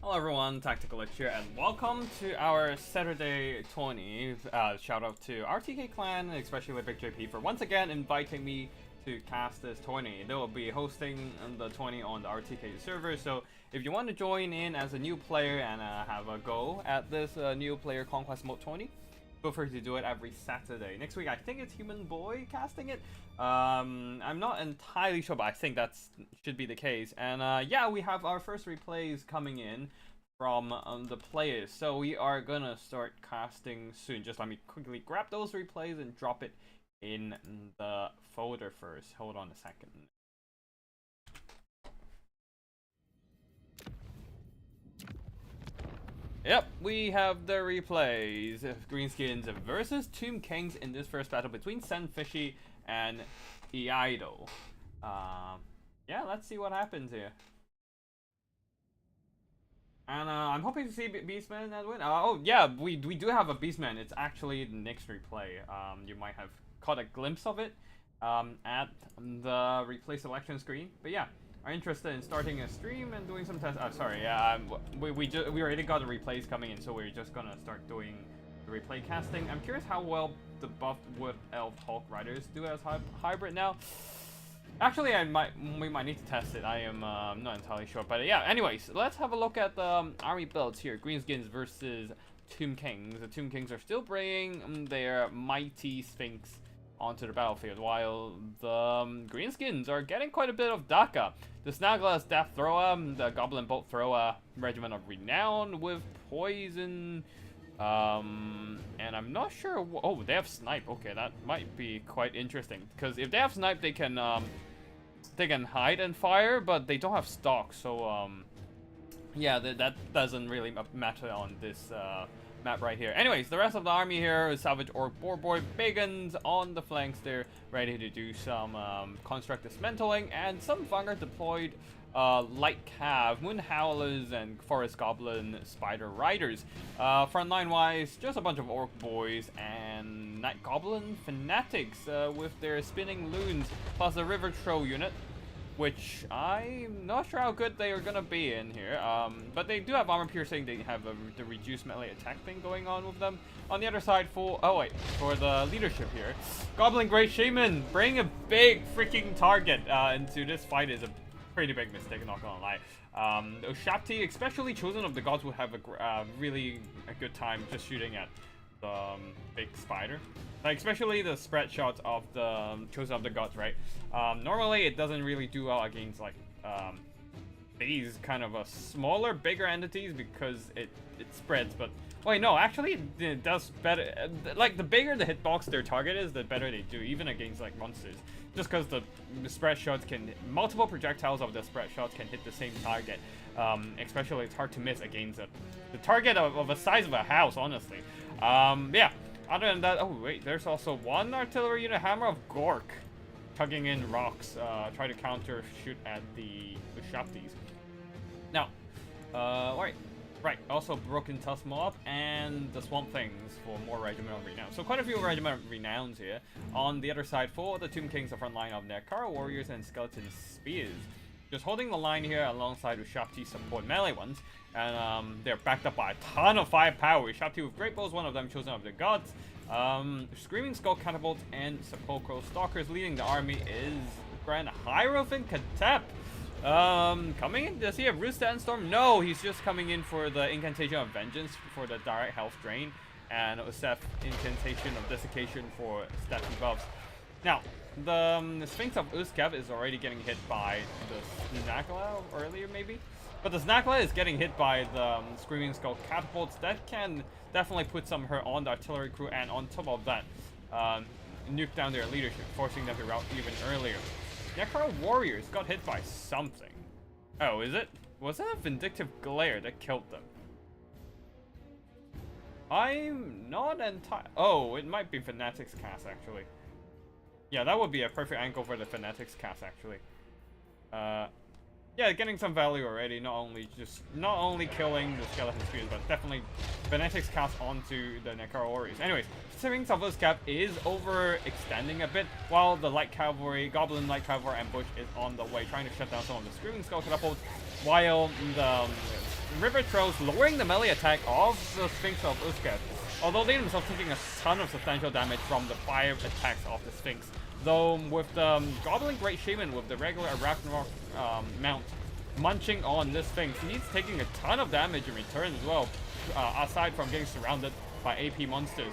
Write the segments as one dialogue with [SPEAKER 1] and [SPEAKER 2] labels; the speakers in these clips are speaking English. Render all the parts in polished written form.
[SPEAKER 1] Hello everyone, Tactical Lich here, and welcome to our Saturday 20. Shout out to RTK clan, especially with Big JP, for once again inviting me to cast this 20. They will be hosting the 20 on the RTK server, so if you want to join in as a new player and have a go at this new player Conquest Mode 20, feel free to do it every Saturday. Next week, I think it's Human Boy casting it. I'm not entirely sure, but I think that should be the case. And yeah, we have our first replays coming in from the players. So we are gonna start casting soon. Just let me quickly grab those replays and drop it in the folder first. Hold on a second. Yep, we have the replays. Greenskins versus Tomb Kings in this first battle between Senfishy and Eido. Yeah, let's see what happens here. And I'm hoping to see Beastman and win. Oh yeah, we do have a Beastman. It's actually the next replay. You might have caught a glimpse of it at the replay selection screen. But yeah, are interested in starting a stream and doing some tests. Oh, sorry, yeah, we already got the replays coming in, so we're just gonna start doing the replay casting. I'm curious how well the buffed Wood Elf Hulk Riders do as hybrid now. Actually, we might need to test it. I am not entirely sure, but yeah. Anyways, let's have a look at the army builds here. Greenskins versus Tomb Kings. The Tomb Kings are still bringing their mighty Sphinx onto the battlefield, while the Greenskins are getting quite a bit of Daka. The Snagla's Death Thrower, the Goblin Bolt Thrower, Regiment of Renown with Poison, and I'm not sure. Oh, they have Snipe. Okay, that might be quite interesting, because if they have Snipe, they can hide and fire, but they don't have Stalk. So yeah, that doesn't really matter on this map right here. Anyways, the rest of the army here is Savage Orc Boarboy, Bagans on the flanks. They're ready to do some construct dismantling, and some Vanguard deployed Light Cav, Moon Howlers, and Forest Goblin Spider Riders. Frontline wise, just a bunch of Orc Boys and Night Goblin Fanatics with their spinning loons, plus a River Troll unit, which I'm not sure how good they are gonna be in here. But they do have armor piercing. They have the reduced melee attack thing going on with them. On the other side, for the leadership here, Goblin Great Shaman, bring a big freaking target into this fight is a pretty big mistake, I'm not gonna lie. Oshapti, especially Chosen of the Gods, will have really a good time just shooting at the big spider. Like, especially the spread shots of the Chosen of the Gods, right? Normally it doesn't really do well against like these kind of smaller, bigger entities because it spreads. But wait, no, actually it does better. Like, the bigger the hitbox their target is, the better they do, even against like monsters. Just because the spread shots can, multiple projectiles of the spread shots can hit the same target. Especially it's hard to miss against the target of a size of a house, honestly. Yeah. Other than that, oh wait, there's also one artillery unit, Hammer of Gork, tugging in rocks, try to counter shoot at the Shaptis. Now, right, also Broken Tusk Mob and the Swamp Things for more Regiment of Renown. So quite a few Regiment of Renowns here. On the other side, for the Tomb Kings, the front line of Nekara Warriors and Skeleton Spears. Just holding the line here alongside Ushapti support melee ones, and they're backed up by a ton of firepower. Ushapti with Great Bows, one of them Chosen of the Gods. Screaming Skull Catapults and Sepulchral Stalkers. Leading the army is Grand Hierophant Katep. Coming in, does he have Roost and Storm? No, he's just coming in for the Incantation of Vengeance for the direct health drain, and Osef Incantation of Desiccation for stat debuffs. Now, the Sphinx of Uzkev is already getting hit by the Snagla earlier, maybe? But the Snagla is getting hit by the Screaming Skull Catapults. That can definitely put some hurt on the artillery crew, and on top of that, nuke down their leadership, forcing them to rout even earlier. Nekara Warriors got hit by something. Oh, is it? Was it a Vindictive Glare that killed them? I'm not entirely... Oh, it might be Fanatics cast, actually. Yeah, that would be a perfect angle for the Fanatics cast, actually. Yeah, getting some value already. Not only killing the Skeleton Spears, but definitely Fanatics cast onto the Nekara Warriors. Anyways, Sphinx of Uzkev is overextending a bit, while the Light Cavalry, Goblin Light Cavalry ambush is on the way, trying to shut down some of the Screaming Skull Catapults, while the River Trolls lowering the melee attack of the Sphinx of Uzkev, although they themselves taking a ton of substantial damage from the fire attacks of the Sphinx. Though with the Goblin Great Shaman with the regular Ragnarok mount munching on this Sphinx, he's taking a ton of damage in return as well, aside from getting surrounded by AP monsters.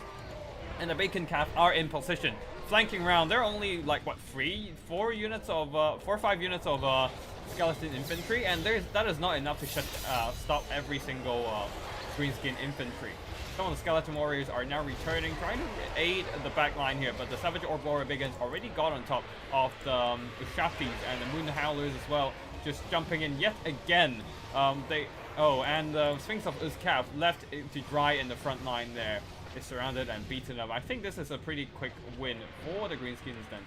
[SPEAKER 1] And the Bacon Calf are in position, flanking around. They're only like what, 4 or 5 units of skeleton infantry, and that is not enough to stop every single greenskin infantry. Some of the skeleton warriors are now returning, trying to aid the back line here, but the Savage Orb Begins already got on top of the Shafties and the Moon Howlers as well, just jumping in yet again. And the Sphinx of Uzcav left to dry in the front line there. Is surrounded and beaten up. I think this is a pretty quick win for the Greenskins then.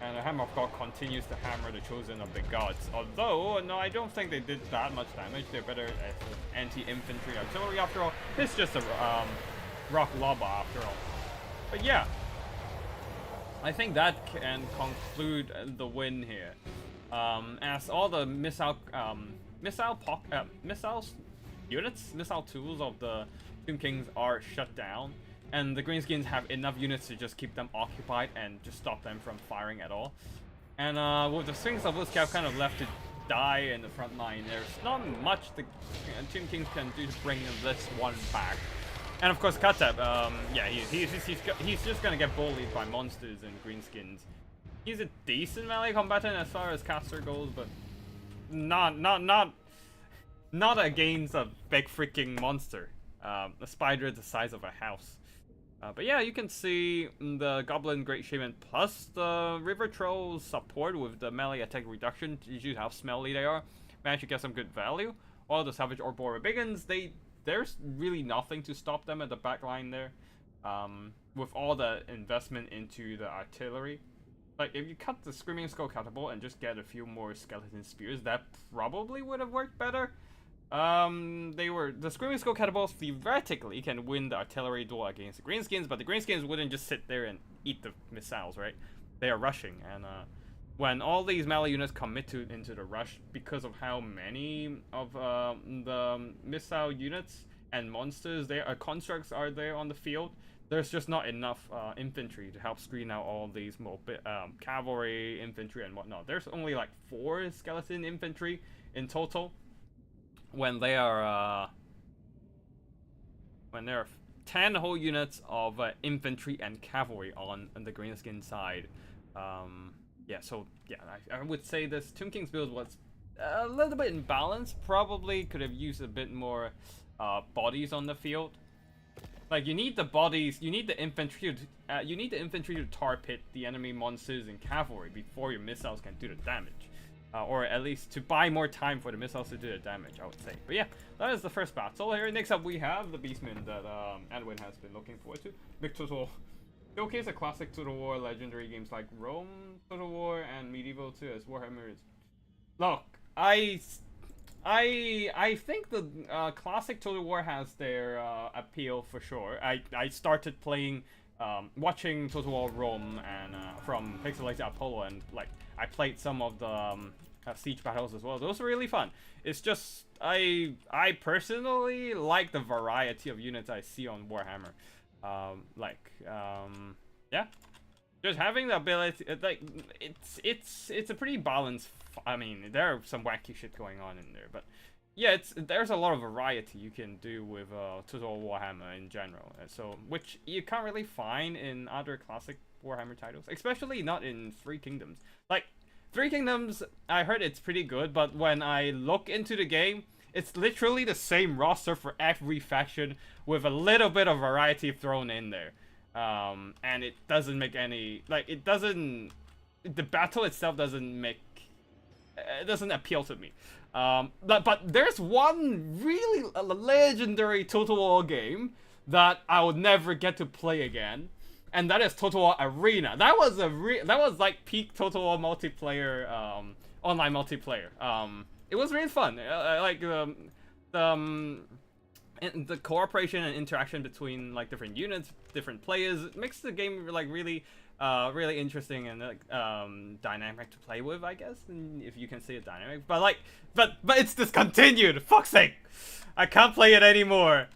[SPEAKER 1] And the Hammer of God continues to hammer the Chosen of the Gods. Although, no, I don't think they did that much damage. They're better at anti-infantry artillery after all. It's just a rock lava after all. But yeah, I think that can conclude the win here. As all the missile tools of the Tomb Kings are shut down, and the Greenskins have enough units to just keep them occupied and just stop them from firing at all. And with the Sphinx of Uzcav kind of left to die in the front line, there's not much the Tomb Kings can do to bring this one back. And of course, Kateb, yeah, he's just gonna get bullied by monsters and Greenskins. He's a decent melee combatant as far as caster goes, but not against a big freaking monster. A spider the size of a house. But yeah, you can see the Goblin Great Shaman plus the River Trolls support with the melee attack reduction. You see how smelly they are. Manage to get some good value. While the Savage Orb Begins, there's really nothing to stop them at the back line there. With all the investment into the artillery. Like, if you cut the Screaming Skull Catapult and just get a few more Skeleton Spears, that probably would have worked better. The Screaming Skull Catapults theoretically can win the artillery duel against the Greenskins, but the Greenskins wouldn't just sit there and eat the missiles, right? They are rushing, and when all these melee units commit into the rush, because of how many of the missile units and monsters constructs are there on the field, there's just not enough infantry to help screen out all these cavalry, infantry, and whatnot. There's only like 4 skeleton infantry in total. When there are 10 whole units of infantry and cavalry on the Greenskin side. Yeah, so yeah, I would say this Tomb King's build was a little bit imbalanced. Probably could have used a bit more bodies on the field. Like, you need the bodies, you need the infantry to tar pit the enemy monsters and cavalry before your missiles can do the damage. Or at least to buy more time for the missiles to do the damage, I would say. But yeah, that is the first battle here. Next up, we have the Beastmen that Edwin has been looking forward to. Big Total showcase a classic Total War legendary games like Rome Total War and Medieval 2 as Warhammer is. Look, I think the classic Total War has their appeal for sure. I started playing, watching Total War Rome and from Pixelated Apollo, and like I played some of the siege battles as well. Those are really fun. It's just I personally like the variety of units I see on Warhammer. Yeah, just having the ability, like it's a pretty balanced. I mean, there are some wacky shit going on in there, but yeah, there's a lot of variety you can do with Total Warhammer in general. So which you can't really find in other classic Warhammer titles, especially not in Three Kingdoms. Like, Three Kingdoms, I heard it's pretty good, but when I look into the game, it's literally the same roster for every faction with a little bit of variety thrown in there. And it doesn't make any, like, the battle itself doesn't appeal to me. But there's one really legendary Total War game that I would never get to play again, and that is Total War Arena. That was like peak Total War multiplayer, online multiplayer. It was really fun. Like the cooperation and interaction between like different units, different players, it makes the game like really really interesting and dynamic to play with, I guess, and if you can see it dynamic. But like, but it's discontinued. Fuck's sake, I can't play it anymore.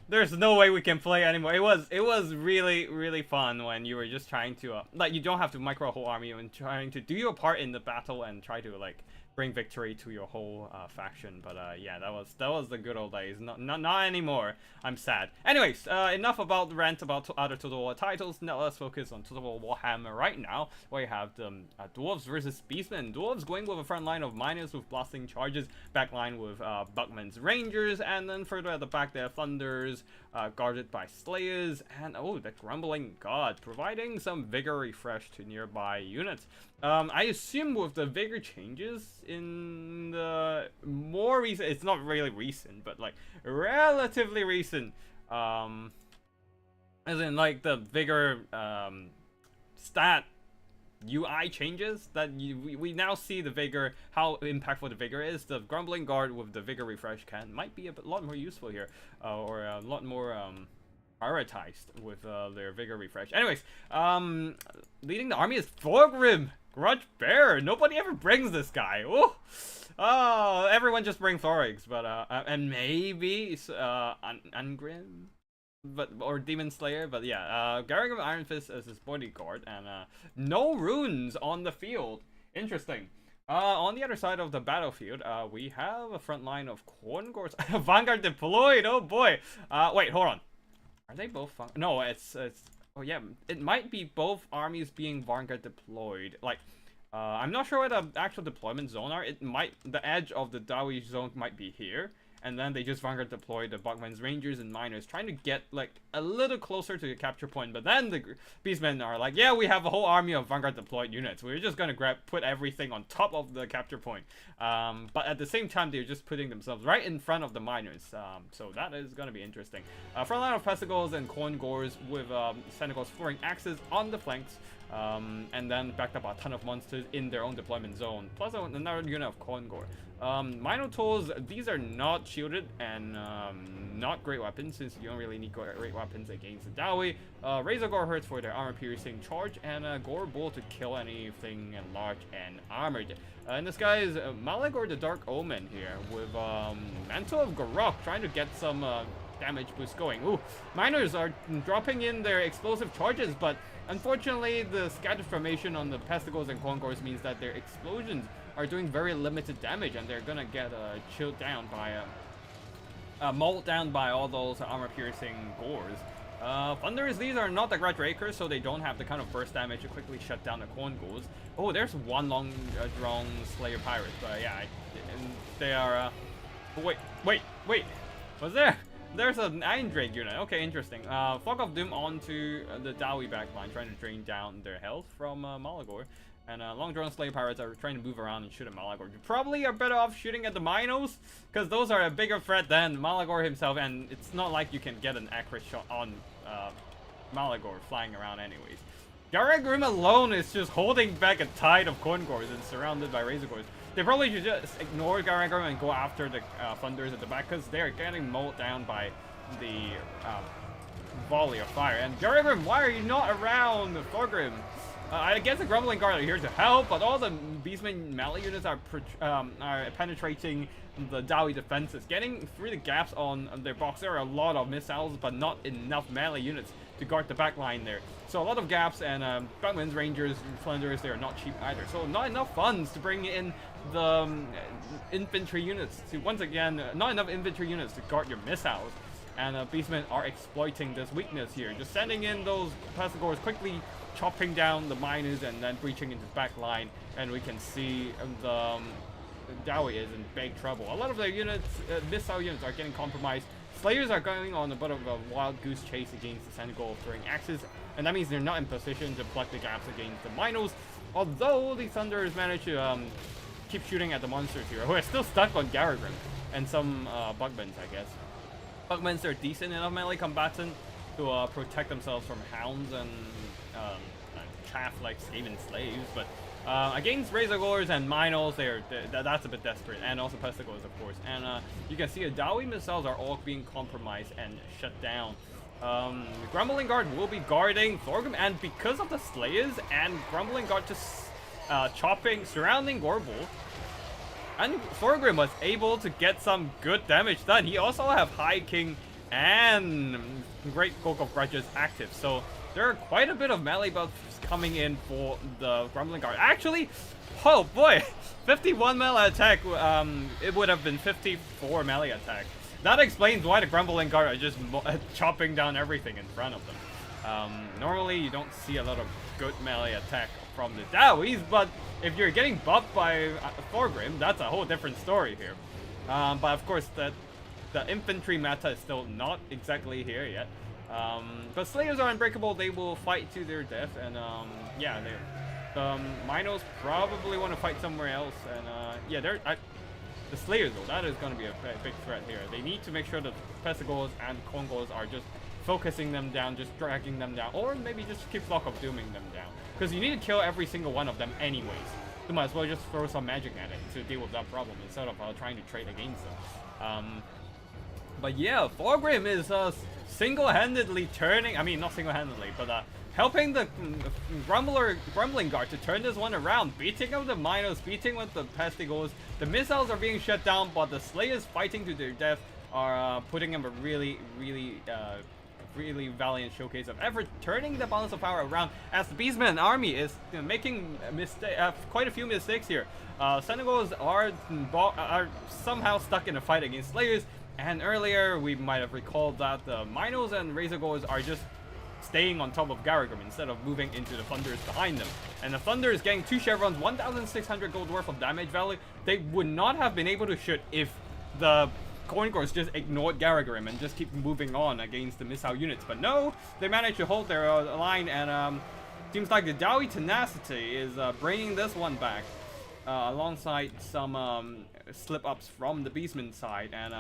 [SPEAKER 1] There's no way we can play anymore. It was really fun when you were just trying to like, you don't have to micro a whole army and trying to do your part in the battle and try to like bring victory to your whole faction. But yeah, that was the good old days. Not anymore. I'm sad. Anyways, enough about the rant about other Total War titles. Now let's focus on Total War Warhammer right now, where you have the dwarves versus beastmen. Dwarves going with a front line of miners with blasting charges, back line with Buckman's Rangers, and then further at the back there Thunders, guarded by Slayers, and oh, the Grumbling God, providing some vigor refresh to nearby units. I assume with the vigor changes in the more recent, it's not really recent, but like relatively recent, as in like the vigor stat UI changes that we now see the vigor, how impactful the vigor is. The Grumbling Guard with the vigor refresh might be a lot more useful here, or a lot more prioritized with their vigor refresh. Anyways, leading the army is Thorgrim, Grudge Bearer. Nobody ever brings this guy. Ooh. Oh, everyone just bring Thorigs, but and maybe Ungrim, but or Demon Slayer, but yeah, Garrick of Iron Fist as his bodyguard, and no runes on the field. Interesting. On the other side of the battlefield, we have a front line of Corngors. Vanguard deployed. Oh boy. Wait, hold on. Are they both? No, it's. Oh yeah, it might be both armies being Vanguard deployed. Like, I'm not sure where the actual deployment zone are. It might, the edge of the Dawi zone might be here, and then they just Vanguard deployed the Buckman's Rangers and Miners, trying to get like a little closer to the capture point. But then the Beastmen are like, yeah, we have a whole army of Vanguard deployed units. We're just gonna put everything on top of the capture point. But at the same time, they're just putting themselves right in front of the Miners. So that is gonna be interesting. Front line of Pestigals and Corngors with Senegals throwing axes on the flanks. And then backed up a ton of monsters in their own deployment zone, plus another unit of Corngor. Minotaurs, these are not shielded and not great weapons, since you don't really need great weapons against the Dawi. Razor Gore hurts for their armor piercing charge, and Gore Bull to kill anything large and armored. And this guy is Malagor the Dark Omen here with Mantle of Garok, trying to get some damage boost going. Ooh, Miners are dropping in their explosive charges, but unfortunately the scattered formation on the Pestigals and Corngors means that their explosions are doing very limited damage, and they're gonna get chilled down by mauled down by all those armor piercing gores. Thunders, these are not the Grudge Rakers, so they don't have the kind of burst damage to quickly shut down the Corngors. Oh, there's one long drawn Slayer Pirates, but yeah, they are wait, what's there? There's an Iron Drake unit. Okay, interesting. Fog of Doom onto the Dawi backline, trying to drain down their health from Malagor. And Long Drone Slayer Pirates are trying to move around and shoot at Malagor. You probably are better off shooting at the Minos, because those are a bigger threat than Malagor himself, and it's not like you can get an accurate shot on Malagor flying around anyways. Garagrim alone is just holding back a tide of Corngors and surrounded by Razorgors. They probably should just ignore Garagrim and go after the Thunders at the back, because they're getting mowed down by the volley of fire. And Garagrim, why are you not around Thorgrim? I guess the Grumbling Guard are here to help, but all the Beastmen melee units are penetrating the Dawi defenses, getting through the gaps on their box. There are a lot of missiles, but not enough melee units to guard the back line there. So a lot of gaps, and Buckman's Rangers, Flanders, they are not cheap either. So not enough funds to bring in the infantry units to, once again, not enough infantry units to guard your missiles. And Beastmen are exploiting this weakness here, just sending in those Pestigors, quickly chopping down the Miners and then breaching into the back line, and we can see the Dawi is in big trouble. A lot of their units, missile units, are getting compromised. Slayers are going on a bit of a wild goose chase against the Senegal throwing axes, and that means they're not in position to plug the gaps against the Minos, although the Thunders manage to keep shooting at the monsters here, who are still stuck on Garagrim and some Bugmans, I guess. Bugmans are decent enough melee combatant to protect themselves from hounds and chaff like Skaven slaves, but against Razorgors and Minos, that's a bit desperate, and also Pestigors, of course. And you can see the Dawi missiles are all being compromised and shut down. Grumbling Guard will be guarding Thorgrim, and because of the Slayers and Grumbling Guard just chopping, surrounding Gorbel, and Thorgrim was able to get some good damage done. He also have High King and Great Cloak of Grudges active, so there are quite a bit of melee buffs coming in for the Grumbling Guard. Actually, oh boy, 51 melee attack, it would have been 54 melee attack. That explains why the Grumbling Guard are just chopping down everything in front of them. Normally, you don't see a lot of good melee attack from the Dowies, but if you're getting buffed by Thorgrim, that's a whole different story here. But of course, the infantry meta is still not exactly here yet. But Slayers are unbreakable, they will fight to their death, and yeah, the Minos probably want to fight somewhere else, and yeah, the Slayers though, that is going to be a big threat here. They need to make sure that Pesagors and Kongos are just focusing them down, just dragging them down, or maybe just keep Flock of Dooming them down. Because you need to kill every single one of them anyways. You might as well just throw some magic at it to deal with that problem instead of trying to trade against them. But yeah, Thorgrim is single-handedly turning, I mean not single-handedly, but helping the Grumbling Guard to turn this one around, beating up the Minos, beating with the Pestigos. The missiles are being shut down, but the Slayers fighting to their death are putting him a really valiant showcase of effort, turning the balance of power around as the Beastman army is making quite a few mistakes here. Senegals are somehow stuck in a fight against Slayers, and earlier we might have recalled that the Minos and Razorgors are just staying on top of Garagrim instead of moving into the Thunders behind them. And the Thunder is getting 2 chevrons, 1,600 gold worth of damage value. They would not have been able to shoot if the Coingors just ignored Garagrim and just keep moving on against the missile units. But no, they managed to hold their line, and seems like the Dowie Tenacity is bringing this one back, alongside some slip-ups from the Beastman side, and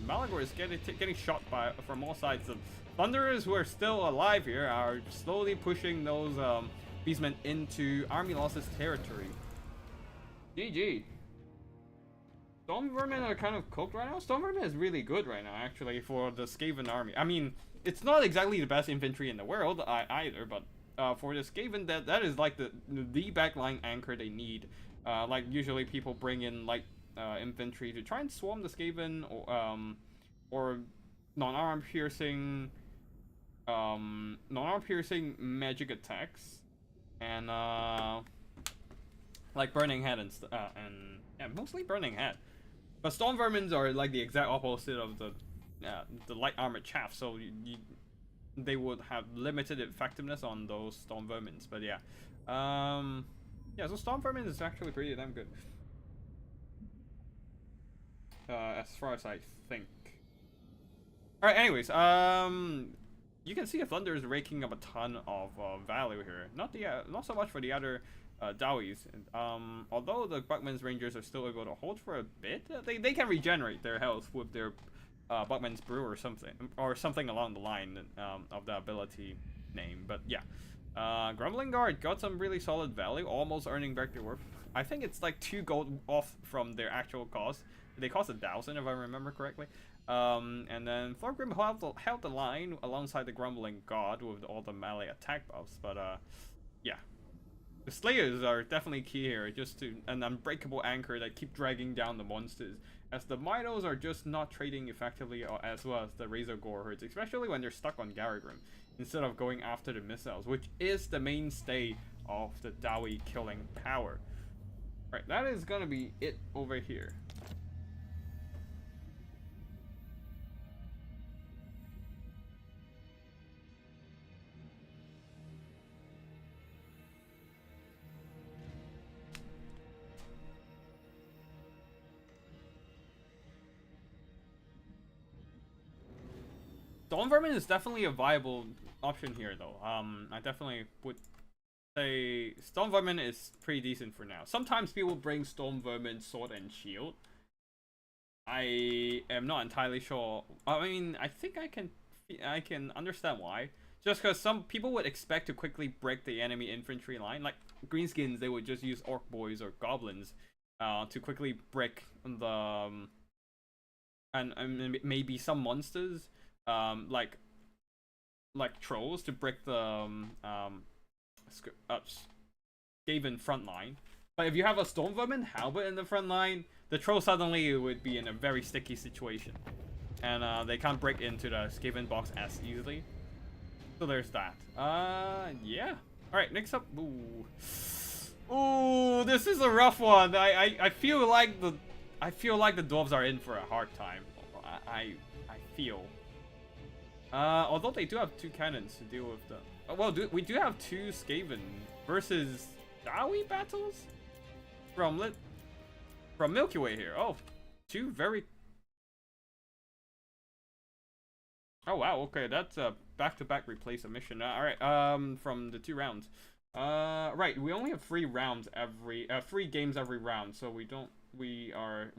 [SPEAKER 1] Malagor is getting shot from all sides. The Thunderers, who are still alive here, are slowly pushing those Beastmen into Army Losses territory. GG. Storm Vermin are kind of cooked right now. Storm Vermin is really good right now, actually, for the Skaven army. I mean, it's not exactly the best infantry in the world either, but for the Skaven, that is like the backline anchor they need. Like, usually people bring in light infantry to try and swarm the Skaven, or non-arm piercing magic attacks, and like Burning Head and yeah, mostly Burning Head. But Storm Vermins are like the exact opposite of the light armored chaff, so they would have limited effectiveness on those Storm Vermins. But yeah, yeah, so Storm Vermin is actually pretty damn good, as far as I think. All right, anyways, you can see the Thunder is raking up a ton of value here. Not so much for the other Dowies. Although the Buckman's Rangers are still able to hold for a bit, they can regenerate their health with their Buckman's Brew or something along the line of the ability name. But yeah, Grumbling Guard got some really solid value, almost earning back their worth. I think it's like 2 gold off from their actual cost. They cost 1,000 if I remember correctly. And then Thorgrim held the line alongside the Grumbling God with all the melee attack buffs. But yeah, the Slayers are definitely key here, just to an unbreakable anchor that keep dragging down the monsters, as the Minos are just not trading effectively as well as the Razorgore herds, especially when they're stuck on Garagrim, instead of going after the missiles, which is the mainstay of the Dowie killing power. Alright, that is gonna be it over here. Storm Vermin is definitely a viable option here, though. I definitely would say Storm Vermin is pretty decent for now. Sometimes people bring Storm Vermin Sword and Shield. I am not entirely sure. I mean, I think I can understand why. Just because some people would expect to quickly break the enemy infantry line. Like Greenskins, they would just use Orc Boys or Goblins to quickly break the and maybe some monsters. Like like trolls to break the Skaven front line. But if you have a Storm Vermin Halberd in the front line, the troll suddenly would be in a very sticky situation. And they can't break into the Skaven box as easily. So there's that. Yeah. Alright, next up. Ooh. Ooh, this is a rough one. I feel like the dwarves are in for a hard time. I feel. Although they do have 2 cannons to deal with the... well, we do have 2 Skaven versus Dawi battles? From Milky Way here. Oh, 2 very... oh, wow, okay, that's a back-to-back replace a mission. Alright, from the 2 rounds. Right, we only have 3 rounds every... 3 games every round, so we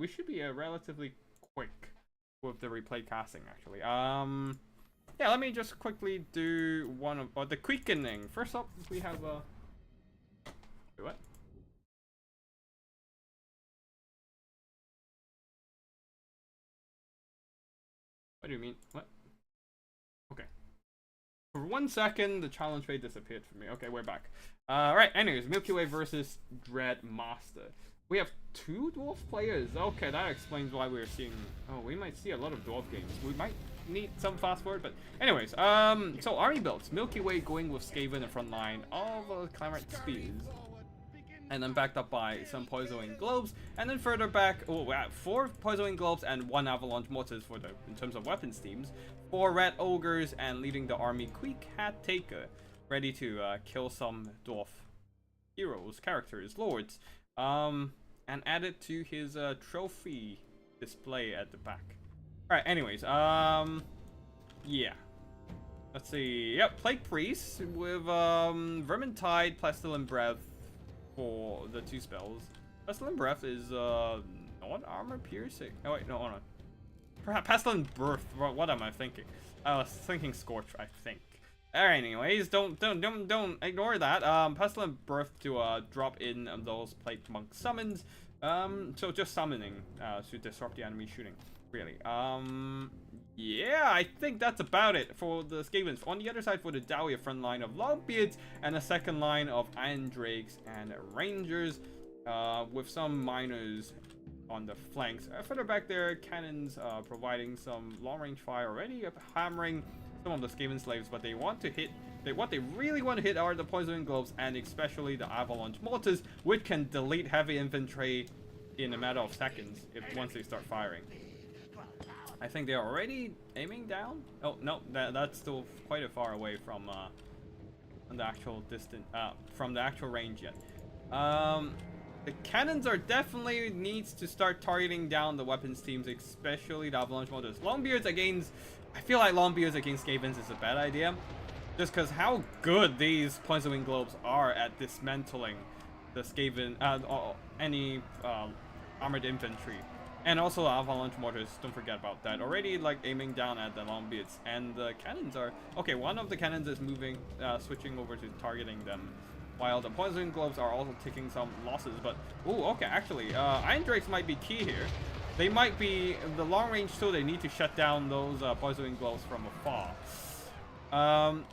[SPEAKER 1] should be relatively quick with the replay casting, actually. Yeah, let me just quickly do one of the quickening. First up, we have wait, what? What do you mean? What? Okay. For 1 second, the challenge page disappeared for me. Okay, we're back. Right. Anyways, Milky Way versus Dread Master. We have 2 dwarf players. Okay, that explains why we're seeing... oh, we might see a lot of dwarf games. We might need some fast forward, but anyways, so army builds. Milky Way going with Skaven in the front line, all the Claret Spears, and then backed up by some Poisoning Globes, and then further back, oh, we have 4 Poisoning Globes and 1 Avalanche Mortars for the, in terms of weapons teams, 4 Red Ogres, and leading the army Quick Hat Taker, ready to kill some dwarf heroes, characters, lords, and add it to his trophy display at the back. Alright, anyways, yeah. Let's see. Yep, Plague Priest with Vermintide, Pestilent Breath for the 2 spells. Pestilent Breath is not armor piercing. Oh wait, no, hold on. Perhaps Pestilent Birth. What am I thinking? I was thinking Scorch, I think. Alright, anyways, don't ignore that. Pestilent Birth to drop in those Plague Monk summons. So just summoning to disrupt the enemy shooting. Really. Yeah, I think that's about it for the Skavens. On the other side, for the Dawi, a front line of Longbeards and a second line of Iron Drakes and Rangers, with some miners on the flanks. Further back there, cannons providing some long-range fire already, hammering some of the Skaven slaves, but they want to hit. What they really want to hit are the Poisoning Globes and especially the Avalanche Mortars, which can delete heavy infantry in a matter of seconds once they start firing. I think they're already aiming down. Oh no, that's still quite a far away from the actual distance, from the actual range yet. The cannons are definitely needs to start targeting down the weapons teams, especially the Avalanche Mortars. Longbeards against, I feel like Longbeards against Skavens is a bad idea, just because how good these Poisoning Globes are at dismantling the Skaven, any armored infantry. And also Avalanche Mortars, don't forget about that. Already like aiming down at the Longbeards. And the cannons are... okay, one of the cannons is moving, switching over to targeting them. While the Poisoning Globes are also taking some losses. But, ooh, okay, actually, Iron Drakes might be key here. They might be the long range tool. They need to shut down those Poisoning Globes from afar.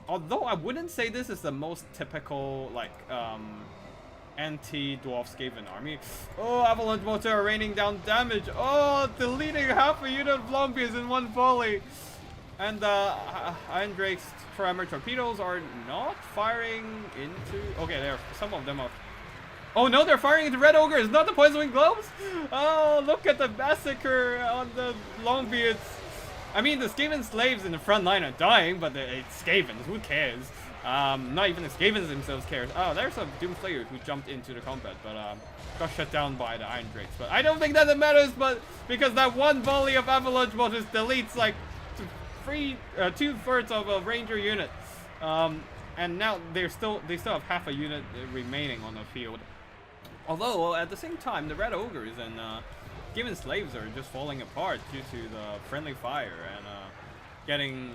[SPEAKER 1] Although I wouldn't say this is the most typical, like, anti-dwarf Skaven army. Oh, Avalanche Mortar are raining down damage. Oh, deleting half a unit of Longbeards in one volley. And Iron Drake's Forever Torpedoes are not firing into... okay, some of them are... oh no, they're firing into Red Ogres, not the Poisoning Globes. Oh, look at the massacre on the Longbeards. I mean, the Skaven slaves in the front line are dying, but it's Skavens, who cares? Not even the Skavens themselves cares. Oh, there's a Doomslayer who jumped into the combat, but got shut down by the Iron Drakes. But I don't think that it matters, but because that one volley of Avalanche Mortars deletes like 2/3 of a Ranger unit. And now they still have half a unit remaining on the field. Although at the same time, the Red Ogres and Skaven slaves are just falling apart due to the friendly fire and getting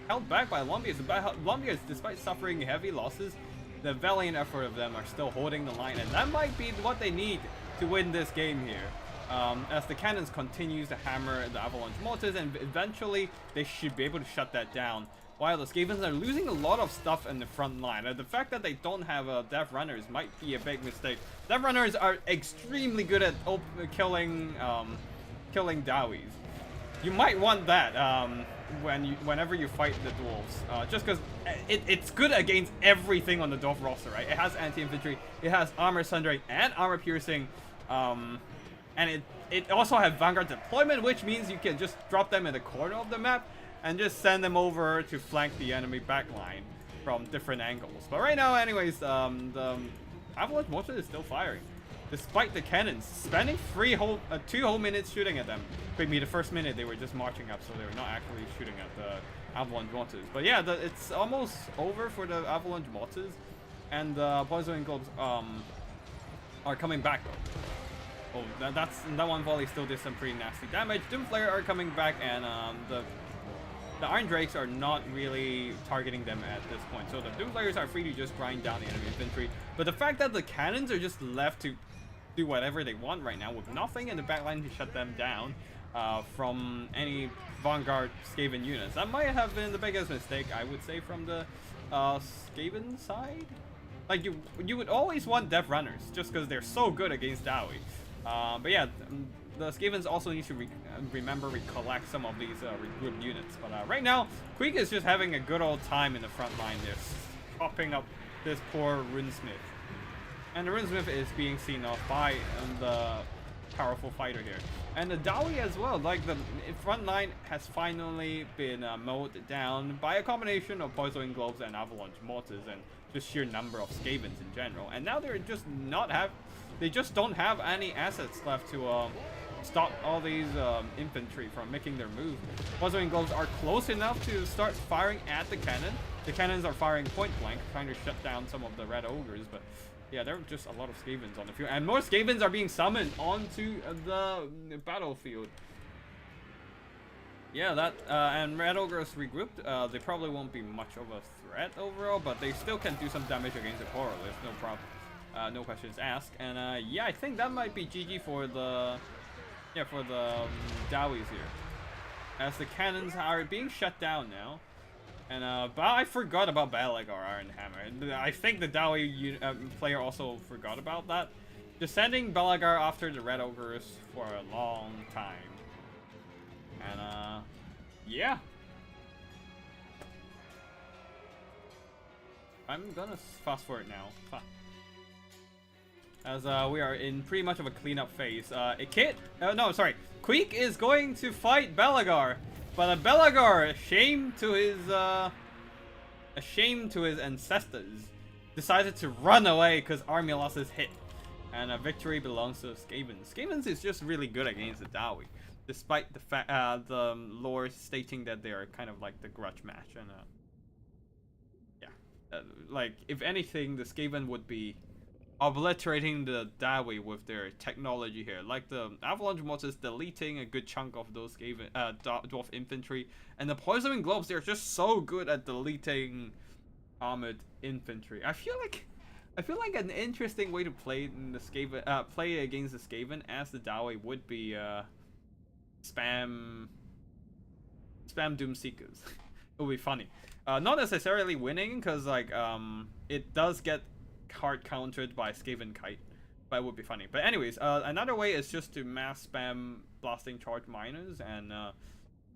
[SPEAKER 1] held back by Longbeards. Longbeards, despite suffering heavy losses, the valiant effort of them are still holding the line, and that might be what they need to win this game here. As the cannons continues to hammer the Avalanche Mortars, and eventually they should be able to shut that down. while the Skavens are losing a lot of stuff in the front line. The fact that they don't have Death Runners might be a big mistake. Death Runners are extremely good at killing Dawis. You might want that whenever you fight the dwarves, just because it's good against everything on the dwarf roster, right? It has anti-infantry, it has armor sundering and armor piercing, and it also has vanguard deployment, which means you can just drop them in the corner of the map and just send them over to flank the enemy backline from different angles. But right now, anyways, the Avalanche Mortar is still firing, despite the cannons spending 2 whole minutes shooting at them. Maybe the first minute they were just marching up, so they were not actually shooting at the Avalanche Mortars. But yeah, it's almost over for the Avalanche Mortars, and the Poison Globes are coming back though. Oh, that one volley still did some pretty nasty damage. Doomflayer are coming back, and the Iron Drakes are not really targeting them at this point. So the Doomflayers are free to just grind down the enemy infantry. But the fact that the cannons are just left to do whatever they want right now with nothing in the backline to shut them down from any Vanguard Skaven units, that might have been the biggest mistake, I would say, from the Skaven side. Like, you would always want Death Runners just because they're so good against Dawi. But yeah, the Skavens also need to recollect some of these regrouped units. But right now, Queek is just having a good old time in the front line. They're chopping up this poor Runesmith. And the Runesmith is being seen off by the powerful fighter here. And the Dawi as well, like the front line has finally been mowed down by a combination of Poison Globes and Avalanche Mortars and just sheer number of Skavens in general. And now they're just they just don't have any assets left to stop all these infantry from making their move. Poison Globes are close enough to start firing at the cannon. The cannons are firing point blank, trying to shut down some of the Red Ogres, but yeah, there are just a lot of Skavens on the field, and more Skavens are being summoned onto the battlefield. Yeah, that and Red Ogres regrouped. They probably won't be much of a threat overall, but they still can do some damage against the Coralists, no problem. No questions asked. And yeah, I think that might be GG for the Dawis here, as the cannons are being shut down now. And but I forgot about Balagar Ironhammer. I think the Dawi player also forgot about that. Just sending Balagar after the Red Ogres for a long time. And yeah. I'm gonna fast forward now. As we are in pretty much of a cleanup phase. Queek is going to fight Balagar. But Balagar, ashamed to his ancestors, decided to run away because army losses hit, and a victory belongs to Skavens. Skavens is just really good against the Dawi, despite the fact the lore stating that they are kind of like the grudge match. And yeah, like if anything, the Skaven would be obliterating the Dawi with their technology here. Like the Avalanche Mortars deleting a good chunk of those dwarf infantry, and the Poison Globes, they're just so good at deleting armored infantry. I feel like an interesting way to play in the Skaven, play against the Skaven as the Dawi would be spam Doomseekers. It would be funny. Not necessarily winning, because like it does get hard countered by Skaven Kite, but it would be funny. But anyways, another way is just to mass spam blasting charge miners and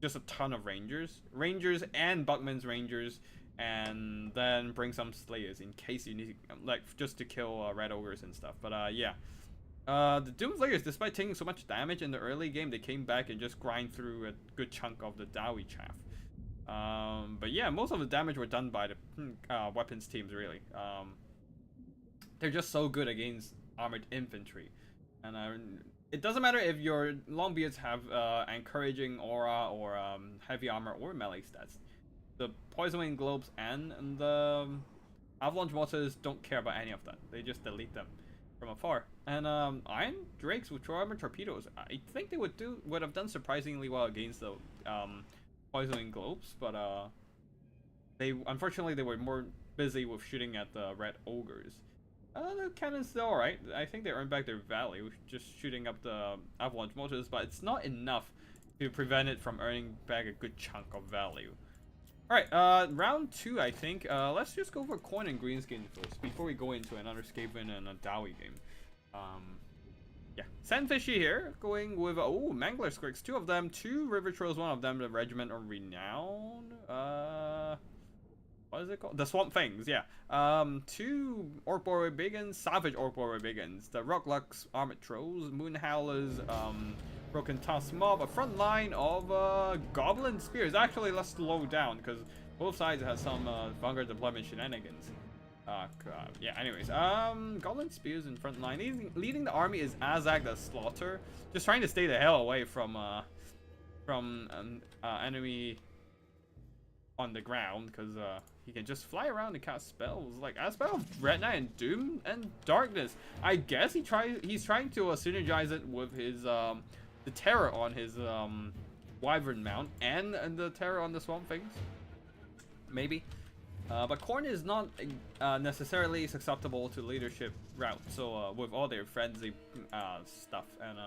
[SPEAKER 1] just a ton of rangers and Buckman's Rangers, and then bring some Slayers in case you need, like, just to kill Red Ogres and stuff. But yeah, the Doomflayers, despite taking so much damage in the early game, they came back and just grind through a good chunk of the Dawi chaff. But yeah, most of the damage were done by the weapons teams, really. They're just so good against armored infantry, and it doesn't matter if your Longbeards have encouraging aura or heavy armor or melee stats. The Poison Globes and the Avalanche Mortars don't care about any of that. They just delete them from afar. And Iron Drakes with True Armor Torpedoes, I think they would have done surprisingly well against the Poison Globes, but unfortunately they were more busy with shooting at the Red Ogres. The cannon's still alright. I think they earned back their value just shooting up the Avalanche Mortars, but it's not enough to prevent it from earning back a good chunk of value. Alright, round 2, I think. Let's just go for Corn and Greenskin first, before we go into another Skaven and a Dowie game. Yeah. Sandfishy here, going with, oh, Mangler Squirks, 2 of them, 2 River Trolls, 1 of them, the Regiment of Renown. What is it called? The Swamp Things, yeah. 2 Orc Borer Biggins, Savage Orc Borer Biggins, the Rocklux Armored Trolls, Moon Howlers, Broken Tusk Mob, a front line of Goblin Spears. Actually, let's slow down because both sides have some Vanguard deployment shenanigans. Yeah, anyways, Goblin Spears in front line. Leading the army is Azag the Slaughter, just trying to stay the hell away from enemy on the ground, because he can just fly around and cast spells like Spell of Red Knight and Doom and Darkness. I guess he's trying to synergize it with his the Terror on his Wyvern mount and the Terror on the Swamp Things, maybe. But Khorne is not necessarily susceptible to leadership route, so with all their frenzy stuff, and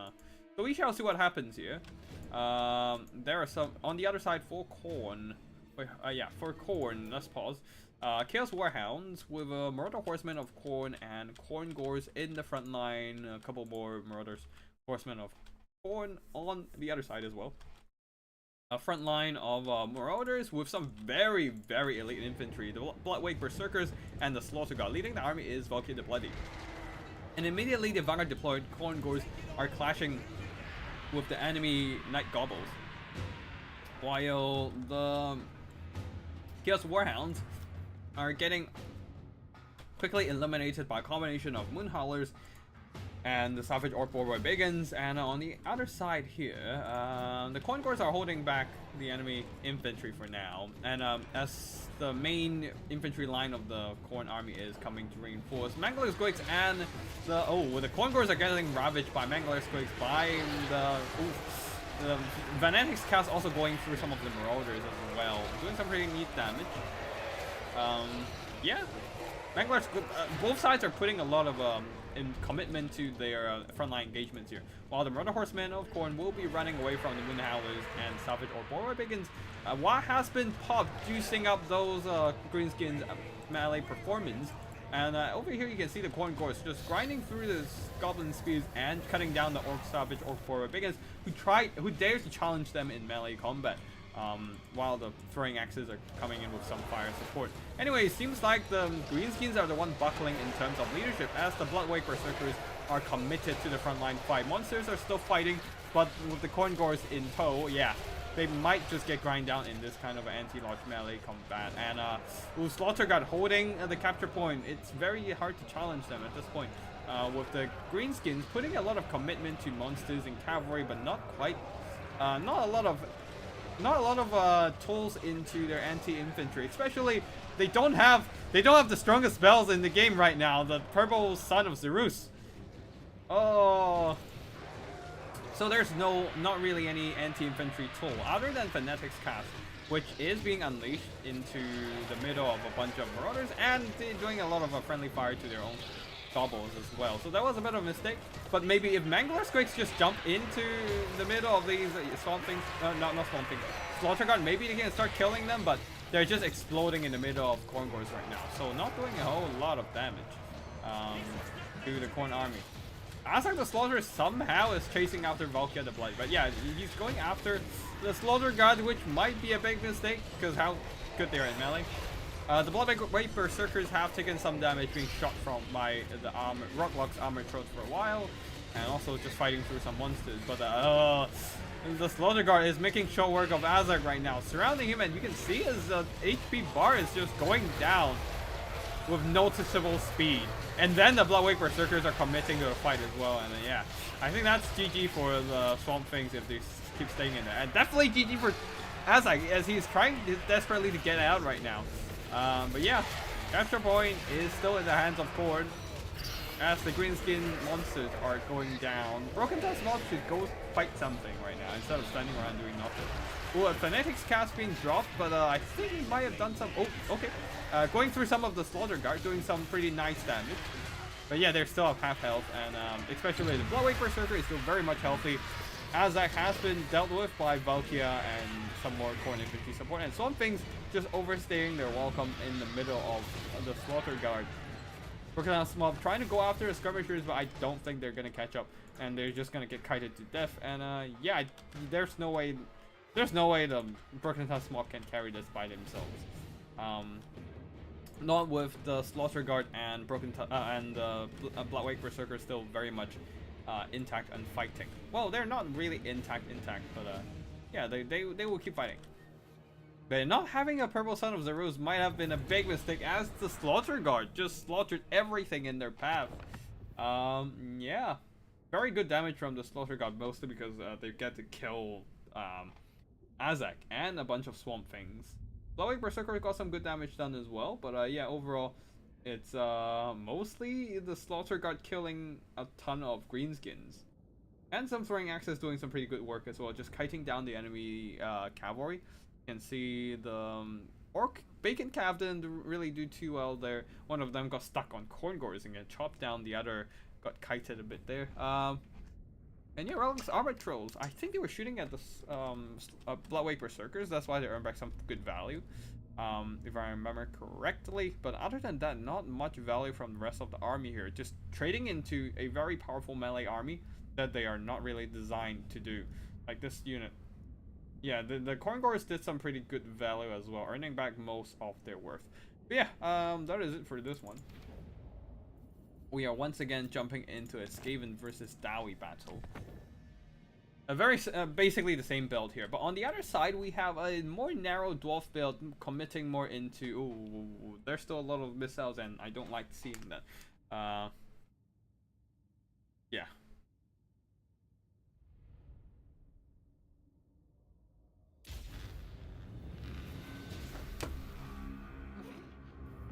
[SPEAKER 1] so we shall see what happens here. There are some on the other side for Khorne. Wait, yeah, for Khorne, let's pause. Chaos Warhounds with a Marauder Horsemen of Khorne and Khorne Gores in the front line. A couple more Marauders Horsemen of Khorne on the other side as well. A front line of Marauders with some very, very elite infantry. The Bloodwake Berserkers and the Slaughter God. Leading the army is Valkyrie the Bloody. And immediately the Vanguard deployed Khorne Gores are clashing with the enemy Night Gobbles, while the Chaos Warhounds are getting quickly eliminated by a combination of Moonhowlers and the Savage Orc Borer Biggins. And on the other side here, the Khorne Gores are holding back the enemy infantry for now, and as the main infantry line of the Khorne army is coming to reinforce, Mangler Squigs and the Khorne Gores are getting ravaged by Mangler Squigs by the Vanetics cast, also going through some of the Marauders as well, doing some pretty neat damage. Yeah, Mangler both sides are putting a lot of in commitment to their frontline engagements here, while the Marauder Horsemen of Khorne will be running away from the Moonhowlers and Savage Orc Borer Biggins. What has been popped, juicing up those Greenskins melee performance. And over here you can see the Khorne Gores just grinding through the Goblin Spears and cutting down the Savage Orc Borer Biggins, who dares to challenge them in melee combat. While the throwing axes are coming in with some fire support. Anyway, it seems like the Greenskins are the one buckling in terms of leadership, as the Bloodwake Berserkers are committed to the frontline fight. Monsters are still fighting, but with the Khorne Gores in tow, yeah, they might just get grind down in this kind of anti-large melee combat. And with Slaughter God holding the capture point, it's very hard to challenge them at this point. With the Greenskins putting a lot of commitment to monsters and cavalry, but not quite, not a lot of tools into their anti-infantry. Especially, they don't have the strongest spells in the game right now. The Purple Son of Zerus. Oh, so there's not really any anti-infantry tool other than Fanatics Cast, which is being unleashed into the middle of a bunch of Marauders, and they're doing a lot of friendly fire to their own Gobbles as well. So that was a bit of a mistake, but maybe if Mangler Squigs just jump into the middle of these Swamp Things, not Swamp Things, Slaughter God, maybe they can start killing them, but they're just exploding in the middle of Khorne Gores right now, so not doing a whole lot of damage to the Khorne army. Azag the Slaughter somehow is chasing after Valkyrie the Blood, but yeah, he's going after the Slaughter God, which might be a big mistake because how good they are in melee. The Bloodwake Berserkers have taken some damage being shot from by the Rocklux Armored Trolls for a while, and also just fighting through some monsters. But the Slaughter Guard is making short work of Azag right now, surrounding him, and you can see his HP bar is just going down with noticeable speed. And then the Bloodwake Berserkers are committing to the fight as well, and yeah, I think that's GG for the Swamp Things if they keep staying in there, and definitely GG for Azag as he's trying desperately to get out right now. But yeah, capture point is still in the hands of Khorne as the Greenskin monsters are going down. Broken Tusk Mob should go fight something right now instead of standing around doing nothing. Well, a Fanatics cast being dropped, but I think he might have done some... Oh, okay. Going through some of the Slaughter Guard, doing some pretty nice damage. But yeah, they're still at half health, and especially the Bloodwake Berserker is still very much healthy. Azak has been dealt with by Valkia and some more core infantry support, and Swamp Things just overstaying their welcome in the middle of the Slaughter Guard. Broken House Mob trying to go after the skirmishers, but I don't think they're gonna catch up, and they're just gonna get kited to death. And yeah, there's no way the Broken House Mob can carry this by themselves. Not with the Slaughter Guard and Bloodwake Berserker still very much intact and fighting. Well, they're not really intact, but yeah, they will keep fighting. But not having a Purple Son of Zeros might have been a big mistake, as the Slaughter Guard just slaughtered everything in their path. Yeah, very good damage from the Slaughter Guard, mostly because they get to kill Azak and a bunch of Swamp Things. Bloodwake Berserker got some good damage done as well, but yeah, overall, it's mostly the Slaughter Guard killing a ton of greenskins. And some Throwing Axes doing some pretty good work as well, just kiting down the enemy cavalry. You can see the Orc Bacon Cav didn't really do too well there. One of them got stuck on Corngores and got chopped down, the other got kited a bit there. And yeah, Relic's Armored Trolls, I think they were shooting at the Bloodwake Berserkers, that's why they earned back some good value. If I remember correctly, but other than that, not much value from the rest of the army here. Just trading into a very powerful melee army that they are not really designed to do. Like this unit. Yeah, the Corngores did some pretty good value as well, earning back most of their worth. But yeah, that is it for this one. We are once again jumping into a Skaven versus Dowie battle. A very basically the same build here, but on the other side we have a more narrow dwarf build, committing more into. Ooh, there's still a lot of missiles, and I don't like seeing that. Yeah.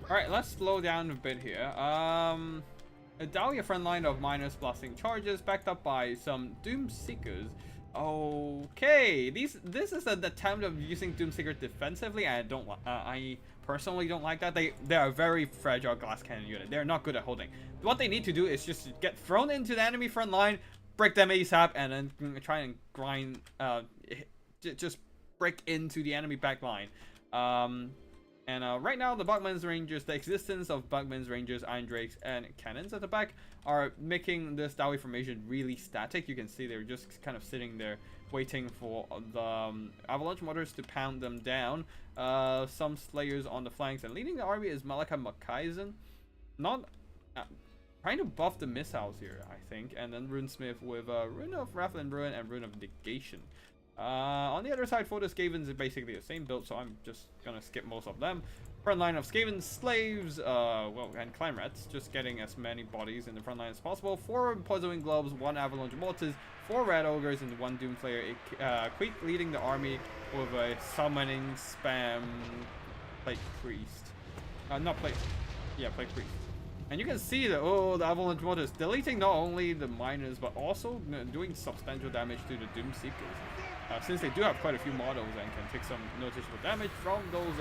[SPEAKER 1] All right, let's slow down a bit here. A Dahlia front line of minus blasting charges, backed up by some Doom Seekers. Okay, this is an attempt of using Doom Seeker defensively. I personally don't like that. They are a very fragile glass cannon unit. They're not good at holding. What they need to do is just get thrown into the enemy front line, break them ASAP, and then try and grind, just break into the enemy back line. Right now, the Bugman's Rangers, the existence of Bugman's Rangers, Iron Drakes, and Cannons at the back are making this Dowie formation really static. You can see they're just kind of sitting there waiting for the Avalanche Mortars to pound them down. Some Slayers on the flanks, and leading the army is Malaka Makaizen. Not trying to buff the missiles here, I think. And then Runesmith with Rune of Wrath and Ruin and Rune of Negation. On the other side for the Skavens is basically the same build, so I'm just gonna skip most of them. Front line of Skaven Slaves, and Clan Rats, just getting as many bodies in the front line as possible. 4 Poisoning Globes, 1 Avalanche Mortars, 4 Red Ogres, and 1 Doomslayer. Queek leading the army with a summoning spam Plague Priest. Not Plague, yeah, Plague Priest. And you can see that, the Avalanche Mortars deleting not only the miners, but also doing substantial damage to the Doom Seekers. Since they do have quite a few models and can take some noticeable damage from those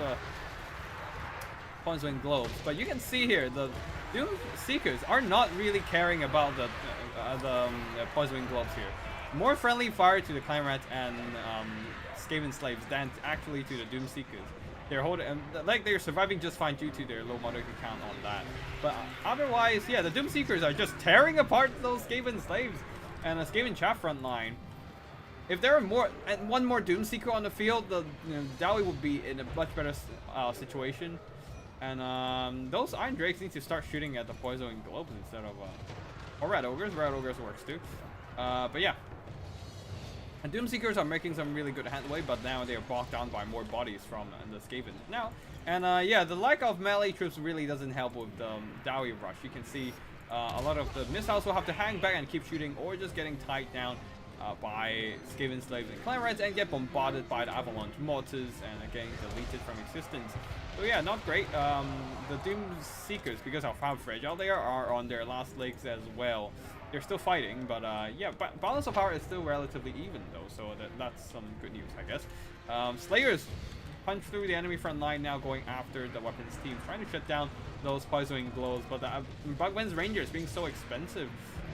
[SPEAKER 1] Poisoning Globes. But you can see here, the Doom Seekers are not really caring about the Poisoning Globes here. More friendly fire to the Clan Rats and Skaven Slaves than actually to the Doom Seekers. They're holding, they're surviving just fine due to their low monarchy count on that. But otherwise, yeah, the Doom Seekers are just tearing apart those Skaven Slaves and the Skaven Chaff front line. If there are one more Doom Seeker on the field, the Dowie would be in a much better situation. And those Iron Drakes need to start shooting at the Poisoning Globes instead of or Red Ogres. Red Ogres works too. But yeah. And Doom Seekers are making some really good headway, but now they are bogged down by more bodies from the Skaven now. And yeah, the lack of melee troops really doesn't help with the Dowie rush. You can see a lot of the missiles will have to hang back and keep shooting, or just getting tied down by Skaven Slaves and Clan Rats and get bombarded by the Avalanche Mortars and getting deleted from existence. So yeah, not great. The Doom Seekers, because of how fragile they are on their last legs as well. They're still fighting, but yeah, balance of power is still relatively even though, so that's some good news, I guess. Slayers punch through the enemy front line now, going after the weapons team, trying to shut down those Poisoning Globes, but the Bugman's Rangers being so expensive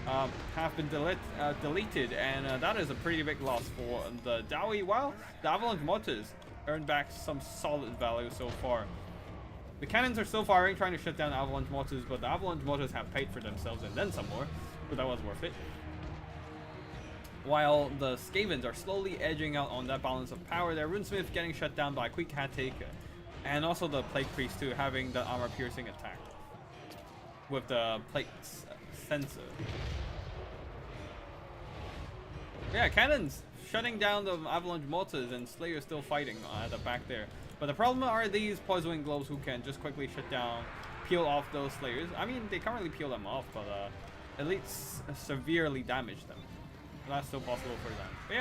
[SPEAKER 1] have been deleted, and that is a pretty big loss for the Dowie. While the Avalanche Mortars earned back some solid value so far. The cannons are still firing, trying to shut down Avalanche Mortars, but the Avalanche Mortars have paid for themselves and then some more, so that was worth it. While the Skavens are slowly edging out on that balance of power, their Runesmith getting shut down by Quick Hat Taker, and also the Plague Priest too, having the armor piercing attack with the Plague Sensor. Yeah, cannons shutting down the Avalanche Mortars, and Slayer still fighting at the back there. But the problem are these Poison Globes who can just quickly shut down, peel off those Slayers. I mean, they can't really peel them off, but at least severely damage them. That's still possible for them. But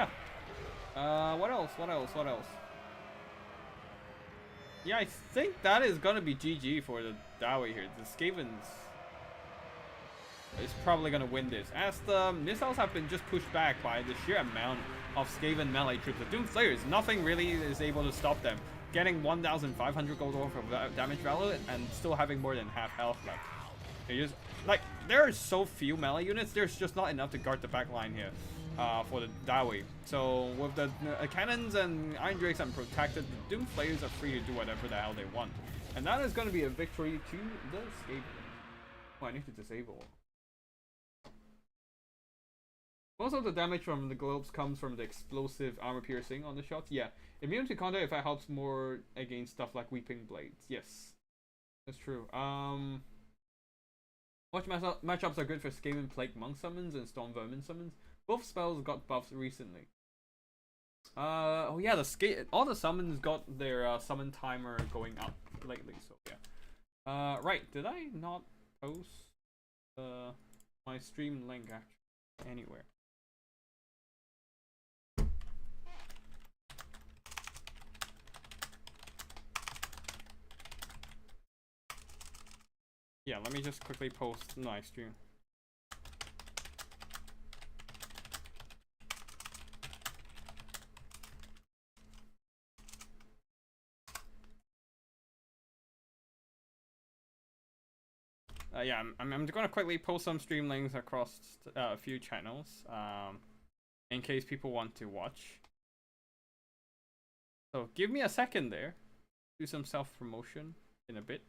[SPEAKER 1] yeah. What else? Yeah, I think that is gonna be GG for the Dowie here. The Skavens is probably gonna win this, as the missiles have been just pushed back by the sheer amount of Skaven melee troops. The Doom Slayers, nothing really is able to stop them. Getting 1,500 gold worth of damage value and still having more than half health left. They just, like, there are so few melee units, there's just not enough to guard the back line here for the Dowie. So with the cannons and Iron Drakes unprotected, the Doom Slayers are free to do whatever the hell they want. And that is going to be a victory to the Skaven. Oh, I need to disable. Most of the damage from the globes comes from the explosive armor piercing on the shots. Yeah, immune to contact if it helps more against stuff like Weeping Blades. Yes, that's true. Which matchups are good for Skaven Plague Monk summons and Storm Vermin summons? Both spells got buffs recently. Oh yeah, all the summons got their summon timer going up lately. So yeah. Right, did I not post my stream link actually anywhere? Yeah, let me just quickly post my stream. Yeah, I'm gonna quickly post some stream links across a few channels, in case people want to watch. So give me a second there. Do some self-promotion in a bit.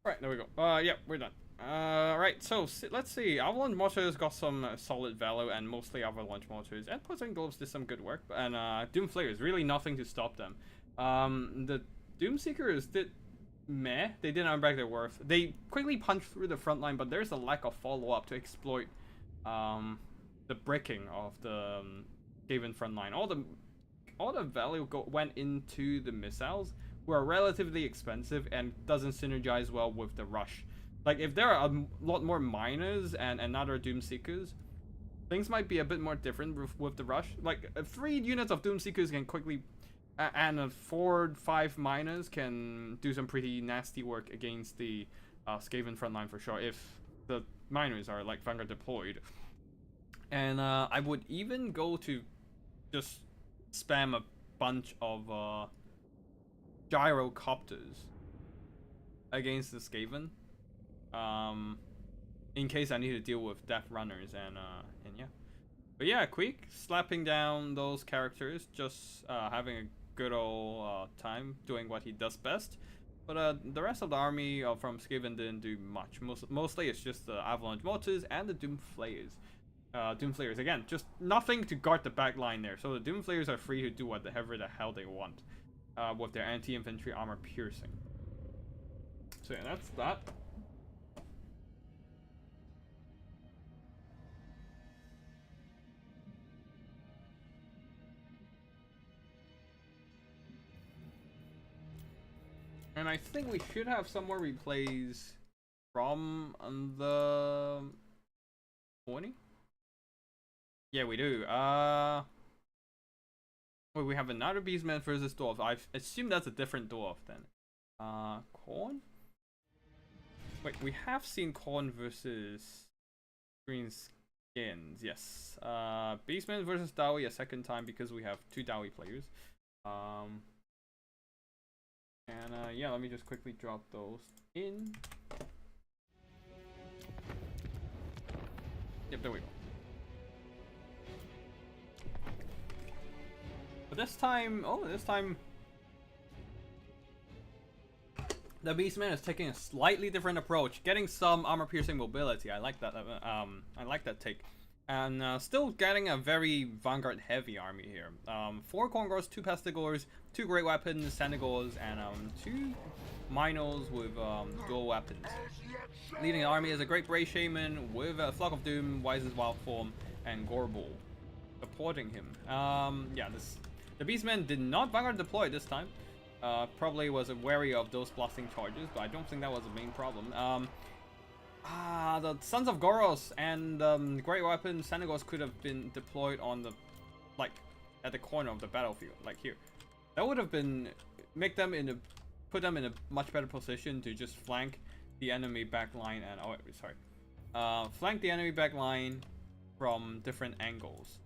[SPEAKER 1] Right, there we go. Yeah, we're done. Right, so let's see. Avalanche Mortars got some solid value, and mostly Avalanche Mortars. And Poison Globes did some good work, and Doom Flayers, really nothing to stop them. The Doom Seekers did meh. They didn't unbreak their worth. They quickly punched through the front line, but there's a lack of follow-up to exploit the breaking of the Skaven front line. All the value went into the missiles, who are relatively expensive and doesn't synergize well with the rush. Like, if there are a lot more miners and other Doom Seekers, things might be a bit more different with the rush. Like, 3 units of Doom Seekers can quickly, and 4, 5 miners can do some pretty nasty work against the Skaven frontline for sure, if the miners are, like, Vanguard deployed. And I would even go to just spam a bunch of gyrocopters against the Skaven, in case I need to deal with death runners, and yeah. But yeah, Queek slapping down those characters, just having a good old time doing what he does best. But the rest of the army from Skaven didn't do much. Mostly it's just the Avalanche Mortars and the Doom Flayers. Doom Flayers, again, just nothing to guard the back line there. So the Doom Flayers are free to do whatever the hell they want with their anti-infantry armor piercing. So yeah, that's that. And I think we should have some more replays from the 20. Yeah, we do. Wait, we have another Beastman versus Dwarf. I assume that's a different Dwarf then. Corn? Wait, we have seen Corn versus Green Skins. Yes. Beastman versus Dowie a second time because we have 2 Dowie players. Yeah, let me just quickly drop those in. Yep, there we go. But this time, the Beastman is taking a slightly different approach, getting some armor-piercing mobility. I like that. I like that take, and still getting a very Vanguard-heavy army here. 4 Corngors, 2 Pestigors, 2 Great Weapons, Senegors, and 2 Minos with dual weapons. Leading the army is a Great Bray Shaman with a Flock of Doom, Wise's Wild Form, and Gorbul supporting him. Yeah, the Beastman did not Vanguard deploy this time. Probably was wary of those blasting charges, but I don't think that was the main problem. The Sons of Goros and Great Weapon Senegos could have been deployed on the, like, at the corner of the battlefield, like here. That would have been put them in a much better position to just flank the enemy backline and flank the enemy backline from different angles.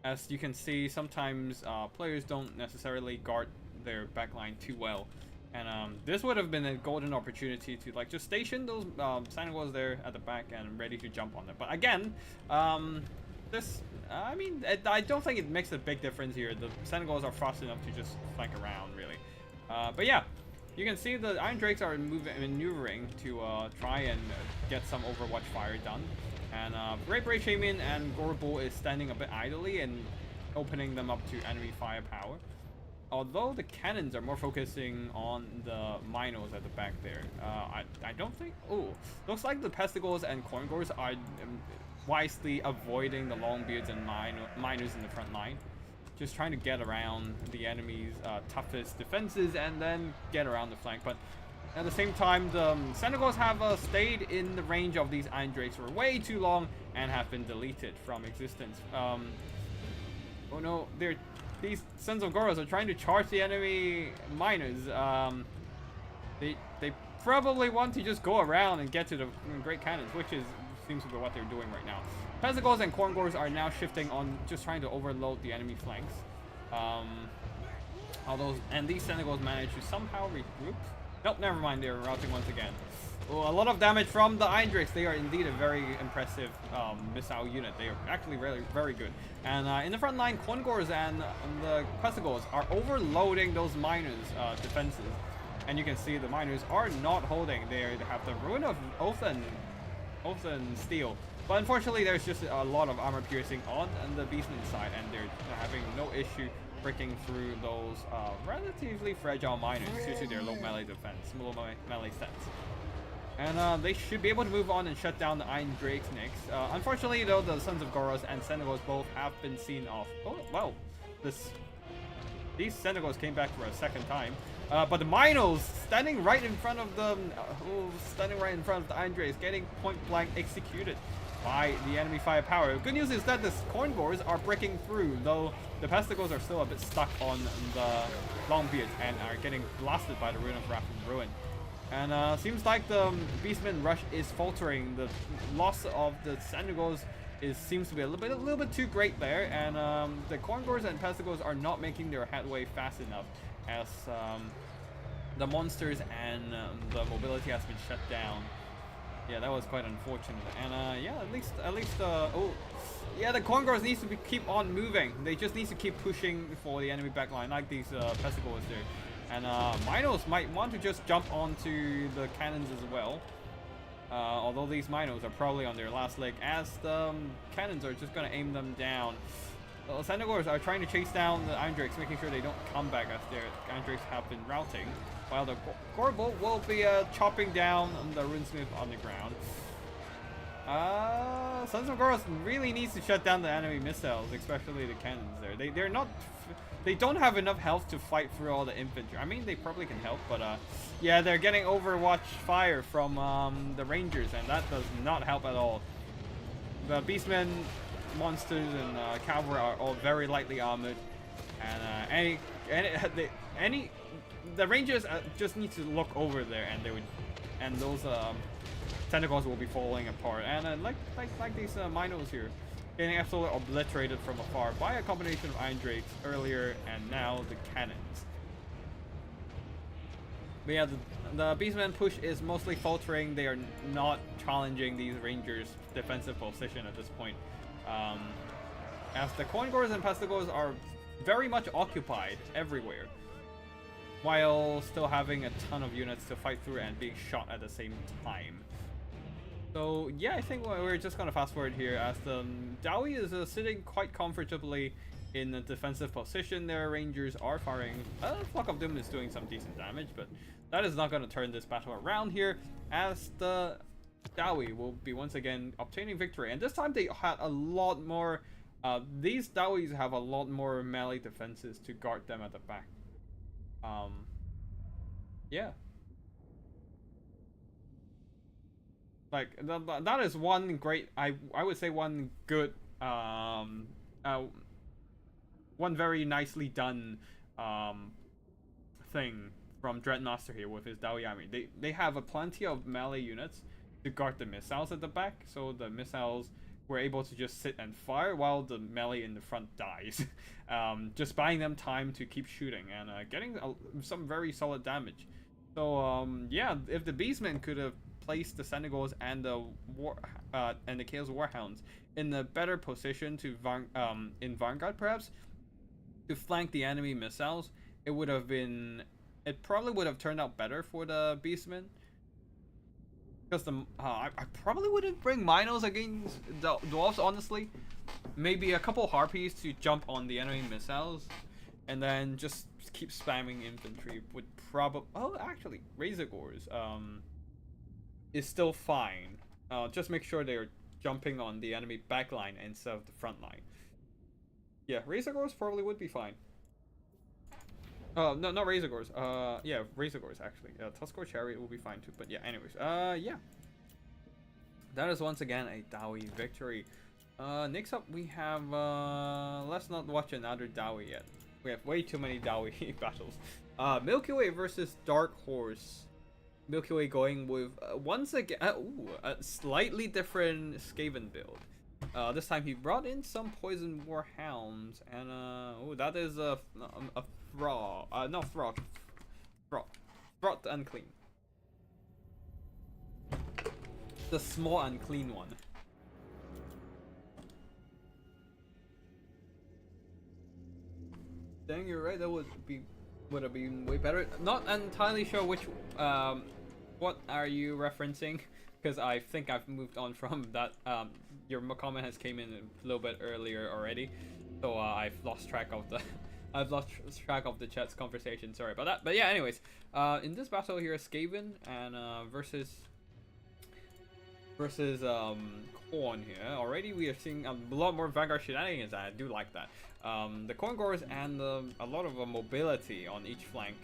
[SPEAKER 1] As you can see, sometimes players don't necessarily guard their backline too well, and this would have been a golden opportunity to like just station those Senegors there at the back and ready to jump on them. But again, I mean, I don't think it makes a big difference here. The Senegors are fast enough to just flank around, really. But yeah, you can see the Iron Drakes are maneuvering to try and get some Overwatch fire done. And Great Bray Shaman and Gorbul is standing a bit idly and opening them up to enemy firepower. Although the cannons are more focusing on the Minos at the back there. I don't think... Oh, looks like the Pestigors and Corngors are wisely avoiding the Longbeards and Miners in the front line. Just trying to get around the enemy's toughest defenses and then get around the flank. But at the same time, the Senegors have stayed in the range of these Iron Drakes for way too long and have been deleted from existence. Oh no, these Sons of Goros are trying to charge the enemy miners. They probably want to just go around and get to the Great Cannons, which seems to be what they're doing right now. Pestigors and Corngors are now shifting on just trying to overload the enemy flanks. And these Senegors manage to somehow regroup. Nope, never mind, they're routing once again. Oh, a lot of damage from the Iron Drakes. They are indeed a very impressive missile unit. They are actually really very good. And in the front line, Corngors and the Pestigors are overloading those Miners' defenses. And you can see the Miners are not holding. They have the Ruin of Oath and Steel. But unfortunately, there's just a lot of armor piercing on the Beastman side, and they're having no issue breaking through those relatively fragile Miners due to their low melee defense, low melee stats. And they should be able to move on and shut down the Iron Drakes next. Unfortunately, though, the Sons of Goros and Senegors both have been seen off. Oh, well, these Senegors came back for a second time. But the Minos standing right in front of the Iron Drakes, getting point blank executed by the enemy firepower. Good news is that the Corngors are breaking through, though the Pestigors are still a bit stuck on the Longbeards and are getting blasted by the Ruin of Wrath and Ruin. And seems like the Beastman rush is faltering. The loss of the Senegors seems to be a little bit too great there, and the Corngors and Pestigors are not making their headway fast enough, as the monsters and the mobility has been shut down. Yeah, that was quite unfortunate. And yeah, at least oh yeah, the Corngors needs to keep on moving. They just need to keep pushing for the enemy backline like these Pestigors do. And Minos might want to just jump onto the cannons as well. Although these Minos are probably on their last leg, as the cannons are just going to aim them down. The Senegors are trying to chase down the Iron Drakes, making sure they don't come back as their Iron Drakes have been routing. while the Gorebolt will be chopping down the Runesmith on the ground. Sons of Goros really needs to shut down the enemy missiles, especially the cannons there. They don't have enough health to fight through all the infantry. I mean, they probably can help, but yeah, they're getting Overwatch fire from the Rangers, and that does not help at all. The Beastmen, monsters, and cavalry are all very lightly armored, and the Rangers just need to look over there, and those tentacles will be falling apart, and like these Minos here, getting absolutely obliterated from afar by a combination of Iron Drakes earlier and now the cannons. But yeah, the Beastmen push is mostly faltering. They are not challenging these Rangers' defensive position at this point, as the Coingors and Pestigors are very much occupied everywhere, while still having a ton of units to fight through and being shot at the same time. So yeah, I think we're just gonna fast forward here as the Dowie is sitting quite comfortably in a defensive position. Their Rangers are firing. Flock of Doom is doing some decent damage, but that is not gonna turn this battle around here, as the Dowie will be once again obtaining victory. And this time they had a lot more. These Dowies have a lot more melee defenses to guard them at the back. Yeah. Like that is one great, I would say one good one very nicely done thing from Dreadmaster here with his Dowie army. They have a plenty of melee units to guard the missiles at the back, so the missiles were able to just sit and fire while the melee in the front dies. Just buying them time to keep shooting and getting some very solid damage. So yeah, if the Beastmen could have placed the Senegals and the Chaos Warhounds in a better position to in Vanguard, perhaps to flank the enemy missiles, it probably would have turned out better for the Beastmen. Because I probably wouldn't bring Minos against the Dwarves, honestly. Maybe a couple Harpies to jump on the enemy missiles, and then just keep spamming infantry would probably. Oh, actually, Razorgores is still fine. Just make sure they're jumping on the enemy backline instead of the front line. Yeah, Razorgores probably would be fine. No, not Razorgores. Yeah, Razorgores actually. Tuskor Chariot will be fine too. But yeah, anyways. Yeah. That is once again a Dowie victory. Next up we have, let's not watch another Dowie yet. We have way too many Dowie battles. Milky Way versus Dark Horse. Milky Way going with, once again, a slightly different Skaven build. This time he brought in some Poison Warhounds, and that is a Thrall, not Frog, Fraught Unclean. The small unclean one. Dang, you're right, that would have been way better. Not entirely sure which, what are you referencing? Because I think I've moved on from that. Your comment has came in a little bit earlier already, so I've lost track of the chat's conversation. Sorry about that. But yeah, anyways, in this battle here, Skaven and versus Khorne here. Already we are seeing a lot more Vanguard shenanigans, and I do like that. The Coingors and a lot of mobility on each flank.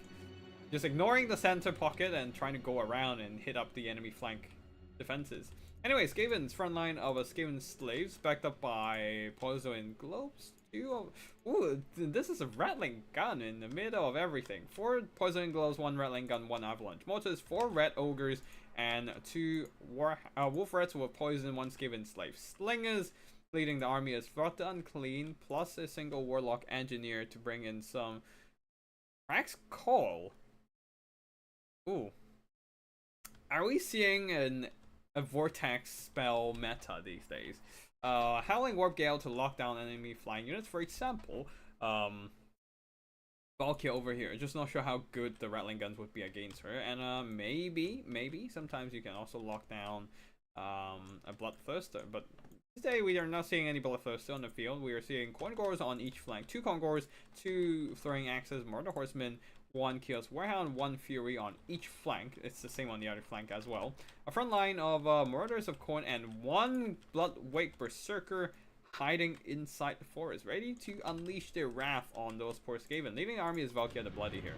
[SPEAKER 1] Just ignoring the center pocket and trying to go around and hit up the enemy flank defenses. Anyway, Skaven's front line of a Skaven slaves backed up by Poison Globes. Ooh, this is a Rattling Gun in the middle of everything. 4 Poison Globes, 1 Rattling Gun, 1 Avalanche Mortars, 4 Red Ogres, and 2 Wolf Rats with Poison, 1 Skaven Slave. Slingers leading the army is Fraught Unclean, plus a single Warlock Engineer to bring in some Crack's Call. Ooh. Are we seeing a Vortex spell meta these days? Howling Warp Gale to lock down enemy flying units, for example. Valkyria over here. Just not sure how good the Rattling Guns would be against her. And maybe sometimes you can also lock down a Bloodthirster. But today we are not seeing any Bloodthirster on the field. We are seeing Coingors on each flank. 2 Coingors, 2 Throwing Axes, Murder Horsemen, 1 Chaos Warhound, 1 Fury on each flank. It's the same on the other flank as well. A front line of Marauders of Khorne and 1 Bloodwake Berserker hiding inside the forest, ready to unleash their wrath on those poor Skaven. Leading the army is Valkyria the Bloody here.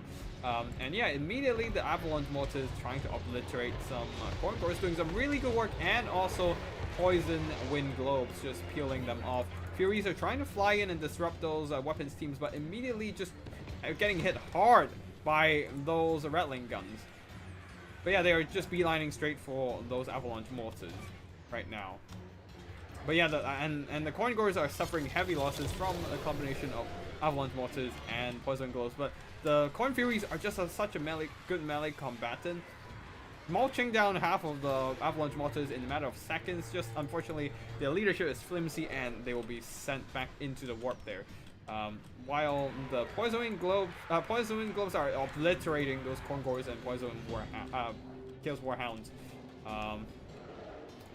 [SPEAKER 1] And yeah, immediately the Avalanche Mortars trying to obliterate some Khorne cores, doing some really good work, and also Poison Wind Globes just peeling them off. Furies are trying to fly in and disrupt those weapons teams, but immediately just getting hit hard by those Rattling guns. But yeah, they are just beelining straight for those Avalanche Mortars right now. But yeah, and the Khorne cores are suffering heavy losses from a combination of Avalanche Mortars and Poison Globes. But the Khorne Furies are just such a good melee combatant, mulching down half of the Avalanche Mortars in a matter of seconds. Just unfortunately, their leadership is flimsy and they will be sent back into the warp there. While the Poison Wind Globes are obliterating those Khorne cores and Chaos Warhounds.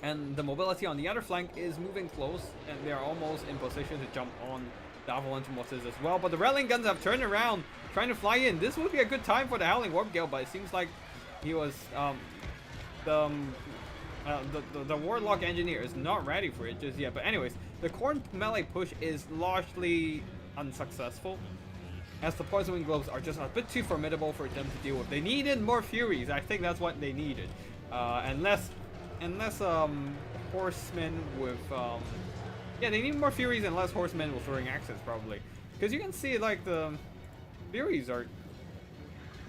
[SPEAKER 1] And the mobility on the other flank is moving close, and they are almost in position to jump on the Avalanche Mortars as well. But the Rattling guns have turned around, trying to fly in. This would be a good time for the Howling Warp Gale, but it seems like he was the Warlock Engineer is not ready for it just yet. But anyways, the Khorne melee push is largely unsuccessful, as the Poison Wind Globes are just a bit too formidable for them to deal with. They needed more Furies. I think that's what they needed, unless horsemen with yeah, they need more Furies and less horsemen with throwing axes probably, because you can see like the Furies are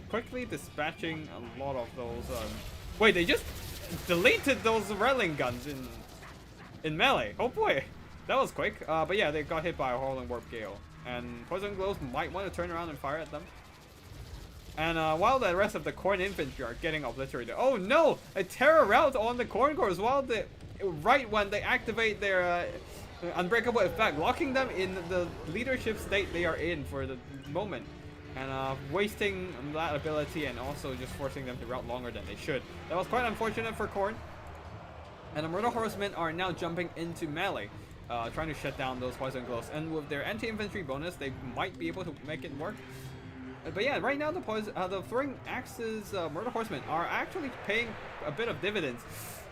[SPEAKER 1] quickly dispatching a lot of those wait, they just deleted those Rattling guns in melee. Oh boy, that was quick. But yeah, they got hit by a Howling Warp Gale, and Poison Globes might want to turn around and fire at them. And while the rest of the Khorne infantry are getting obliterated. Oh no! A terror rout on the Khorne cores right when they activate their unbreakable effect, locking them in the leadership state they are in for the moment. And wasting that ability, and also just forcing them to rout longer than they should. That was quite unfortunate for Khorne. And the Murder Horsemen are now jumping into melee, trying to shut down those Poison Globes. And with their anti-infantry bonus, they might be able to make it work. But yeah, right now the throwing axes Murder Horsemen are actually paying a bit of dividends,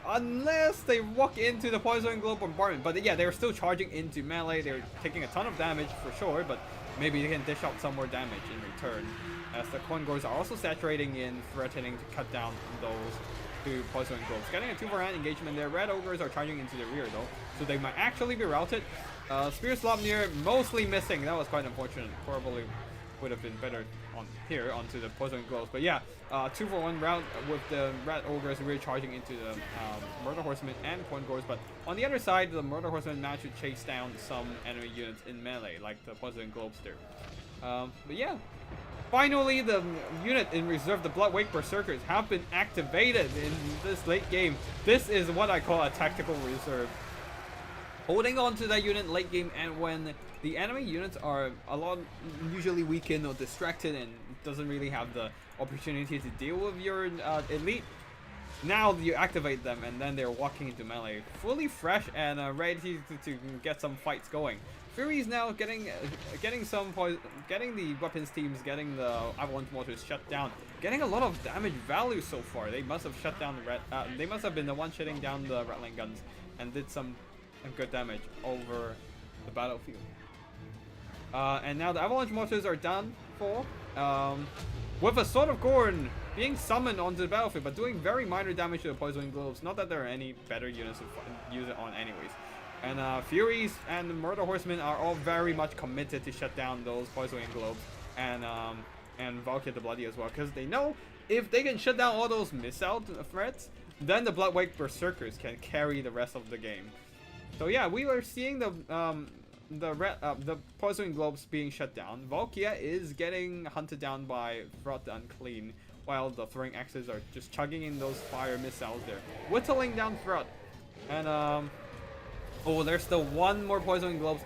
[SPEAKER 1] unless they walk into the Poison Globe bombardment. But yeah, they're still charging into melee. They're taking a ton of damage for sure, but maybe they can dish out some more damage in return, as the Khorne cores are also saturating in, threatening to cut down those two Poison Globes. Getting a 2-for-1 engagement there. Red Ogres are charging into the rear though, so they might actually be routed. Spear Slopnir mostly missing. That was quite unfortunate. Probably would have been better on here onto the Poison Globes. But yeah, 2-for-1 route with the Red Ogres really charging into the Murder Horsemen and Khorne cores. But on the other side, the Murder Horsemen managed to chase down some enemy units in melee, like the Poison Globes there. But yeah, finally the unit in reserve, the Bloodwake Berserkers, have been activated in this late game. This is what I call a tactical reserve. Holding on to that unit late game, and when the enemy units are usually weakened or distracted and doesn't really have the opportunity to deal with your elite, now you activate them and then they're walking into melee fully fresh and ready to get some fights going. Fury's now getting the weapons teams, getting the Avalanche Mortars shut down, getting a lot of damage value so far. They must have shut down the they must have been the one shutting down the Rattling guns and did some good damage over the battlefield. And now the Avalanche Mortars are done for, with a Sword of Khorne being summoned onto the battlefield, but doing very minor damage to the Poison Globes. Not that there are any better units to use it on anyways. And Furies and the Murder Horsemen are all very much committed to shut down those Poison Globes, and Valkyria the Bloody as well, because they know if they can shut down all those missile threats, then the Bloodwake Berserkers can carry the rest of the game. So yeah, we are seeing the Poison Globes being shut down. Valkyria is getting hunted down by Throt the Unclean, while the throwing axes are just chugging in those fire missiles there, whittling down Throt. And oh, there's still one more Poison Globes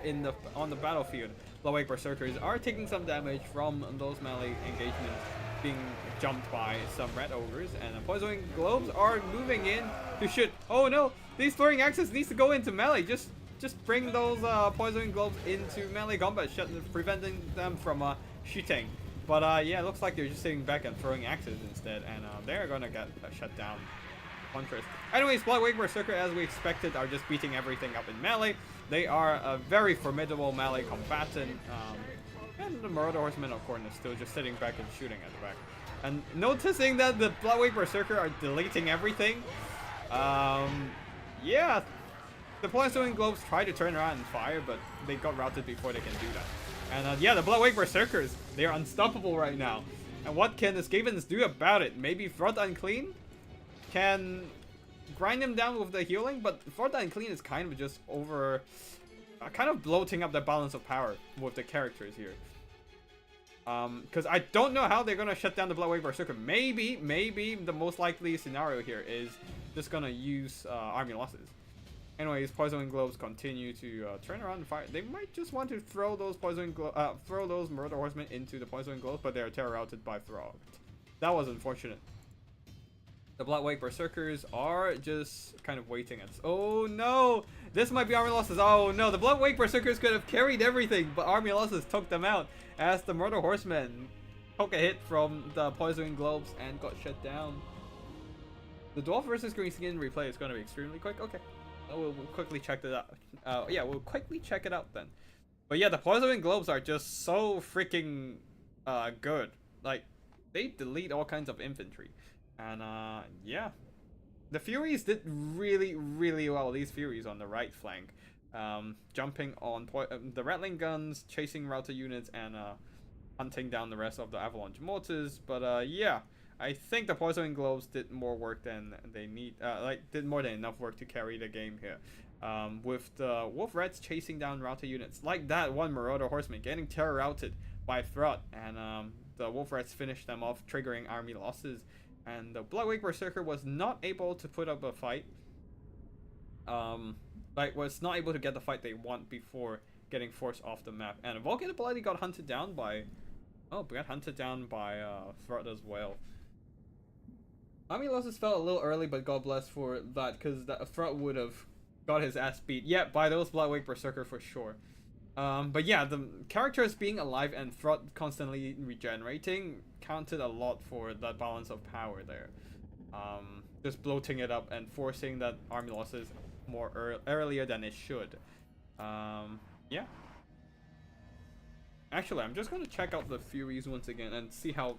[SPEAKER 1] on the battlefield. Bloodwake Berserkers are taking some damage from those melee engagements, being jumped by some Red Ogres, and the Poison Globes are moving in to shoot. Oh no, these throwing axes needs to go into melee. Just bring those Poison Globes into melee combat, preventing them from shooting. But yeah, it looks like they're just sitting back and throwing axes instead, and they're gonna get shut down. Punchers. Anyways, Bloodwing Berserker, as we expected, are just beating everything up in melee. They are a very formidable melee combatant. And the Marauder Horsemen, of course, is still just sitting back and shooting at the back. And noticing that the Bloodwing Berserker are deleting everything. Yeah. The Poison Globes try to turn around and fire, but they got routed before they can do that. And yeah, the Bloodwing Berserkers, they are unstoppable right now. And what can the Skavens do about it? Maybe Fraud Unclean can grind him down with the healing, but Fraud Unclean is kind of just over... kind of bloating up the balance of power with the characters here. Because I don't know how they're going to shut down the Bloodwing Berserker. Maybe the most likely scenario here is just going to use army losses. Anyways, Poison Globes continue to turn around and fire. They might just want to throw those throw those Murder Horsemen into the Poison Globes, but they are terror routed by Throg. That was unfortunate. The Bloodwing Berserkers are just kind of waiting at... Oh no! This might be army losses. Oh no, the Bloodwing Berserkers could have carried everything, but army losses took them out as the Murder Horsemen took a hit from the Poison Globes and got shut down. The Dwarf versus Green Skin replay is going to be extremely quick. Okay. We'll quickly check that out. Yeah, we'll quickly check it out then. But yeah, the Poison Globes are just so freaking good. Like, they delete all kinds of infantry. And yeah. The Furies did really, really well. These Furies on the right flank. Jumping on the Rattling Guns, chasing router units, and hunting down the rest of the Avalanche Mortars. But yeah. I think the Poison Globes did more work than they need, did more than enough work to carry the game here. With the Wolf Rats chasing down router units, like that one Marauder Horseman getting terror routed by Thrud, and the Wolf Rats finished them off, triggering army losses. And the Bloodwing Berserker was not able to put up a fight. Was not able to get the fight they want before getting forced off the map. And Vulcan the Bloody got hunted down by, Thrud as well. Army losses fell a little early, but God bless for that, because that Thrud would have got his ass beat. Yeah, by those Bloodwing Berserker for sure. But yeah, the characters being alive and Thrud constantly regenerating counted a lot for that balance of power there. Just bloating it up and forcing that army losses more earlier than it should. Yeah. Actually, I'm just going to check out the Furies once again and see how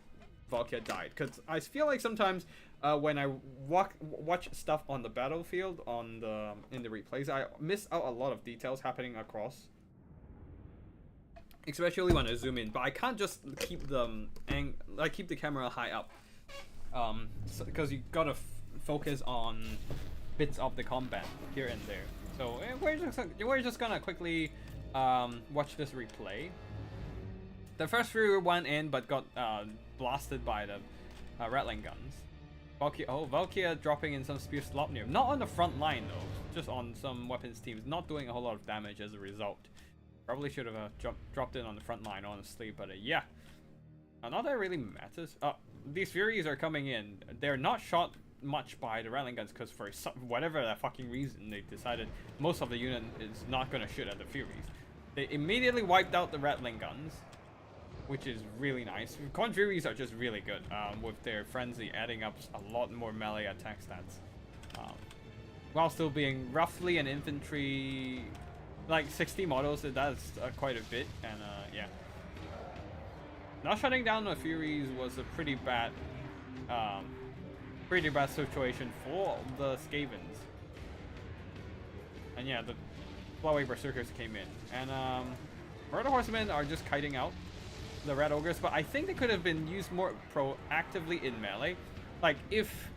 [SPEAKER 1] Valkia died, because I feel like sometimes when I watch stuff on the battlefield in the replays, I miss out a lot of details happening across, especially when I zoom in. But I can't just keep keep the camera high up, because you gotta focus on bits of the combat here and there. So we're just gonna quickly watch this replay. The first Fury went in, but got blasted by the Rattling Guns. Valkia dropping in some Spear Slopnir. Not on the front line though, just on some weapons teams. Not doing a whole lot of damage as a result. Probably should have dropped in on the front line, honestly, but yeah. Not that it really matters. These Furies are coming in. They're not shot much by the Rattling Guns, because for whatever that fucking reason, they decided most of the unit is not going to shoot at the Furies. They immediately wiped out the Rattling Guns, which is really nice. Corn Furies are just really good, with their Frenzy adding up a lot more melee attack stats. While still being roughly an infantry, like 60 models, that's quite a bit, and yeah. Not shutting down the Furies was a pretty bad situation for the Skavens. And yeah, the Bloodwing Berserkers came in, and Murder Horsemen are just kiting out the Red Ogres, but I think they could have been used more proactively in melee. Like, if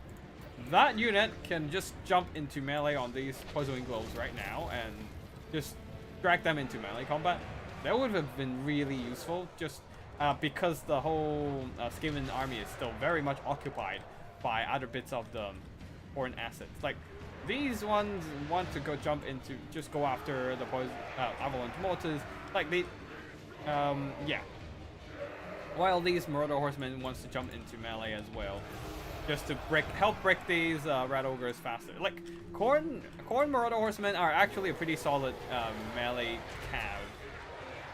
[SPEAKER 1] that unit can just jump into melee on these Poison Globes right now and just drag them into melee combat, that would have been really useful, just because the whole Skaven army is still very much occupied by other bits of the foreign assets. Like, these ones want to just go after the Avalanche Mortars, like they, yeah. While these Marauder Horsemen wants to jump into melee as well, just to help break these Rat Ogres faster. Like, Corn Marauder Horsemen are actually a pretty solid melee cav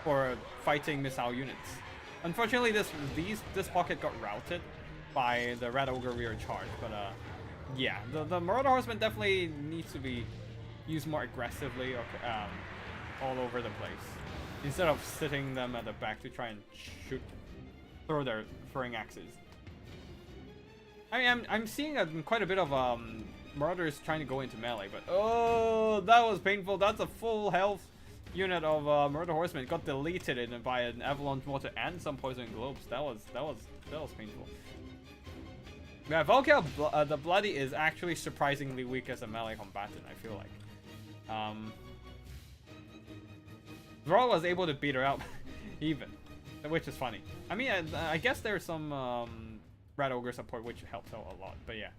[SPEAKER 1] for fighting missile units. Unfortunately, this pocket got routed by the Red Ogre rear charge, but yeah, the Marauder Horseman definitely needs to be used more aggressively, or all over the place, instead of sitting them at the back to try and throw their throwing axes. I mean, I'm seeing quite a bit of Marauders trying to go into melee, but oh, that was painful. That's a full health unit of Marauder Horseman got deleted by an Avalanche Mortar and some Poison Globes. That was painful. Yeah, Valkyr the Bloody is actually surprisingly weak as a melee combatant, I feel like. Thrall was able to beat her out, even, which is funny. I mean, I guess there's some Red Ogre support, which helps out a lot, but yeah.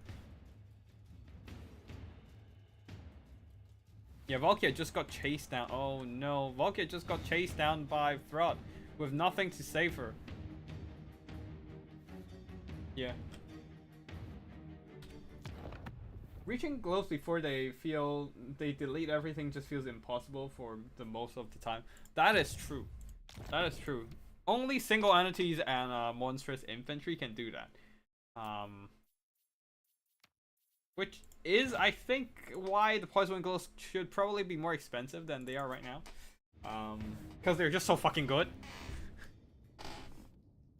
[SPEAKER 1] Yeah, Valkyr just got chased down. Oh no, Valkyr just got chased down by Thrall with nothing to save her. Yeah. Reaching gloves before they delete everything just feels impossible for the most of the time. That is true. That is true. Only single entities and monstrous infantry can do that. Which is, I think, why the Poison Gloves should probably be more expensive than they are right now. Because they're just so fucking good.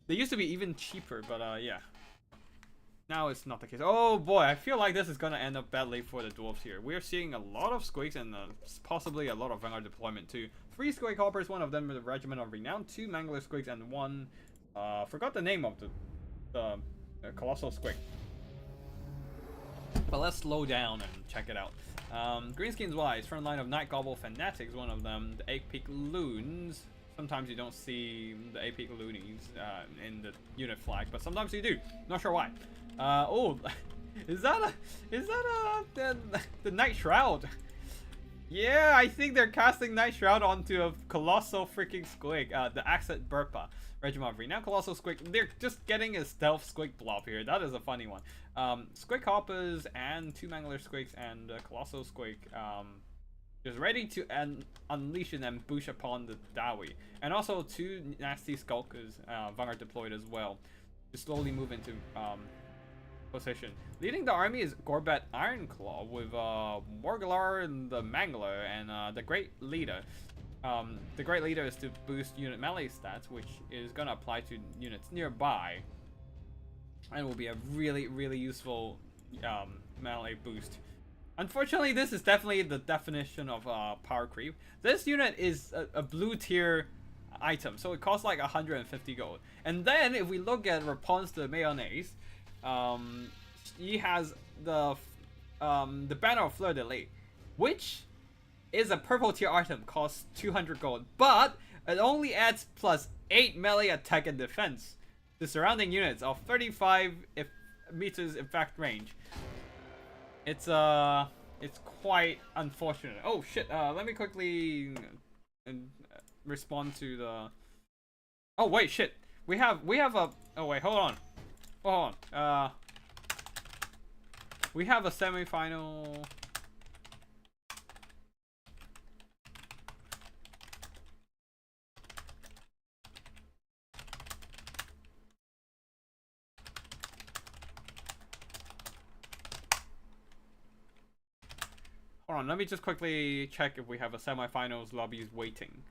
[SPEAKER 1] They used to be even cheaper, but yeah. Now it's not the case. Oh boy, I feel like this is gonna end up badly for the dwarves here. We're seeing a lot of squigs and possibly a lot of Vanguard deployment too. 3 squig hoppers, one of them with a regiment of renown, 2 mangler squigs, and 1 forgot the name of the colossal squig. But let's slow down and check it out. Greenskins wise, front line of Night Gobble Fanatics, one of them, the 8 Peak Loons. Sometimes you don't see the 8 Peak Loonies in the unit flag, but sometimes you do. Not sure why. Oh, is that the Night Shroud? Yeah, I think they're casting Night Shroud onto a colossal freaking squig. The Accent Burpa Regiment of Renown Colossal Squig. They're just getting a stealth squig blob here. That is a funny one. Squig hoppers and 2 mangler squigs and a colossal squig. Just ready to unleash an ambush upon the Dawi, and also 2 nasty skulkers, Vanguard deployed as well, to slowly move into position. Leading the army is Gorbet Ironclaw with Morglar the Mangler and the Great Leader. The Great Leader is to boost unit melee stats, which is gonna apply to units nearby, and will be a really useful melee boost. Unfortunately, this is definitely the definition of power creep. This unit is a blue tier item, so it costs like 150 gold. And then if we look at Rapun's the Mayonnaise, he has the Banner of Fleur de Lis, which is a purple tier item, costs 200 gold, but it only adds plus 8 melee attack and defense to surrounding units of 35 meters effect range. It's quite unfortunate. Oh shit, let me quickly respond to the... Oh wait, shit. We have a... Oh wait, hold on. We have a semi-final... Hold on, let me just quickly check if we have a semi-finals lobbies waiting.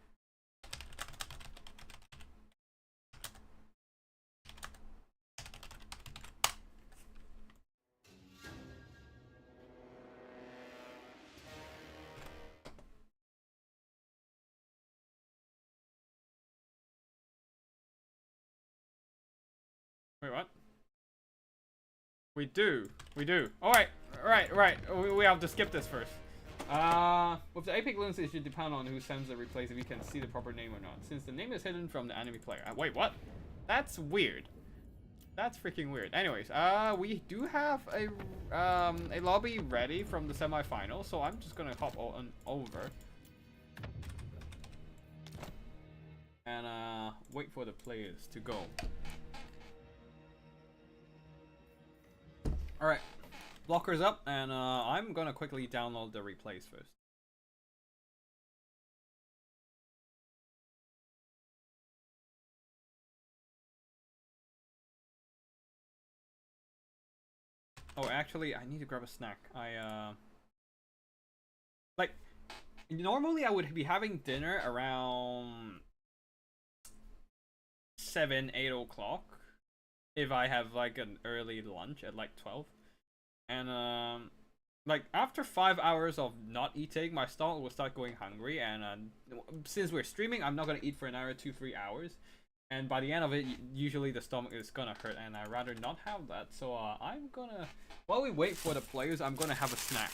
[SPEAKER 1] Wait, what? We do. Alright, right. We have to skip this first. With the Epic Loons, it should depend on who sends the replays if you can see the proper name or not, since the name is hidden from the enemy player. Wait, what? That's weird. That's freaking weird. Anyways, we do have a lobby ready from the semi-final, so I'm just gonna hop on over and wait for the players to go. Alright, blockers up, and I'm gonna quickly download the replays first. Oh, actually, I need to grab a snack. Like, normally I would be having dinner around 7, 8 o'clock. If I have, like, an early lunch at, like, 12. And, like, after 5 hours of not eating, my stomach will start going hungry. And, since we're streaming, I'm not gonna eat for an hour, 2-3 hours. And by the end of it, usually the stomach is gonna hurt, and I'd rather not have that. So I'm gonna, while we wait for the players, I'm gonna have a snack,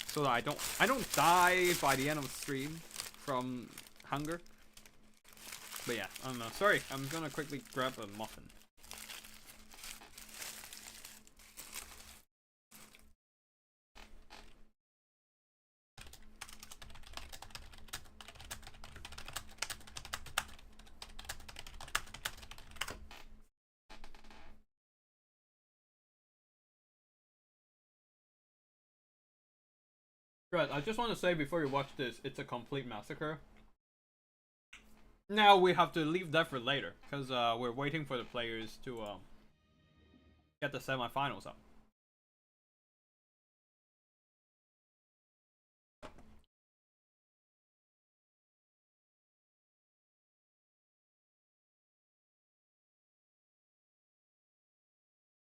[SPEAKER 1] so that I don't die by the end of the stream from hunger. But yeah, sorry, I'm gonna quickly grab a muffin. Right, I just want to say before you watch this, it's a complete massacre. Now we have to leave that for later, because we're waiting for the players to get the semifinals up.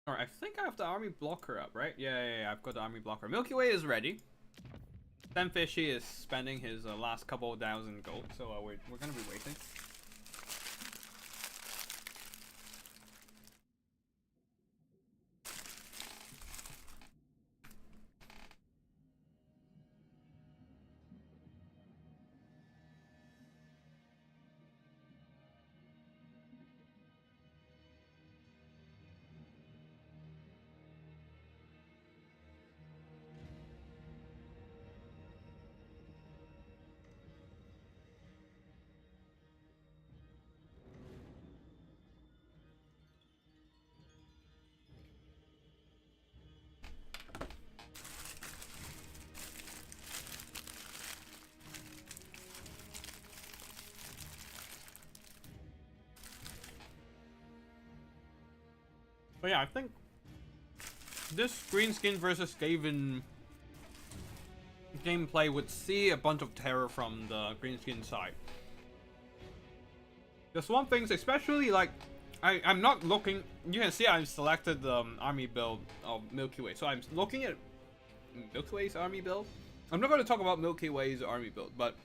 [SPEAKER 1] Alright, I think I have the army blocker up, right? Yeah, I've got the army blocker. Milky Way is ready. Sam Fishy is spending his last couple thousand gold, so we're gonna be waiting. But yeah, I think this green skin versus Skaven gameplay would see a bunch of terror from the green skin side. The Swamp Things, especially, like, I'm not looking. You can see I've selected the army build of Milky Way, so I'm looking at Milky Way's army build. I'm not going to talk about Milky Way's army build, but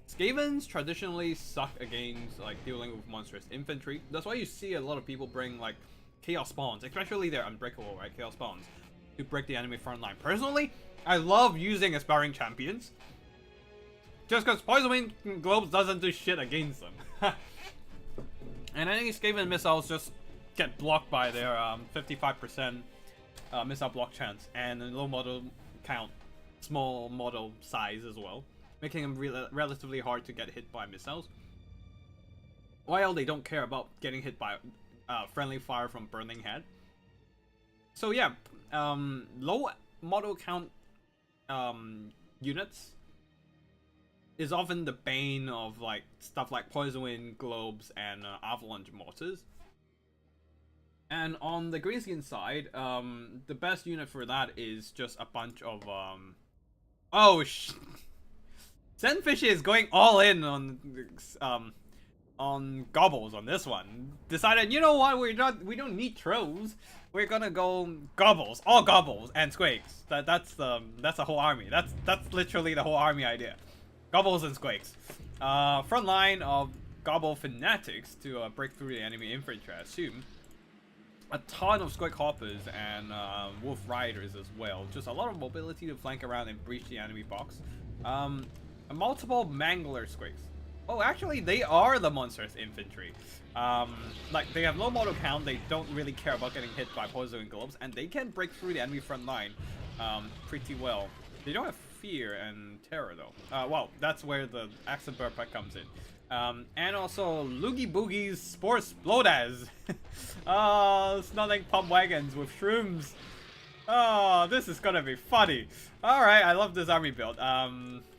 [SPEAKER 1] Skavens traditionally suck against, like, dealing with monstrous infantry. That's why you see a lot of people bring, like, Chaos Spawns, especially their Unbreakable, right? Chaos Spawns, to break the enemy front line. Personally, I love using Aspiring Champions, just because Poison Wind Globes doesn't do shit against them. And I think Skaven missiles just get blocked by their 55% missile block chance, and a low model count, small model size as well, making them relatively hard to get hit by missiles. While they don't care about getting hit by friendly fire from Burning Head. So yeah, low model count units is often the bane of, like, stuff like Poison Wind Globes and Avalanche Mortars. And on the greenskin side, the best unit for that is just a bunch of oh Zenfish is going all in on gobbles on this one. Decided, you know what, we don't need trolls. We're gonna go gobbles, all gobbles and squakes. That's the whole army. That's literally the whole army idea. Gobbles and squakes. Front line of Gobble Fanatics to break through the enemy infantry, I assume. A ton of Squake Hoppers and Wolf Riders as well. Just a lot of mobility to flank around and breach the enemy box. Multiple Mangler Squakes. Oh, actually, they are the monstrous infantry. Like, they have low model count, they don't really care about getting hit by Poison Globes, and they can break through the enemy front line pretty well. They don't have fear and terror, though. Well, that's where the Accent Burpack comes in. And also Loogie Boogie's Sports Blodas. Snorting pump wagons with shrooms. Oh, this is gonna be funny. Alright, I love this army build.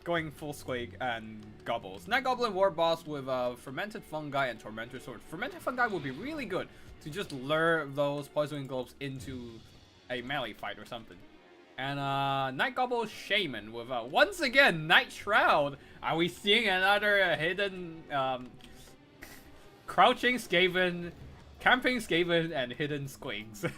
[SPEAKER 1] Going full squig and gobbles. Night Goblin War Boss with Fermented Fungi and Tormentor Sword. Fermented Fungi would be really good to just lure those Poisoning Globes into a melee fight or something. And Night Goblin Shaman with once again Night Shroud. Are we seeing another hidden crouching Skaven, camping Skaven, and hidden squigs?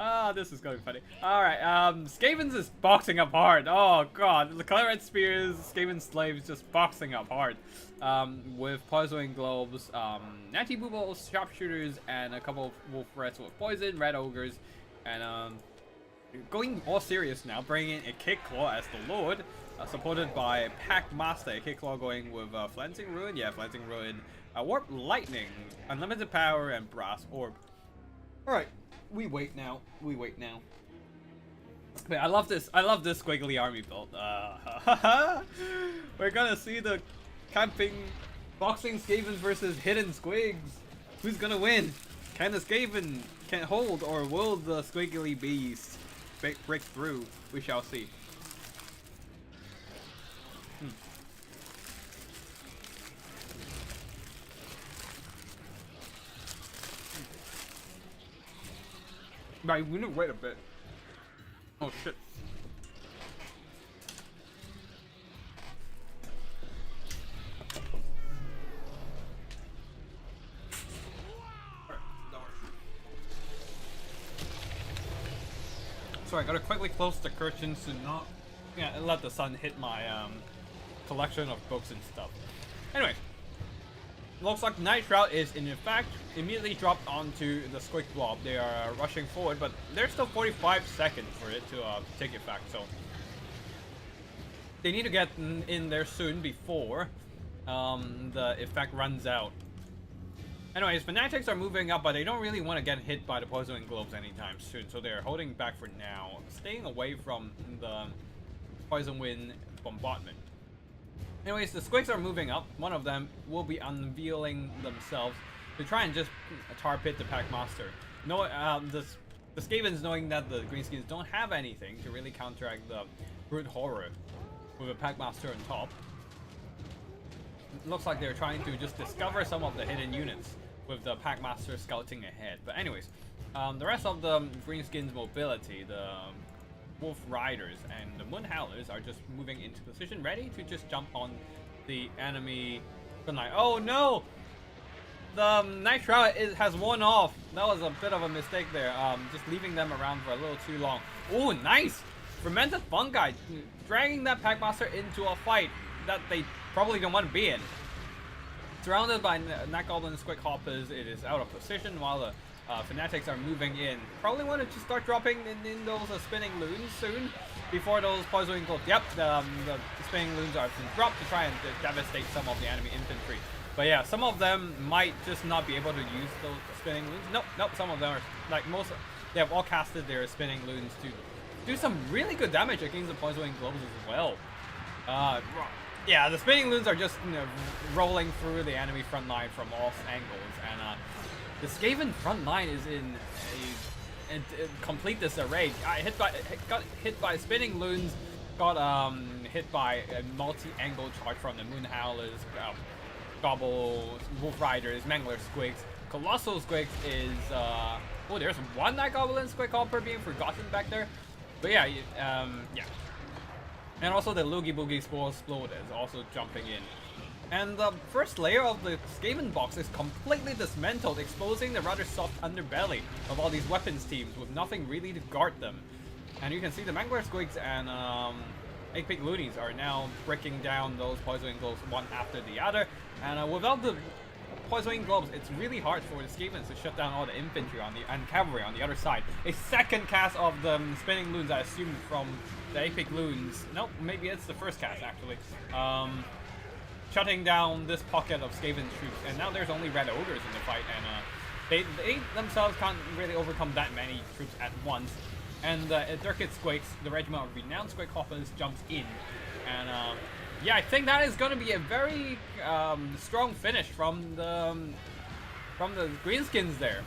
[SPEAKER 1] Ah, this is going to be funny. Alright, Skaven's is boxing up hard. Oh god, the Claret Spears, Skaven Slaves just boxing up hard. With Poisoning Globes, Anti-Boobles, Sharpshooters, and a couple of Wolf Rats with Poison, Red Ogres, and going all serious now, bringing in a Kick Claw as the Lord, supported by Pack Master, a Kick Claw going with Flensing Ruin, yeah, Flensing Ruin, Warp Lightning, Unlimited Power, and Brass Orb. Alright. We wait now. We wait now. But I love this squiggly army build. We're gonna see the camping boxing Skavens versus hidden squigs. Who's gonna win? Can the Skaven can hold, or will the squiggly beast break through? We shall see. Right, we need to wait a bit. Oh shit. Sorry, I gotta quickly close the curtains to not let the sun hit my collection of books and stuff. Anyway. Looks like Night Shroud is in fact immediately dropped onto the Squig Blob. They are rushing forward, but there's still 45 seconds for it to take effect, so they need to get in there soon before the effect runs out. Anyways, Fanatics are moving up, but they don't really want to get hit by the Poisoning Globes anytime soon, so they're holding back for now, staying away from the Poison Wind bombardment. Anyways, the Squigs are moving up. One of them will be unveiling themselves to try and just tar pit the Packmaster. No, the Skavens, knowing that the Greenskins don't have anything to really counteract the Brute Horror with a Packmaster on top. It looks like they're trying to just discover some of the hidden units with the Packmaster scouting ahead. But anyways, the rest of the Greenskins mobility, the Wolf Riders and the Moon Howlers are just moving into position, ready to just jump on the enemy. Oh no! The Night Shroud has worn off. That was a bit of a mistake there. Just leaving them around for a little too long. Oh, nice! Fermented Fungi, dragging that Packmaster into a fight that they probably don't want to be in. Surrounded by Night Goblin and Squig Hoppers, it is out of position while the Fanatics are moving in. Probably want to just start dropping in those spinning loons soon before those Poisoning Globes. Yep, the spinning loons are been dropped to try and devastate some of the enemy infantry. But yeah, some of them might just not be able to use those spinning loons. Nope, some of them are, like most, they have all casted their spinning loons to do some really good damage against the Poisoning Globes as well. Yeah, the spinning loons are just rolling through the enemy front line from all angles, and the Skaven front line is in a complete disarray. Got hit by spinning loons, got hit by a multi-angle charge from the Moon Howlers, Gobbles, Wolf Riders, Mangler Squigs. Colossal Squigs is oh, there's one Night Goblin Squig Hopper being forgotten back there. But yeah, yeah. And also the Loogie Boogie Spore Explode is also jumping in. And the first layer of the Skaven box is completely dismantled, exposing the rather soft underbelly of all these weapons teams with nothing really to guard them. And you can see the Mangler Squigs and 8-Bit Loonies are now breaking down those Poisoning Globes one after the other. And without the Poisoning Globes, it's really hard for the Skavens to shut down all the infantry and cavalry on the other side. A second cast of the spinning loons, I assume, from the 8-Bit Loons. Nope, maybe it's the first cast actually. Shutting down this pocket of Skaven troops, and now there's only Red Ogres in the fight, and they themselves can't really overcome that many troops at once. And Durkit Squigs, the regiment of renowned Squig Hoppers, jumps in, and yeah, I think that is going to be a very strong finish from the Greenskins there.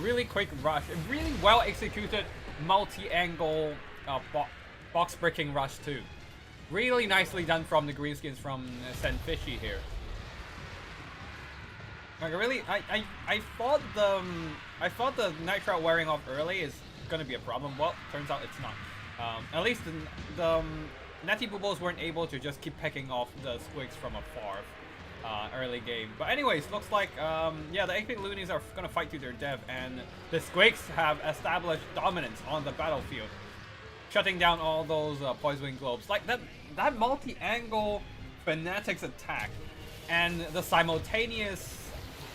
[SPEAKER 1] Really quick rush, really well executed multi-angle box breaking rush too. Really nicely done from the greenskins from Senfishy here. Like I thought the Nitro wearing off early is gonna be a problem. Well, turns out it's not. At least the Natty Bubbles weren't able to just keep picking off the squigs from afar early game. But anyways, looks like yeah, the 8-bit loonies are gonna fight to their death, and the squigs have established dominance on the battlefield, shutting down all those poison globes. Like that multi-angle Fanatics attack and the simultaneous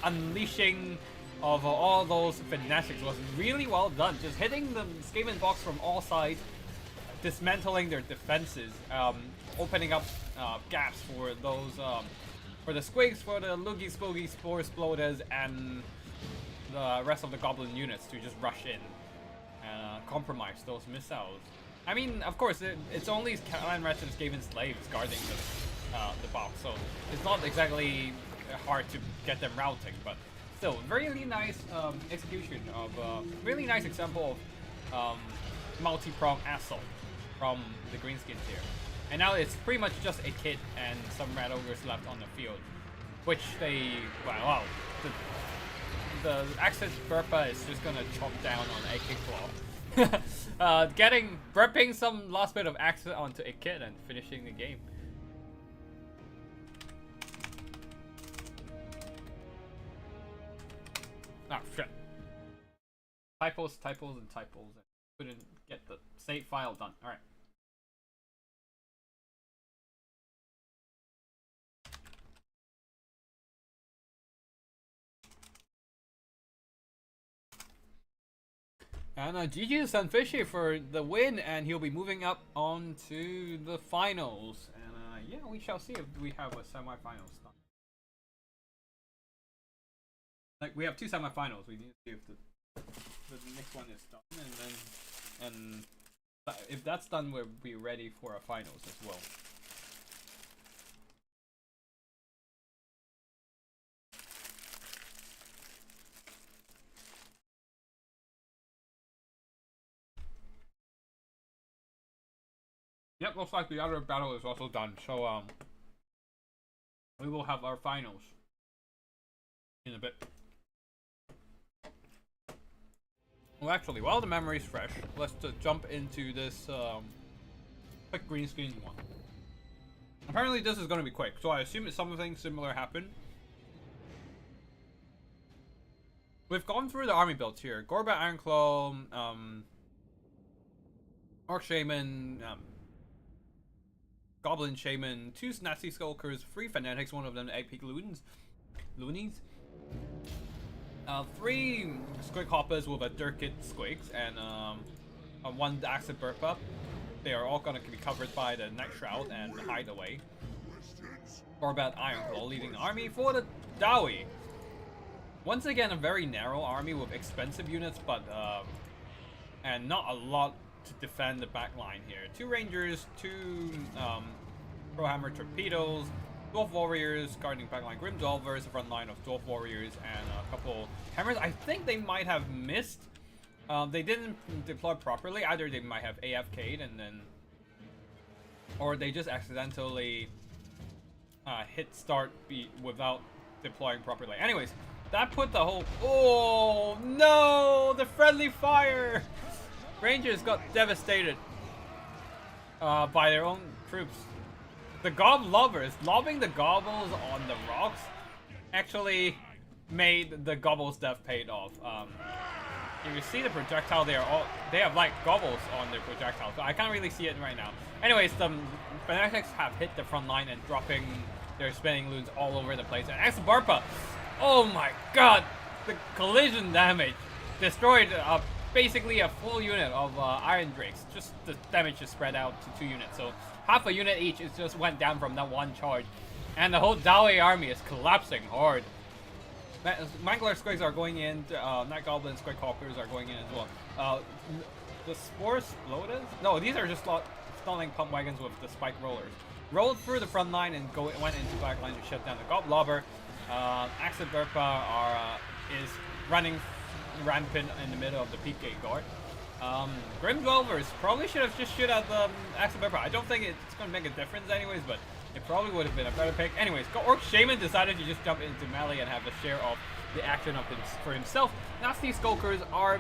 [SPEAKER 1] unleashing of all those Fanatics was really well done. Just hitting the Skaven box from all sides, dismantling their defenses, opening up gaps for those for the squigs, for the Loogie Spoogie Spore Sploders, and the rest of the Goblin units to just rush in and compromise those missiles. I mean, of course, it's only Clan Wretch and Skaven Slaves guarding the box, so it's not exactly hard to get them routing, but still, really nice execution of really nice example of multi-prong assault from the greenskins here. And now it's pretty much just a kid and some red ogres left on the field, which they, wow, the Access Burpa is just gonna chop down on a kick claw. Burping some last bit of access onto a kid and finishing the game. Ah, shit. Typos, and couldn't get the save file done. Alright. And GG to Sunfishy for the win, and he'll be moving up on to the finals. And yeah, we shall see if we have a semi-finals done. Like, we have 2 semi-finals. We need to see if the next one is done, and if that's done, we'll be ready for a finals as well. Yep, looks like the other battle is also done. So we will have our finals in a bit. Well, actually, while the memory's fresh, let's jump into this quick green screen one. Apparently this is going to be quick, so I assume it's something similar happened. We've gone through the army builds here. Gorbat Ironclaw, Orc Shaman, Goblin Shaman, 2 Nazi Skulkers, 3 Fanatics, one of them 8-peak loonies. 3 Squig Hoppers with a Durkit Squigs, and 1 Acid Burpa. They are all going to be covered by the Night Shroud and Hideaway. Gorbat Ironclaw leading the army for the Dowie. Once again, a very narrow army with expensive units, but and not a lot to defend the back line here. 2 Rangers, 2 Warhammer Torpedoes, Dwarf Warriors guarding backline, Grim Delvers, a front line of Dwarf Warriors, and a couple Hammers. I think they might have missed. They didn't deploy properly. Either they might have AFK'd and then, or they just accidentally hit start without deploying properly. Anyways, that put the whole... Oh no! The friendly fire! Rangers got devastated by their own troops. The Gob Lovers lobbing the Gobbles on the rocks actually made the Gobbles' death paid off. You can see the projectile, they have like Gobbles on their projectile, so I can't really see it right now. Anyways, the Fanatics have hit the front line and dropping their spinning loons all over the place. And Ex-Barpa, oh my god, the collision damage destroyed basically a full unit of Iron Drakes. Just the damage is spread out to 2 units, so half a unit each. It just went down from that one charge, and the whole Dowie army is collapsing hard. Mangler Squigs are going in, Night Goblin Squig Hoppers are going in as well. The Spore Sploders? No, these are just stalling pump wagons with the spike rollers. Rolled through the front line and went into back line to shut down the Gob Lobber. Acid Burpa is running rampant in the middle of the Peak Gate Guard. Grim Dwellers probably should have just shoot at the Axe of Pepper. I don't think it's going to make a difference anyways, but it probably would have been a better pick. Anyways, Orc Shaman decided to just jump into melee and have a share of the action of for himself. Nasty Skulkers are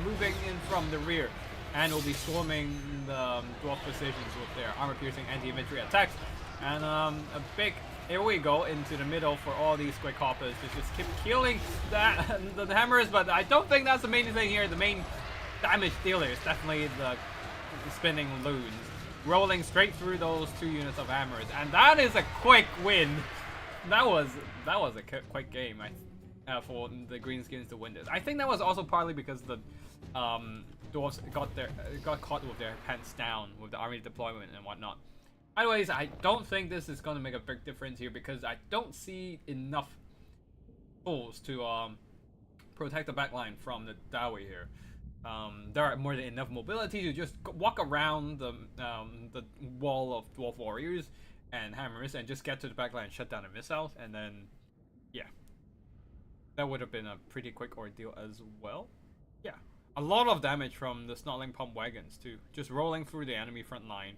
[SPEAKER 1] moving in from the rear and will be swarming the dwarf positions with their armor-piercing anti-infantry attacks. And a big, here we go, into the middle for all these Squid Coppers to just keep killing the hammers, but I don't think that's the main thing here. The main damage dealer is definitely the spinning loons, rolling straight through those 2 units of hammers, and that is a quick win. That was a quick game for the Greenskins to win this. I think that was also partly because the dwarves got caught with their pants down with the army deployment and whatnot. Anyways, I don't think this is going to make a big difference here because I don't see enough tools to protect the backline from the Dawi here. There are more than enough mobility to just walk around the wall of dwarf warriors and hammers and just get to the backline and shut down the missiles, and then yeah, that would have been a pretty quick ordeal as well. Yeah, a lot of damage from the Snotling pump wagons too, just rolling through the enemy front line.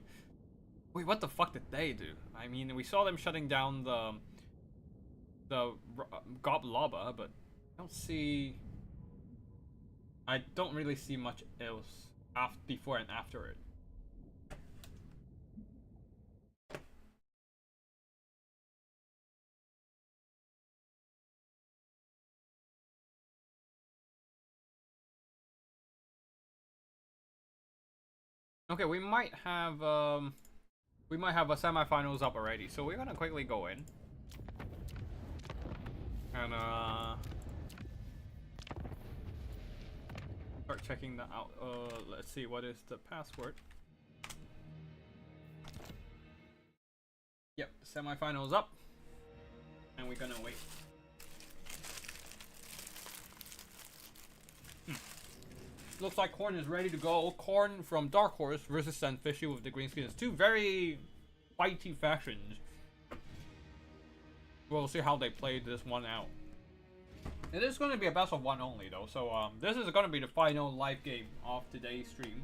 [SPEAKER 1] Wait, what the fuck did they do? I mean, we saw them shutting down the Gob Lobba, but I don't really see much else before and after it. Okay, we might have a semifinals up already, so we're gonna quickly go in and start checking that out. Let's see, what is the password? Yep, semifinals up, and we're gonna wait. Looks like Korn is ready to go. Korn from Dark Horse versus Sandfishy with the Greenskins. 2 very fighty factions. We'll see how they play this one out. It is going to be a best of 1 only though, so this is going to be the final live game of today's stream.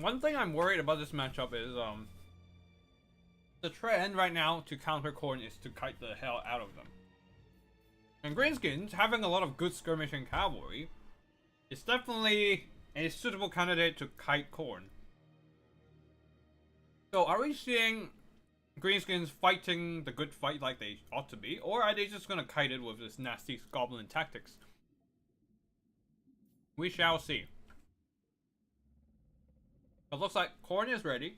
[SPEAKER 1] One thing I'm worried about this matchup is the trend right now to counter Korn is to kite the hell out of them. And Greenskins, having a lot of good skirmishing cavalry, is definitely a suitable candidate to kite Korn. So are we seeing Greenskins fighting the good fight like they ought to be, or are they just gonna kite it with this nasty goblin tactics? We shall see. It looks like Korn is ready,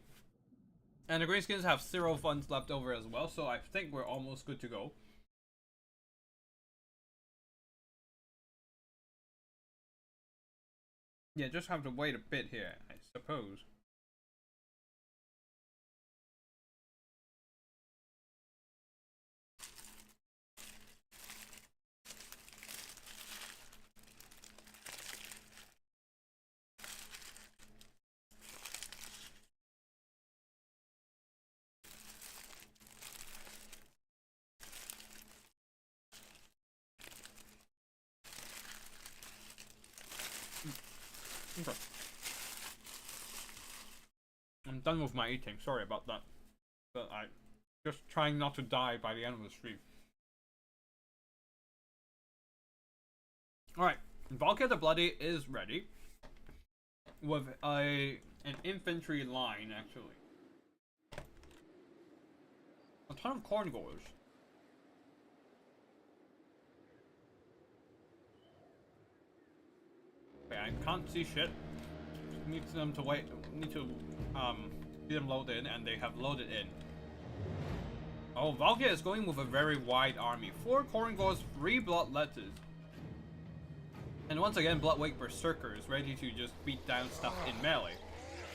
[SPEAKER 1] and the Greenskins have 0 funds left over as well, so I think we're almost good to go. Yeah, just have to wait a bit here, I suppose. Okay. I'm done with my eating, sorry about that. But I'm just trying not to die by the end of the stream. Alright, Valkyr the Bloody is ready. With an infantry line, actually. ton of corn goers. Okay, I can't see shit. Need them to wait. Need to see them load in, and they have loaded in. Oh, Valkyrie is going with a very wide army. 4 corn goers, 3 bloodletters. And once again, Bloodwake Berserkers ready to just beat down stuff in melee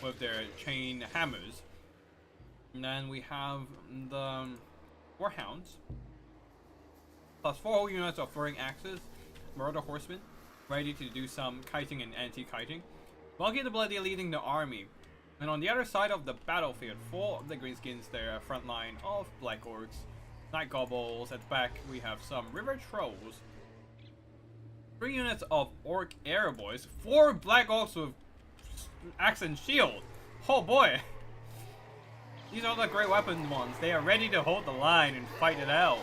[SPEAKER 1] with their chain hammers. And then we have the Warhounds. Plus 4 whole units of throwing axes. Marauder Horsemen ready to do some kiting and anti-kiting. Valkyrie the Bloody leading the army. And on the other side of the battlefield, 4 of the Greenskins, their front line of Black Orcs, Night Goblins. At the back, we have some River Trolls. 3 units of Orc Air Boys. 4 Black Orcs with axe and shield. Oh boy! These are the great weapon ones. They are ready to hold the line and fight it out.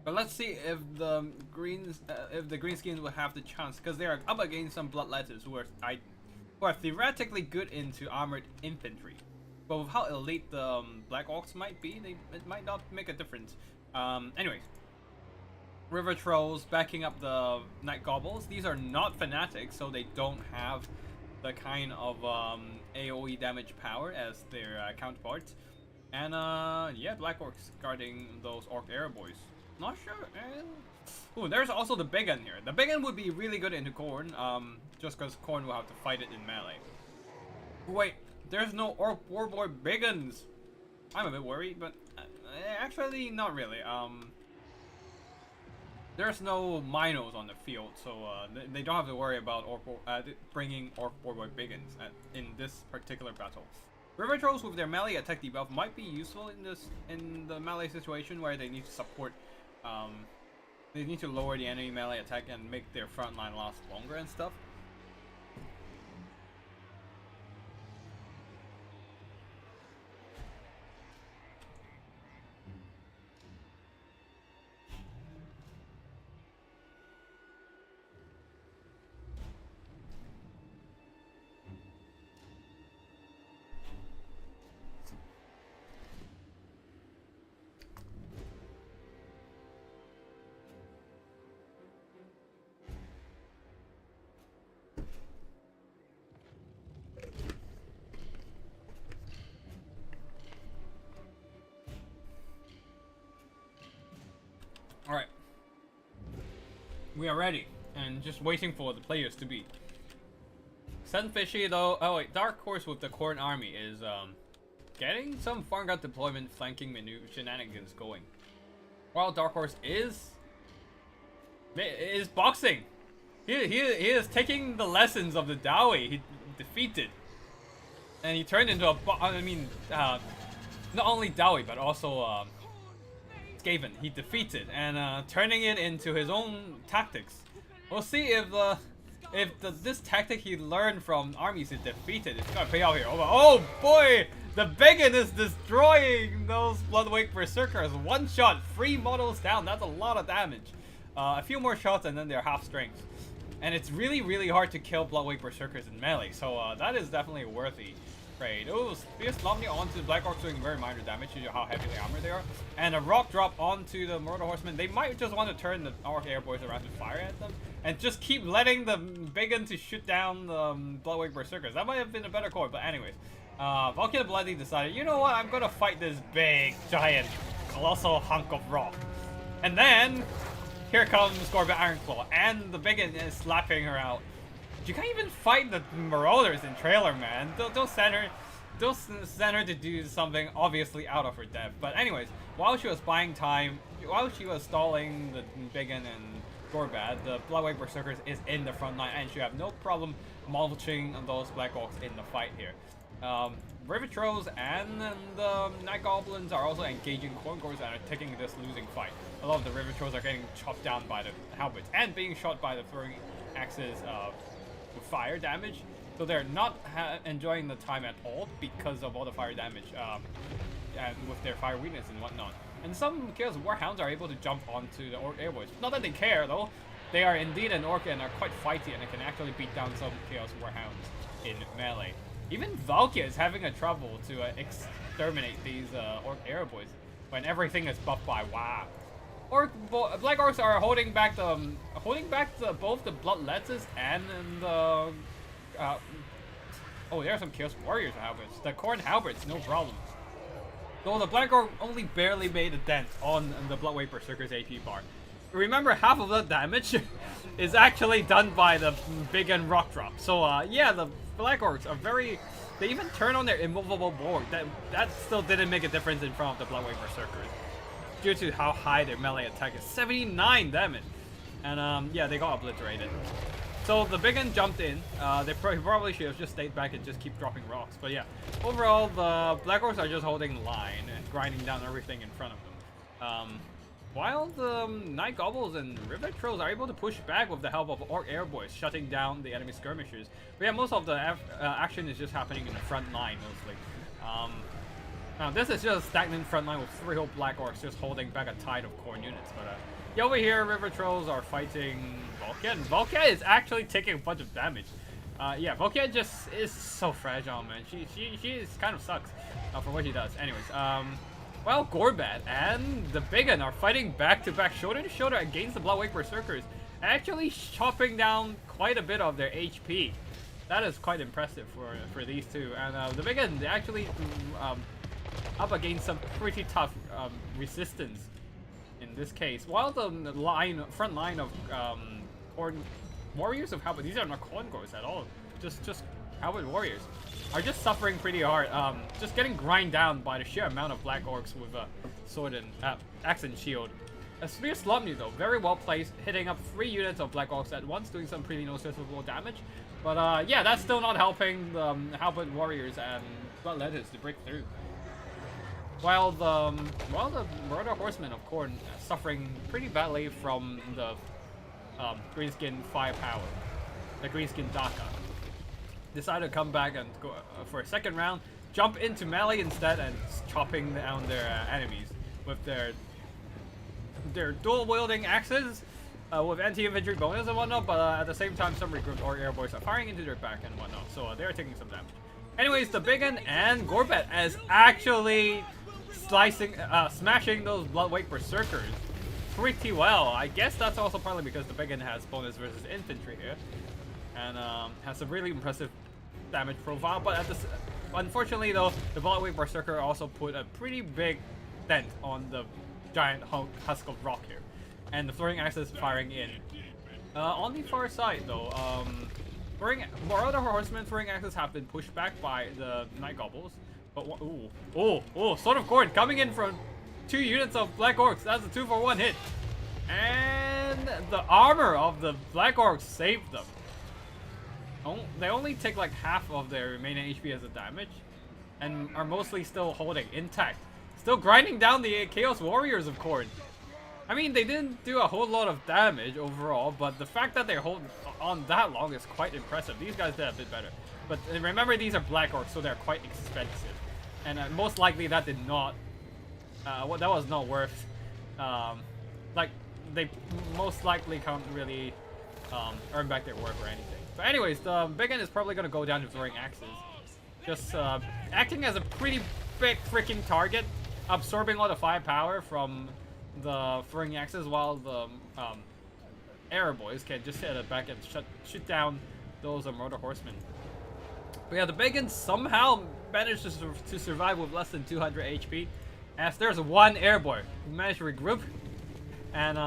[SPEAKER 1] But let's see if the greenskins will have the chance, because they are up against some bloodletters who are theoretically good into armored infantry. But with how elite the Black Orcs might be, it might not make a difference. Anyways, River Trolls backing up the Night Goblins. These are not fanatics, so they don't have the kind of AoE damage power as their counterparts. And yeah, Black Orcs guarding those Orc Air Boys. Not sure. Ooh, there's also the big gun here. The big gun would be really good into Khorne, just because Khorne will have to fight it in melee. Wait, there's no Orc Warboy big guns. I'm a bit worried, but actually not really. There's no Minos on the field, so they don't have to worry about bringing Orc Warboy big guns in this particular battle. River Trolls with their melee attack debuff might be useful in the melee situation where they need to support. They need to lower the enemy melee attack and make their front line last longer and stuff. Alright. We are ready, and just waiting for the players to be. Sunfishy though, oh wait, Dark Horse with the Khorne army is getting some Farm God deployment flanking maneuver shenanigans going. While Dark Horse is boxing. He is taking the lessons of the Dawi he defeated. And he turned into a not only Dawi but also Skaven he defeated, and turning it into his own tactics. We'll see if this tactic he learned from armies he defeated is gonna pay out here. Oh boy, the Biggin is destroying those Bloodwake Berserkers. 1 shot, 3 models down. That's a lot of damage. A few more shots and then they're half strength. And it's really hard to kill Bloodwake Berserkers in melee. So that is definitely a worthy trade. Oh, Fierce Lomni onto the Black Orcs doing very minor damage due to how heavily armored they are. And a rock drop onto the Marauder Horsemen. They might just want to turn the Orc Air Boys around to fire at them. And just keep letting the Biggin to shoot down the Bloodwake Berserkers. That might have been a better call, but anyways. Valkyrie the Bloody decided, you know what, I'm gonna fight this big, giant, colossal hunk of rock. And then, here comes Scorpion Ironclaw, and the Biggin is slapping her out. You can't even fight the Marauders in trailer, man. Don't send her to do something obviously out of her depth. But anyways, while she was buying time, while she was stalling the Biggin and Gorbad, the Bloodwake Berserkers is in the front line, and she have no problem mulching those Black Orcs in the fight here. River Trolls and the Night Goblins are also engaging Khorne Goers and are taking this losing fight. A lot of the River Trolls are getting chopped down by the halberds and being shot by the throwing axes with fire damage. So they're not enjoying the time at all because of all the fire damage and with their fire weakness and whatnot. And some Chaos Warhounds are able to jump onto the Orc Airboys. Not that they care though. They are indeed an Orc and are quite fighty, and they can actually beat down some Chaos Warhounds in melee. Even Valkia is having a trouble to exterminate these Orc Arrow boys when everything is buffed by WoW. Black Orcs are holding back both the Bloodletters and the oh, there are some Chaos Warriors halberds. The Khorne halberds, no problem. Though the Black Orc only barely made a dent on the Bloodwave Berserker's AP bar. Remember, half of the damage is actually done by the big and rock drop. So yeah, the Black Orcs are very. They even turn on their immovable board. That still didn't make a difference in front of the Bloodwave Berserkers, due to how high their melee attack is. 79 damage, and yeah, they got obliterated. So the big one jumped in. They probably should have just stayed back and just keep dropping rocks. But yeah, overall the Black Orcs are just holding line and grinding down everything in front of them. While the Night Goblins and Rivet Trolls are able to push back with the help of Orc Air Boys, shutting down the enemy skirmishers. But yeah, most of the action is just happening in the front line mostly. Now this is just a stagnant front line with 3 whole Black Orcs just holding back a tide of Khorne units. But yeah, over here, River Trolls are fighting Valkia, and Valkia is actually taking a bunch of damage. Yeah, Valkia just is so fragile, man. She is kind of sucks for what she does. Anyways, well, Gorbat and the Big Un are fighting back-to-back, shoulder-to-shoulder against the Bloodwave Berserkers, actually chopping down quite a bit of their HP. That is quite impressive for these two. And the Big Un actually up against some pretty tough resistance in this case. While the front line of Khorne Warriors of Halberd, these are not Khorne Gors at all, just Halberd Warriors, are just suffering pretty hard, just getting grind down by the sheer amount of Black Orcs with sword and axe and shield. A Spear Slumny though, very well placed, hitting up 3 units of Black Orcs at once, doing some pretty noticeable damage. But yeah, that's still not helping the Halberd Warriors and Bloodletters to break through. While the Marauder Horsemen of Khorne suffering pretty badly from the Greenskin Firepower, the Greenskin Daka, decided to come back and go for a second round, jump into melee instead, and chopping down their enemies with their dual wielding axes with anti-infantry bonus and whatnot. But at the same time, some regrouped Orc Air Boys are firing into their back and whatnot, so they're taking some damage. Anyways, the Big Un and Gorbat is actually smashing those Bloodwave Berserkers pretty well. I guess that's also partly because the Big Un has bonus versus infantry here, and has a really impressive damage profile. But unfortunately though, the Bloodwave Berserker also put a pretty big dent on the giant husk of rock here, and the throwing axes firing in. On the far side though, Marauder Horsemen throwing axes have been pushed back by the Night Goblins. But Sword of Khorne coming in from 2 units of Black Orcs. That's a 2-for-1 hit, and the armor of the Black Orcs saved them. They only take like half of their remaining HP as a damage, and are mostly still holding intact, still grinding down the Chaos Warriors of Khorne. I mean, they didn't do a whole lot of damage overall, but the fact that they hold on that long is quite impressive. These guys did a bit better. But remember, these are Black Orcs, so they're quite expensive. And most likely that did not... that was not worth... like, they most likely can't really earn back their worth or anything. But anyways, the Big Un is probably going to go down to throwing axes. Just acting as a pretty big freaking target, absorbing all the firepower from the throwing axes, while the Arrow Boys can just hit it back and shoot down those Marauder Horsemen. But yeah, the Big Un somehow managed to survive with less than 200 HP, as there's one Air Boy who managed to regroup and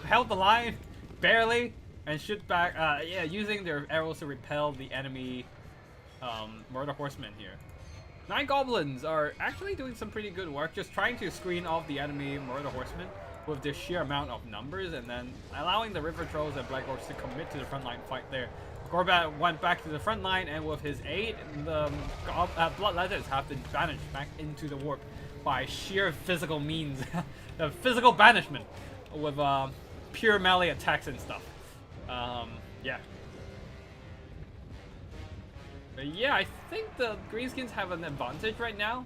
[SPEAKER 1] held the line barely and shoot back, yeah, using their arrows to repel the enemy Marauder Horsemen here. Night Goblins are actually doing some pretty good work, just trying to screen off the enemy Marauder Horsemen with their sheer amount of numbers, and then allowing the River Trolls and Black Orcs to commit to the frontline fight there. Gorbat went back to the front line, and with his aid, the Bloodletters have been banished back into the warp by sheer physical means. The physical banishment with pure melee attacks and stuff. Yeah. But yeah, I think the Greenskins have an advantage right now,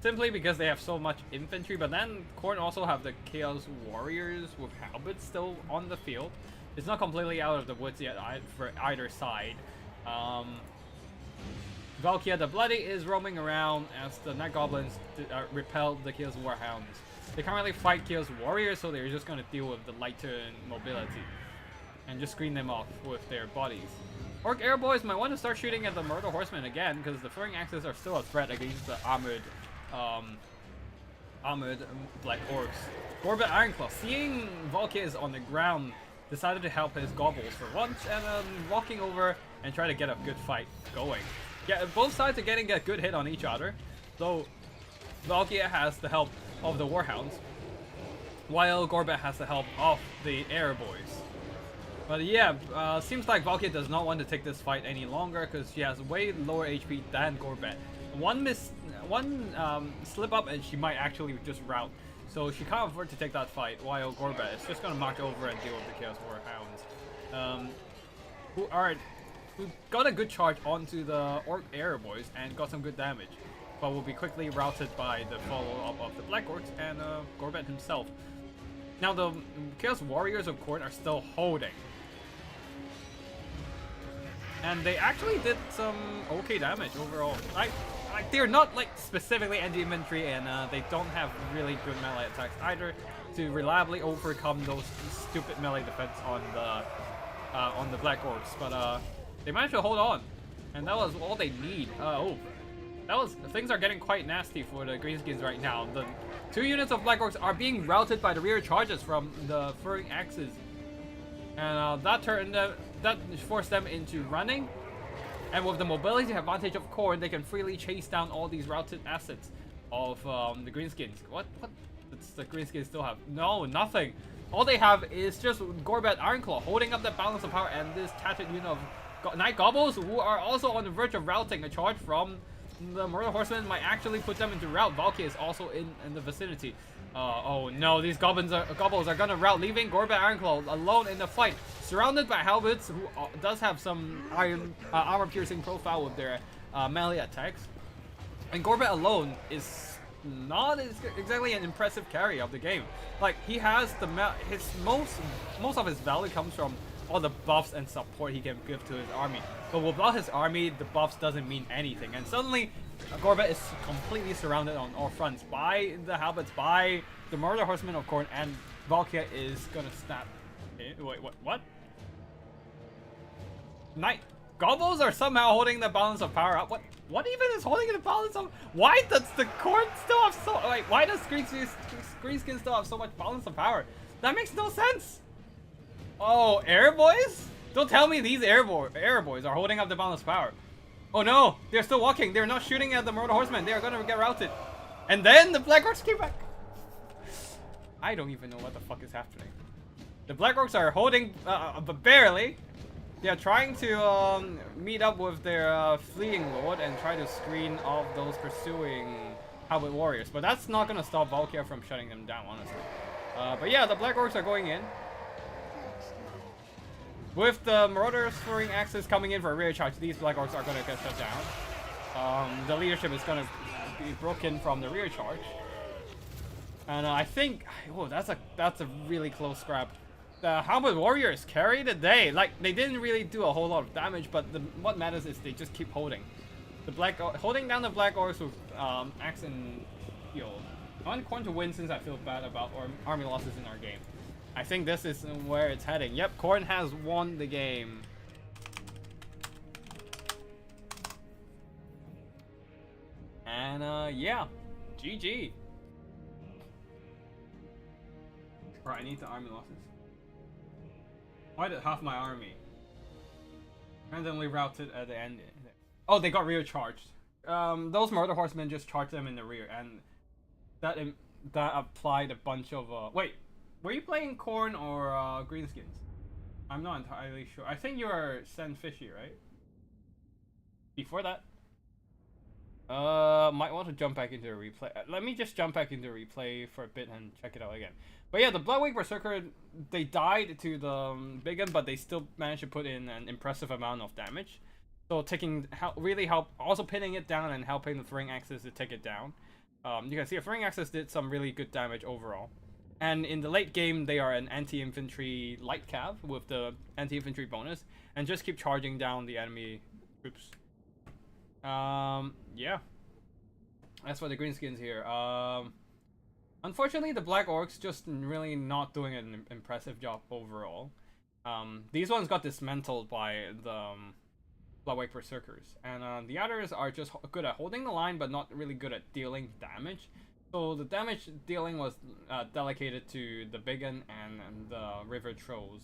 [SPEAKER 1] simply because they have so much infantry. But then Khorne also have the Chaos Warriors with halberds still on the field. It's not completely out of the woods yet for either side. Valkia the Bloody is roaming around as the Night Goblins repel the Chaos Warhounds. They can't really fight Chaos Warriors, so they're just going to deal with the lighter mobility and just screen them off with their bodies. Orc Air Boys might want to start shooting at the Murder Horsemen again, because the Throwing Axes are still a threat against the armored Black Orcs. Gorbet Ironclaw, seeing Valkia is on the ground, decided to help his Gobbles for once, and walking over and try to get a good fight going. Yeah, both sides are getting a good hit on each other, though Valkia has the help of the Warhounds, while Gorbet has the help of the Air Boys. But yeah, seems like Valkia does not want to take this fight any longer because she has way lower HP than Gorbet. One slip up and she might actually just rout. So she can't afford to take that fight, while Gorbet is just going to march over and deal with the Chaos Warhounds. Who got a good charge onto the Orc Air Boys and got some good damage, but will be quickly routed by the follow-up of the Black Orcs and Gorbet himself. Now the Chaos Warriors of Khorne are still holding. And they actually did some okay damage overall. Like they're not like specifically anti-infantry, and they don't have really good melee attacks either to reliably overcome those stupid melee defense on the Black Orcs. But they managed to hold on, and that was all they need. Things are getting quite nasty for the Greenskins right now. The 2 units of Black Orcs are being routed by the rear charges from the Throwing Axes, and that forced them into running. And with the mobility advantage of Khorne, they can freely chase down all these routed assets of the Greenskins. What does the Greenskins still have? No, nothing. All they have is just Gorbet Ironclaw holding up the balance of power, and this tattered unit of Night Gobbles, who are also on the verge of routing. A charge from the Murder Horsemen might actually put them into rout. Valkia is also in the vicinity. Oh no, these Gobbles are gonna rout, leaving Gorbet Ironclaw alone in the fight, surrounded by Halberds, who does have some armor-piercing profile with their melee attacks. And Gorbet alone is not exactly an impressive carry of the game. Like, he has his most of his value comes from all the buffs and support he can give to his army. But without his army, the buffs doesn't mean anything. And suddenly, Gorbet is completely surrounded on all fronts by the Halberds, by the Murder Horsemen of Khorne, and Valkia is gonna snap. Wait, what? Night Gobbles are somehow holding the balance of power up. What even is holding the balance of? Why does the Khorne still have so? Like, why does Greenskin still have so much balance of power? That makes no sense. Oh, Air Boys? Don't tell me these Air Boys are holding up the balance of power. Oh no, they're still walking. They're not shooting at the Murder Horsemen. They are gonna get routed. And then the Black Orcs came back. I don't even know what the fuck is happening. The Black Orcs are holding, but barely. They are trying to meet up with their fleeing lord and try to screen off those pursuing Halberd warriors. But that's not gonna stop Valkia from shutting them down, honestly. But yeah, the Black Orcs are going in. With the Marauders Throwing Axes coming in for a rear charge, these Black Orcs are going to get shut down. The leadership is going to be broken from the rear charge. And I think... Oh, that's a really close scrap. The Halberd Warriors carry the day. Like, they didn't really do a whole lot of damage, but what matters is they just keep holding. Holding down the Black Orcs with Axe and Heal. I want Khorne to win since I feel bad about army losses in our game. I think this is where it's heading. Yep, Khorne has won the game. And yeah, GG. Right, I need the army losses. Why did half my army randomly routed at the end? Oh, they got rear charged. Those Murder Horsemen just charged them in the rear, and that applied a bunch of wait. Were you playing Khorne or Greenskins? I'm not entirely sure. I think you were Sen Fishy, right? Before that? Might want to jump back into the replay. Let me just jump back into the replay for a bit and check it out again. But yeah, the Bloodwing Berserker, they died to the big gun, but they still managed to put in an impressive amount of damage. So really help, also pinning it down and helping the Throwing Axes to take it down. You can see the Throwing Axes did some really good damage overall. And in the late game, they are an anti-infantry light cav with the anti-infantry bonus, and just keep charging down the enemy troops. Yeah. That's for the greenskins here. Unfortunately, the Black Orcs just really not doing an impressive job overall. These ones got dismantled by the Bloodwake Berserkers, and the others are just good at holding the line, but not really good at dealing damage. So the damage dealing was delegated to the Biggin and the River Trolls.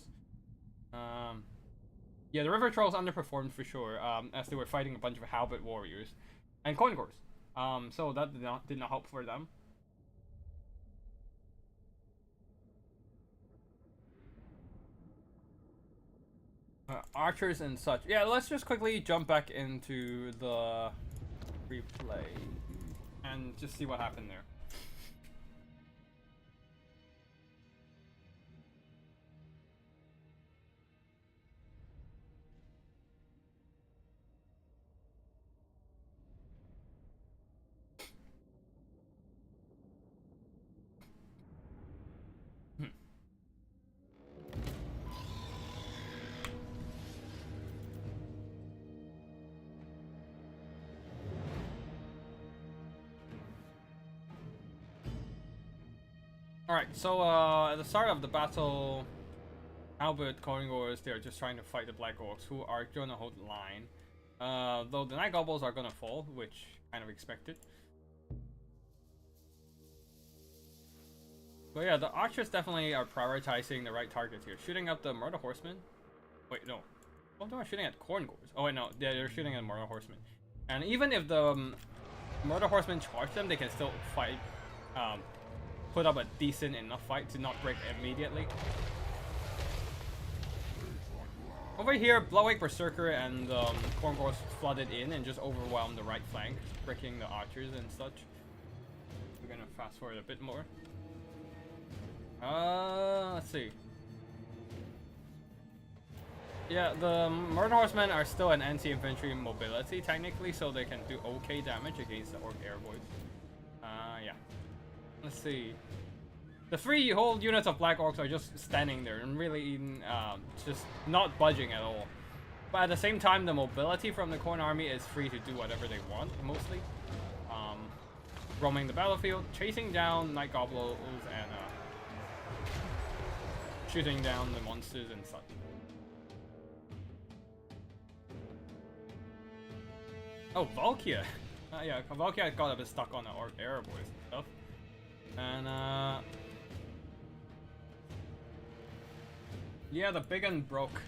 [SPEAKER 1] Yeah, the River Trolls underperformed for sure, as they were fighting a bunch of Halberd warriors and Coingors. So that did not help for them. Archers and such. Yeah, let's just quickly jump back into the replay and just see what happened there. Alright, so at the start of the battle, Albert Coingors, they're just trying to fight the Black Orcs, who are gonna hold the line. Though the Night Goblins are gonna fall, which kind of expected. But yeah, the Archers definitely are prioritizing the right targets here. Shooting up the Murder Horsemen. Wait, no. Oh, they're shooting at Coingors. Oh wait, no, they're shooting at Murder Horsemen. And even if the Murder Horsemen charge them, they can still fight. Put up a decent enough fight to not break immediately. Over here, Bloodwake Berserker and Coingors flooded in and just overwhelmed the right flank, breaking the archers and such. We're gonna fast forward a bit more. Let's see. Yeah, the Murder Horsemen are still an anti-infantry mobility technically, so they can do okay damage against the Orc Airboys. Yeah. Let's see. The 3 whole units of Black Orcs are just standing there and really just not budging at all. But at the same time, the mobility from the Khorne army is free to do whatever they want, mostly. Roaming the battlefield, chasing down Night Goblins, and shooting down the monsters and such. Oh, Valkia! Yeah, Valkia got a bit stuck on the Orc Airboys stuff. And yeah, the big one broke.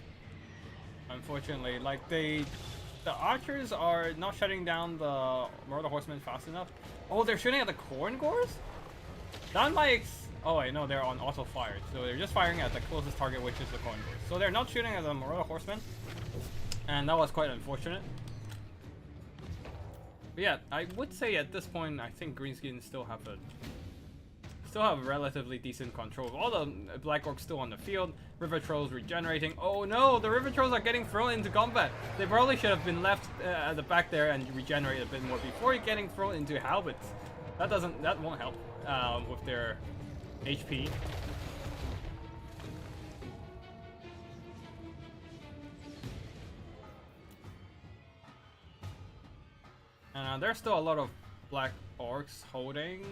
[SPEAKER 1] Unfortunately, like the archers are not shutting down the Murder Horsemen fast enough. Oh, they're shooting at the Coingors? That might oh wait, no, they're on auto fire, so they're just firing at the closest target, which is the Coingors. So they're not shooting at the Murder Horsemen, and that was quite unfortunate. But yeah, I would say at this point, I think Greenskins still have relatively decent control. All the Black Orcs still on the field. River Trolls regenerating. Oh no, the River Trolls are getting thrown into combat. They probably should have been left at the back there and regenerate a bit more before getting thrown into halberds. That won't help with their HP. And there's still a lot of Black Orcs holding.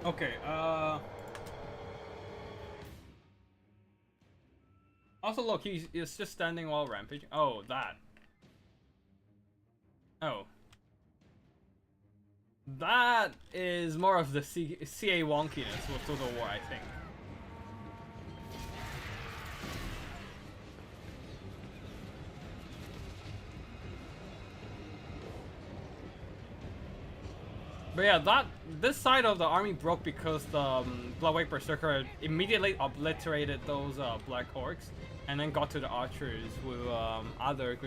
[SPEAKER 1] Okay, also look, he's just standing while rampaging. Oh, that. Oh. That is more of the CA wonkiness with Total War, I think. But yeah, this side of the army broke because the Bloodwake Berserker immediately obliterated those Black Orcs, and then got to the archers with other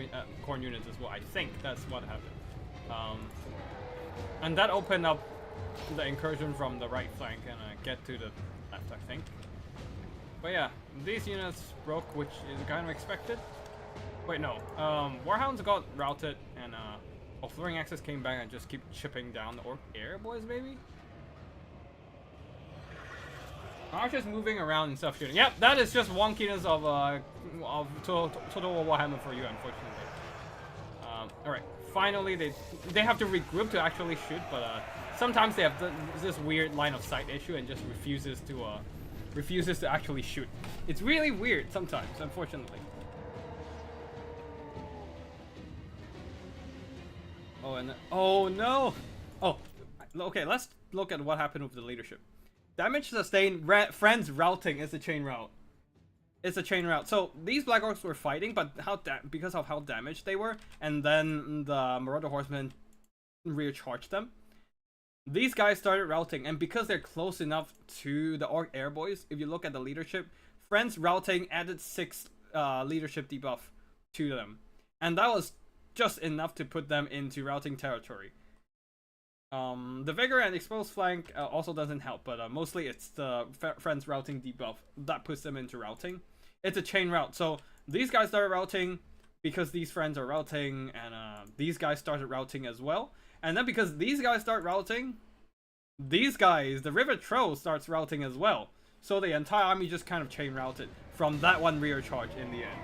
[SPEAKER 1] Khorne units as well. I think that's what happened. And that opened up the incursion from the right flank and get to the left, I think. But yeah, these units broke, which is kind of expected. Wait, no. Warhounds got routed, and Flooring Axis came back and just keep chipping down the Orc Airboys, maybe? Archers moving around and stuff shooting. Yep, that is just wonkiness of Total Warhammer for you, unfortunately. Alright, finally they have to regroup to actually shoot, but sometimes they have this weird line of sight issue and just refuses to actually shoot. It's really weird sometimes, unfortunately. Oh, and oh no! Oh, okay, let's look at what happened with the leadership. Damage sustained, friends routing is a chain route. It's a chain route. So these Black Orcs were fighting, but because of how damaged they were, and then the Marauder Horsemen rear charged them. These guys started routing, and because they're close enough to the Orc Airboys, if you look at the leadership, friends routing added 6 leadership debuff to them, and that was just enough to put them into routing territory. The vigor and exposed flank also doesn't help, but mostly it's the friends routing debuff that puts them into routing. It's a chain route, so these guys started routing because these friends are routing, and these guys started routing as well. And then because these guys start routing, these guys, the River Troll, starts routing as well. So the entire army just kind of chain routed from that one rear charge in the end.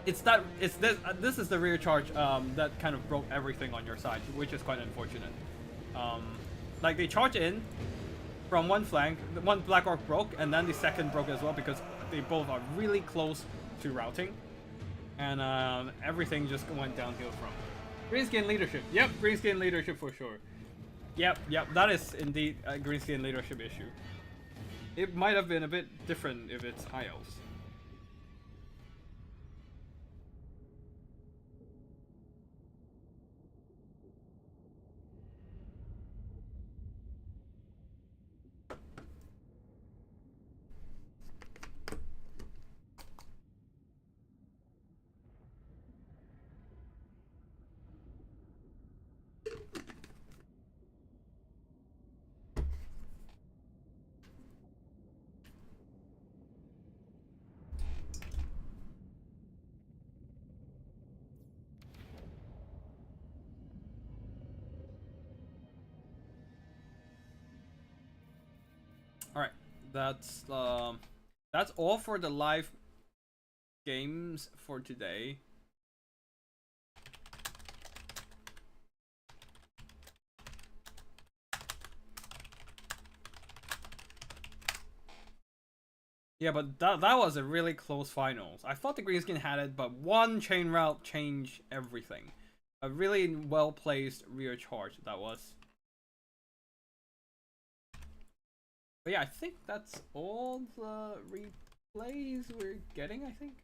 [SPEAKER 1] This is the rear charge that kind of broke everything on your side, which is quite unfortunate. Like they charge in from one flank, one Black Orc broke, and then the second broke as well because they both are really close to routing, and everything just went downhill from Greenskin leadership. Yep, Greenskin leadership for sure. Yep, that is indeed a Greenskin leadership issue. It might have been a bit different if it's High Elves. All right, that's all for the live games for today. Yeah, but that was a really close finals. I thought the Greenskin had it, but one chain route changed everything. A really well placed rear charge that was. But yeah, I think that's all the replays we're getting, I think.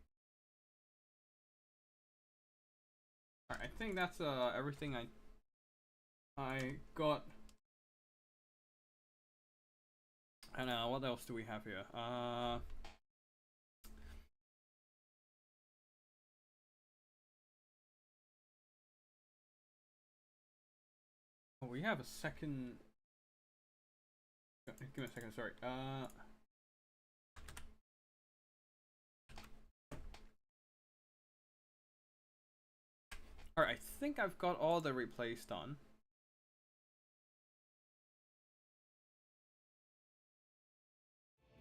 [SPEAKER 1] Alright, I think that's everything I got. And what else do we have here? Oh, we have a second. Give me a second, sorry. Alright, I think I've got all the replays done.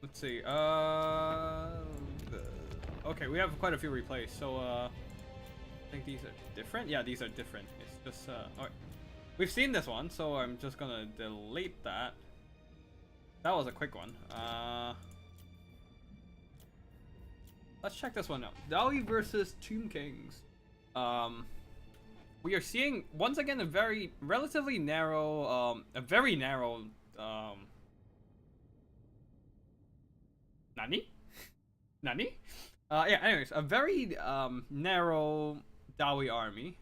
[SPEAKER 1] Let's see, okay, we have quite a few replays, so, I think these are different? Yeah, these are different. It's just, alright. We've seen this one, so I'm just gonna delete that. That was a quick one. Let's check this one out. Dali versus Tomb Kings. We are seeing, once again, a very, relatively narrow, Nani? Nani? Yeah, anyways, a very narrow Dawi army.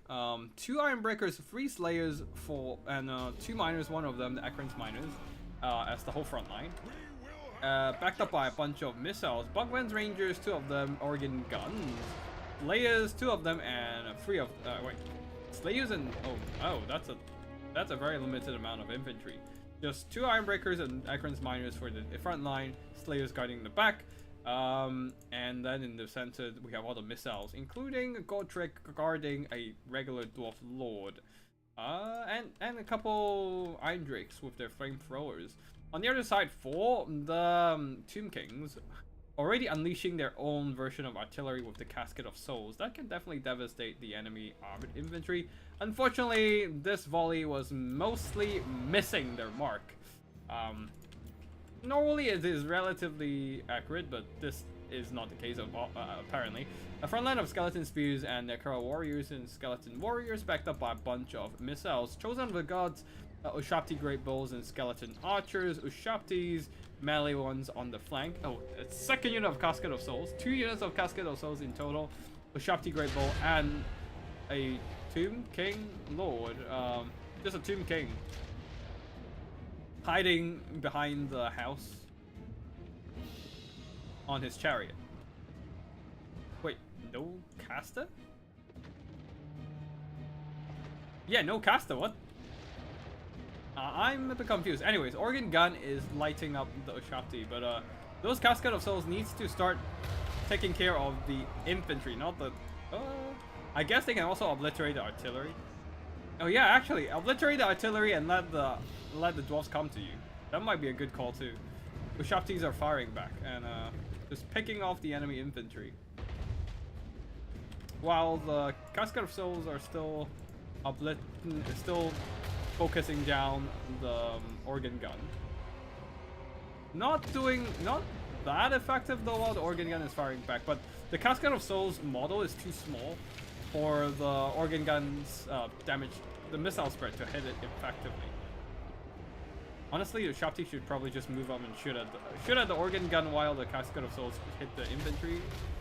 [SPEAKER 1] 2 Iron Breakers, 3 Slayers, and 2 Miners, one of them, the Ekron's Miners, as the whole front line. Backed up by a bunch of missiles. Bugman's Rangers, 2 of them, Organ Guns. Slayers, 2 of them, and 3 of, Slayers and, that's a very limited amount of infantry. Just 2 Iron Breakers and Ekron's Miners for the front line, Slayers guarding the back, and then in the center we have all the missiles, including Godric guarding a regular Dwarf Lord, and a couple Iron Drakes with their flamethrowers. On the other side, for the Tomb Kings, already unleashing their own version of artillery with the Casket of Souls, that can definitely devastate the enemy armored infantry. Unfortunately, this volley was mostly missing their mark. Normally it is relatively accurate, but this is not the case of apparently. A front line of skeleton spears and Necro warriors and skeleton warriors backed up by a bunch of missiles. Chosen of the gods, Ushapti great bowls and skeleton archers, Ushaptis, melee ones on the flank. Oh, it's second unit of Casket of Souls, 2 units of Casket of Souls in total, Ushapti great bowl and a Tomb King Lord, just a Tomb King hiding behind the house on his chariot. Wait, no caster? Yeah, no caster, what? I'm a bit confused. Anyways, Organ Gun is lighting up the Ushapti, but those Casket of Souls needs to start taking care of the infantry, not the... I guess they can also obliterate the artillery. Oh yeah, actually, obliterate the artillery and let the dwarves come to you. That might be a good call too. Ushaptis are firing back and just picking off the enemy infantry, while the Casket of Souls are still focusing down the Organ Gun. Not that effective though while the Organ Gun is firing back, but the Casket of Souls model is too small for the Organ Gun's damage, the missile spread to hit it effectively. Honestly, the Ushapti should probably just move up and shoot at the Organ Gun while the Casket of Souls hit the infantry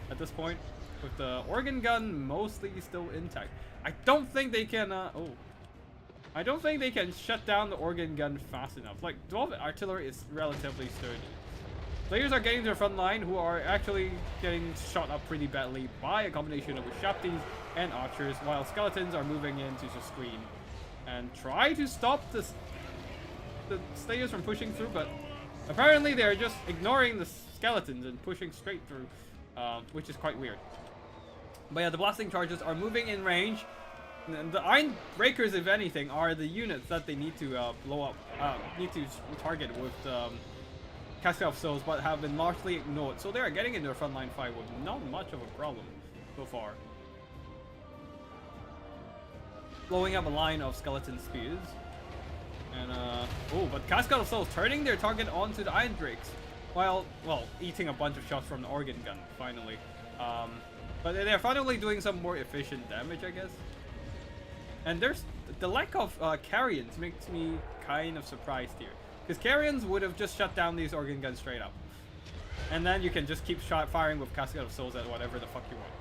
[SPEAKER 1] at this point, with the Organ Gun mostly still intact. I don't think they can I don't think they can shut down the Organ Gun fast enough. Like, dwarf artillery is relatively sturdy. Players are getting to the front line, who are actually getting shot up pretty badly by a combination of Ushaptis and archers, while skeletons are moving in to just screen and try to stop the Slayers from pushing through, but apparently they're just ignoring the skeletons and pushing straight through, which is quite weird. But yeah, the blasting charges are moving in range. The Iron Breakers, if anything, are the units that they need to blow up, need to target with Casket of Souls, but have been largely ignored. So they are getting into a frontline fight with not much of a problem so far. Blowing up a line of skeleton spears. And but Casket of Souls turning their target onto the Iron Drakes, while, well, eating a bunch of shots from the Organ Gun, finally. But they're finally doing some more efficient damage, I guess. And there's the lack of Carrions makes me kind of surprised here, because Carrions would have just shut down these Organ Guns straight up, and then you can just keep firing with Casket of Souls at whatever the fuck you want.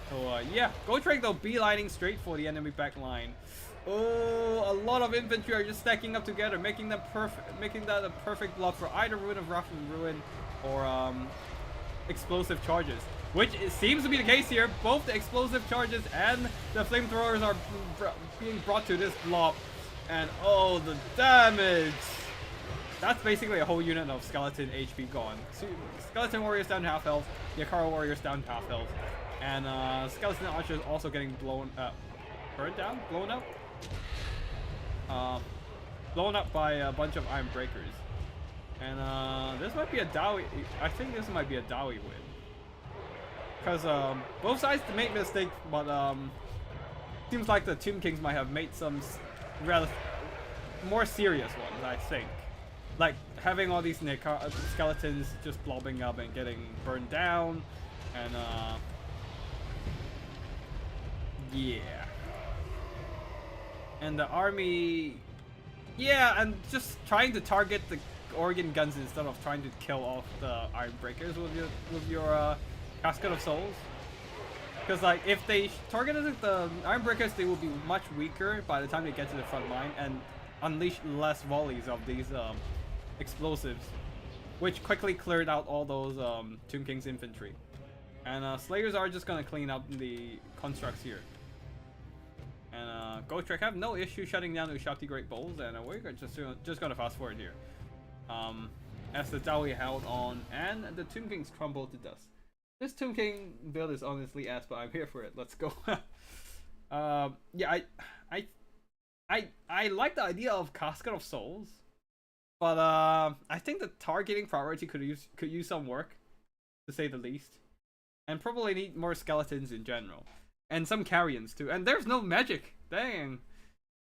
[SPEAKER 1] So yeah, Gotrek though beelining straight for the enemy back line. Oh, a lot of infantry are just stacking up together, making that a perfect block for either Ruin of Wrath and Ruin or explosive charges. Which seems to be the case here. Both the explosive charges and the flamethrowers are being brought to this blob. And oh, the damage! That's basically a whole unit of skeleton HP gone. So, skeleton warriors down to half health, Yakara warriors down to half health, and skeleton archers also getting blown up. Burned down? Blown up? Blown up by a bunch of Iron Breakers. And this might be a Dowie. I think this might be a Dowie win. Because both sides made mistakes, but seems like the Tomb Kings might have made some more serious ones, I think. Like having all these skeletons just blobbing up and getting burned down, and yeah. And the army, yeah, and just trying to target the Organ Guns instead of trying to kill off the Iron Breakers with your Casket of Souls. Because like if they targeted the Iron Breakers, they will be much weaker by the time they get to the front line and unleash less volleys of these explosives, which quickly cleared out all those Tomb King's infantry. And Slayers are just gonna clean up the constructs here. And Gotrek have no issue shutting down the Ushapti Great Bowls, and we're just gonna fast forward here. As the Dowie held on and the Tomb Kings crumbled to dust. This Tomb King build is honestly ass, but I'm here for it. Let's go. Yeah, I like the idea of Casket of Souls, But I think the targeting priority could use some work, to say the least, and probably need more skeletons in general, and some carrions too. And there's no magic. Dang.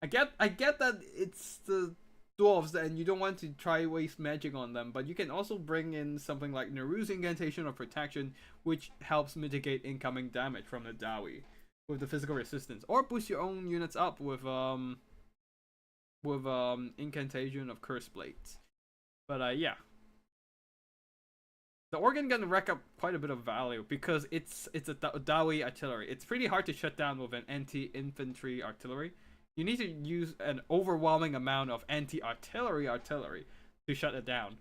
[SPEAKER 1] I get that it's the dwarves and you don't want to try waste magic on them, but you can also bring in something like Naru's Incantation of Protection, which helps mitigate incoming damage from the Dawi with the physical resistance, or boost your own units up with Incantation of Curse Blades. But yeah, the organ gun rack up quite a bit of value because it's a Dawi artillery. It's pretty hard to shut down with an anti-infantry artillery. You need to use an overwhelming amount of anti-artillery to shut it down,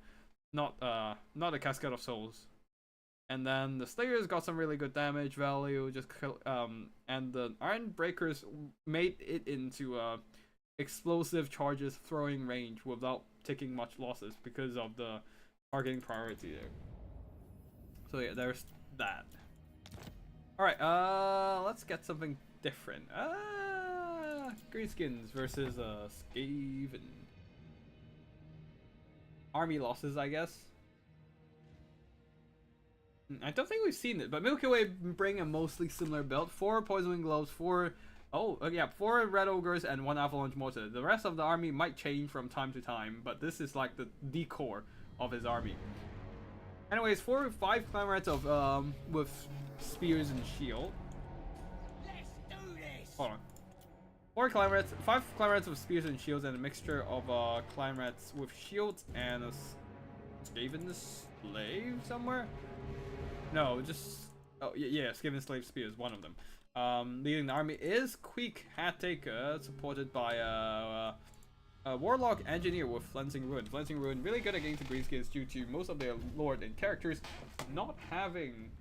[SPEAKER 1] not a Cascade of Souls. And then the Slayers got some really good damage value, and the Iron Breakers made it into explosive charges throwing range without taking much losses because of the targeting priority there. So yeah, there's that. Alright, let's get something different. Greenskins versus Skaven. Army losses, I guess. I don't think we've seen it, but Milky Way bring a mostly similar build. 4 Poison Gloves, 4 Red Ogres, and 1 Avalanche Mortar. The rest of the army might change from time to time, but this is like the core of his army. Anyways, 4 or 5 Clan Rats of with spears and shield.
[SPEAKER 2] Let's do this.
[SPEAKER 1] Hold on. 4 Clan Rats, 5 Clan Rats with spears and shields, and a mixture of Clan Rats with shields and a Skaven slave somewhere. No, just Skaven slave spears, one of them. Leading the army is Queek Hattaker, supported by a Warlock Engineer with Flensing Ruin. Flensing Ruin really good against the Greenskins due to most of their lord and characters not having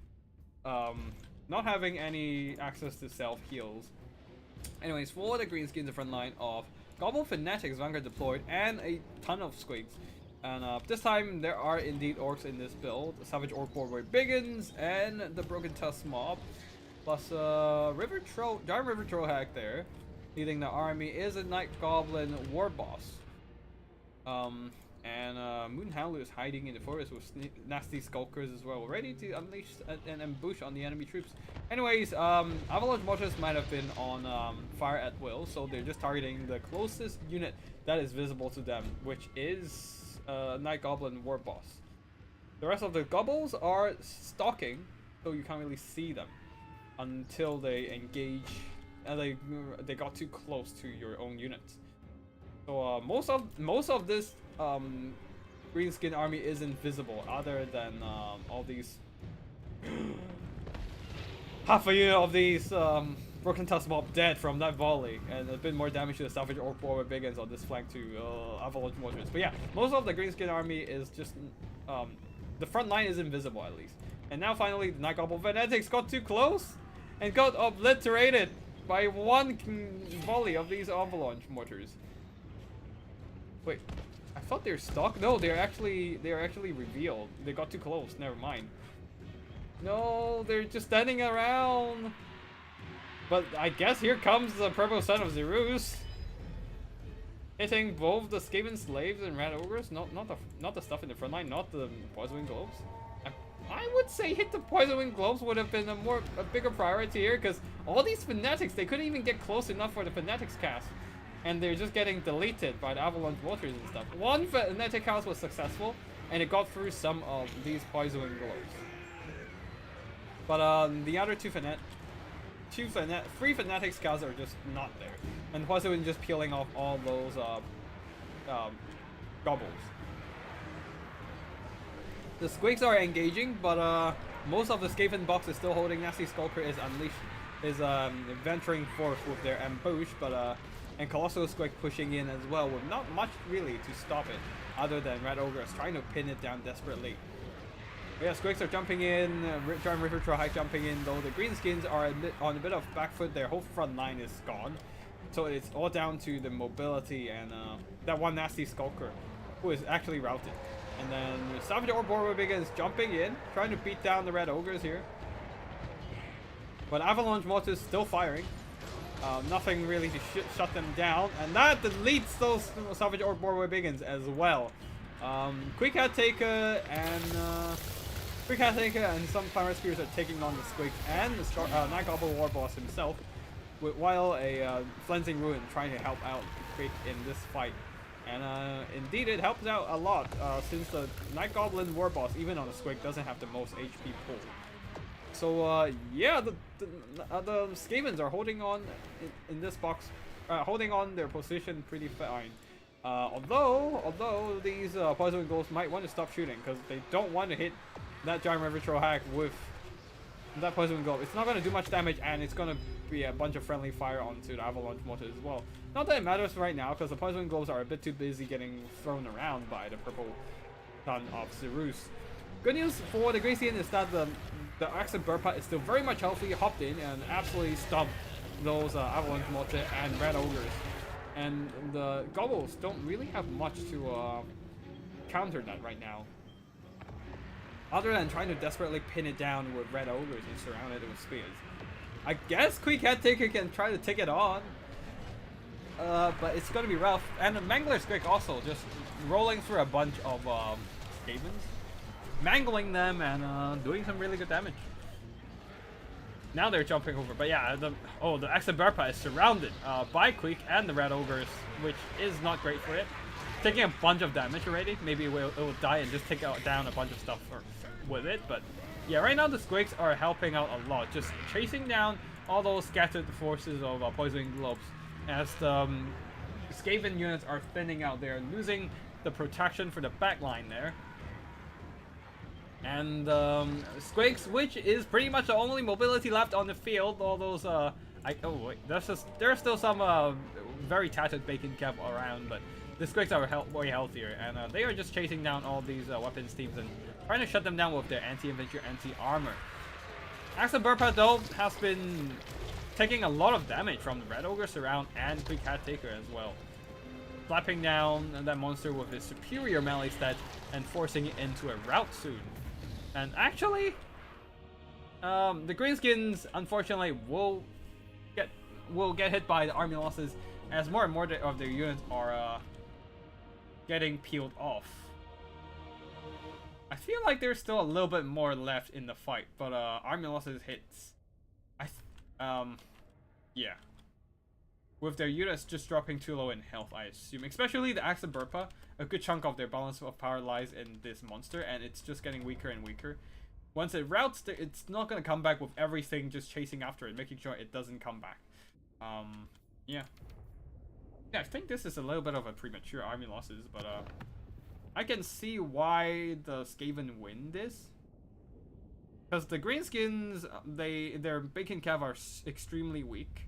[SPEAKER 1] any access to self heals. Anyways, for the Greenskins, the front line of Goblin Fanatics, Vanguard deployed, and a ton of Squigs. And this time there are indeed orcs in this build. Savage Orc Boardway Biggins and the Broken Tusk Mob. Plus Giant River Trollhag there. Leading the army is a Night Goblin War Boss. Moon Howler is hiding in the forest with nasty skulkers as well, ready to unleash an ambush on the enemy troops. Anyways, Avalanche Mortars might have been on fire at will, so they're just targeting the closest unit that is visible to them, which is Night Goblin War Boss. The rest of the gobbles are stalking, so you can't really see them until they engage and they got too close to your own units. So most of this Greenskin army is invisible, other than all these half a unit of these Broken Tusk Mob dead from that volley, and a bit more damage to the Salvage Orc War Biggins on this flank to Avalanche Mortars. But yeah, most of the Greenskin army is just the front line is invisible at least. And now finally the Night Goblin Fanatics got too close and got obliterated by one volley of these Avalanche Mortars. Wait, I thought they're stuck. No, they're actually revealed. They got too close. Never mind. No, they're just standing around. But I guess here comes the Purple Son of Zerus, hitting both the Skaven slaves and Red Ogres. Not the stuff in the front line, not the Poison Globes. I would say hit the Poison Globes would have been a bigger priority here, because all these Fanatics, they couldn't even get close enough for the Fanatics cast. And they're just getting deleted by the Avalanche Mortars and stuff. One Fanatic cast was successful, and it got through some of these Poison Globes. But the other three Fanatics casts are just not there. And Poison just peeling off all those gobbles. The Squigs are engaging, but most of the Skaven box is still holding. Nasty Skulker is venturing forth with their ambush, but and Colossal Squig pushing in as well with not much really to stop it, other than Red Ogres trying to pin it down desperately. But yeah, Squigs are jumping in, Giant River Trollhag jumping in, though the Greenskins are on a bit of back foot. Their whole front line is gone, so it's all down to the mobility and that one nasty Skulker, who is actually routed. And then Savage Orc Boar begins jumping in, trying to beat down the Red Ogres here. But Avalanche Mortars still firing. Nothing really to shut them down. And that deletes those Savage Orc Boar Biggins as well. Quick Hat Taker and some Climber Spears are taking on the Squig and the Night Goblin War Boss himself, while a Flensing Ruin trying to help out Quick in this fight. And indeed, it helps out a lot since the Night Goblin War Boss, even on the Squig, doesn't have the most HP pool. So yeah, the Skavens are holding on in this box, holding on their position pretty fine. Although these Poison Ghosts might want to stop shooting because they don't want to hit that Giant River Troll hack with that Poison Globe. It's not going to do much damage, and it's going to be a bunch of friendly fire onto the Avalanche Mortar as well. Not that it matters right now, because the Poison Globes are a bit too busy getting thrown around by the purple Son of Zerus. Good news for the Gracian is that the Accent Burpa is still very much healthy, hopped in, and absolutely stomped those Avalanche Mortar and Red Ogres. And the Gobbles don't really have much to counter that right now. Other than trying to desperately pin it down with Red Ogres and surround it with spears. I guess Quick Hat Taker can try to take it on. But it's gonna be rough. And the Mangler Squig also just rolling through a bunch of Skavens, mangling them and doing some really good damage. Now they're jumping over, but yeah, the Accent Burpa is surrounded by Quick and the Red Ogres, which is not great for it. Taking a bunch of damage already. Maybe it will die and just take down a bunch of stuff with it, but yeah, right now the Squigs are helping out a lot, just chasing down all those scattered forces of Poison Globes as the Skaven units are thinning out there, losing the protection for the back line there. And Squigs, which is pretty much the only mobility left on the field. All those there's still some very tattered Bacon Cap around, but the Squigs are way healthier, and they are just chasing down all these weapons teams and trying to shut them down with their anti-infantry, anti-armor. Accent Burpa, though, has been taking a lot of damage from the Red Ogre Surround and Quick Hat Taker as well. Slapping down that monster with his superior melee stat and forcing it into a rout soon. And actually, the Greenskins, unfortunately, will get hit by the army losses as more and more of their units are getting peeled off. I feel like there's still a little bit more left in the fight, but army losses hits. Yeah. With their units just dropping too low in health, I assume. Especially the Accent Burpa, a good chunk of their balance of power lies in this monster, and it's just getting weaker and weaker. Once it routs, it's not going to come back with everything just chasing after it, making sure it doesn't come back. Yeah. Yeah, I think this is a little bit of a premature army losses, but I can see why the Skaven win this. Because the Greenskins, their Bacon Cav are extremely weak.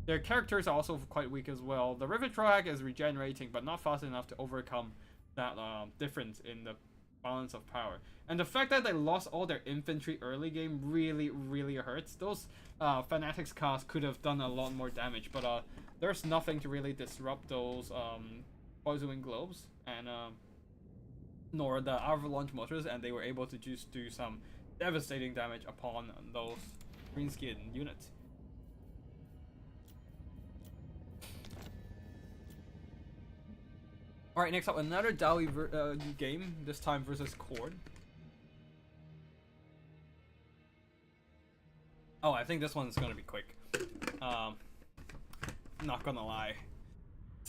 [SPEAKER 1] Their characters are also quite weak as well. The Rivet Trohag is regenerating, but not fast enough to overcome that difference in the balance of power. And the fact that they lost all their infantry early game really, really hurts. Those Fanatics cast could have done a lot more damage, but there's nothing to really disrupt those Poison Globes, and nor the Avalanche Mortars, and they were able to just do some devastating damage upon those Greenskin units. Alright, next up, another Dowie game, this time versus Khorne. Oh, I think this one's gonna be quick. Not gonna lie.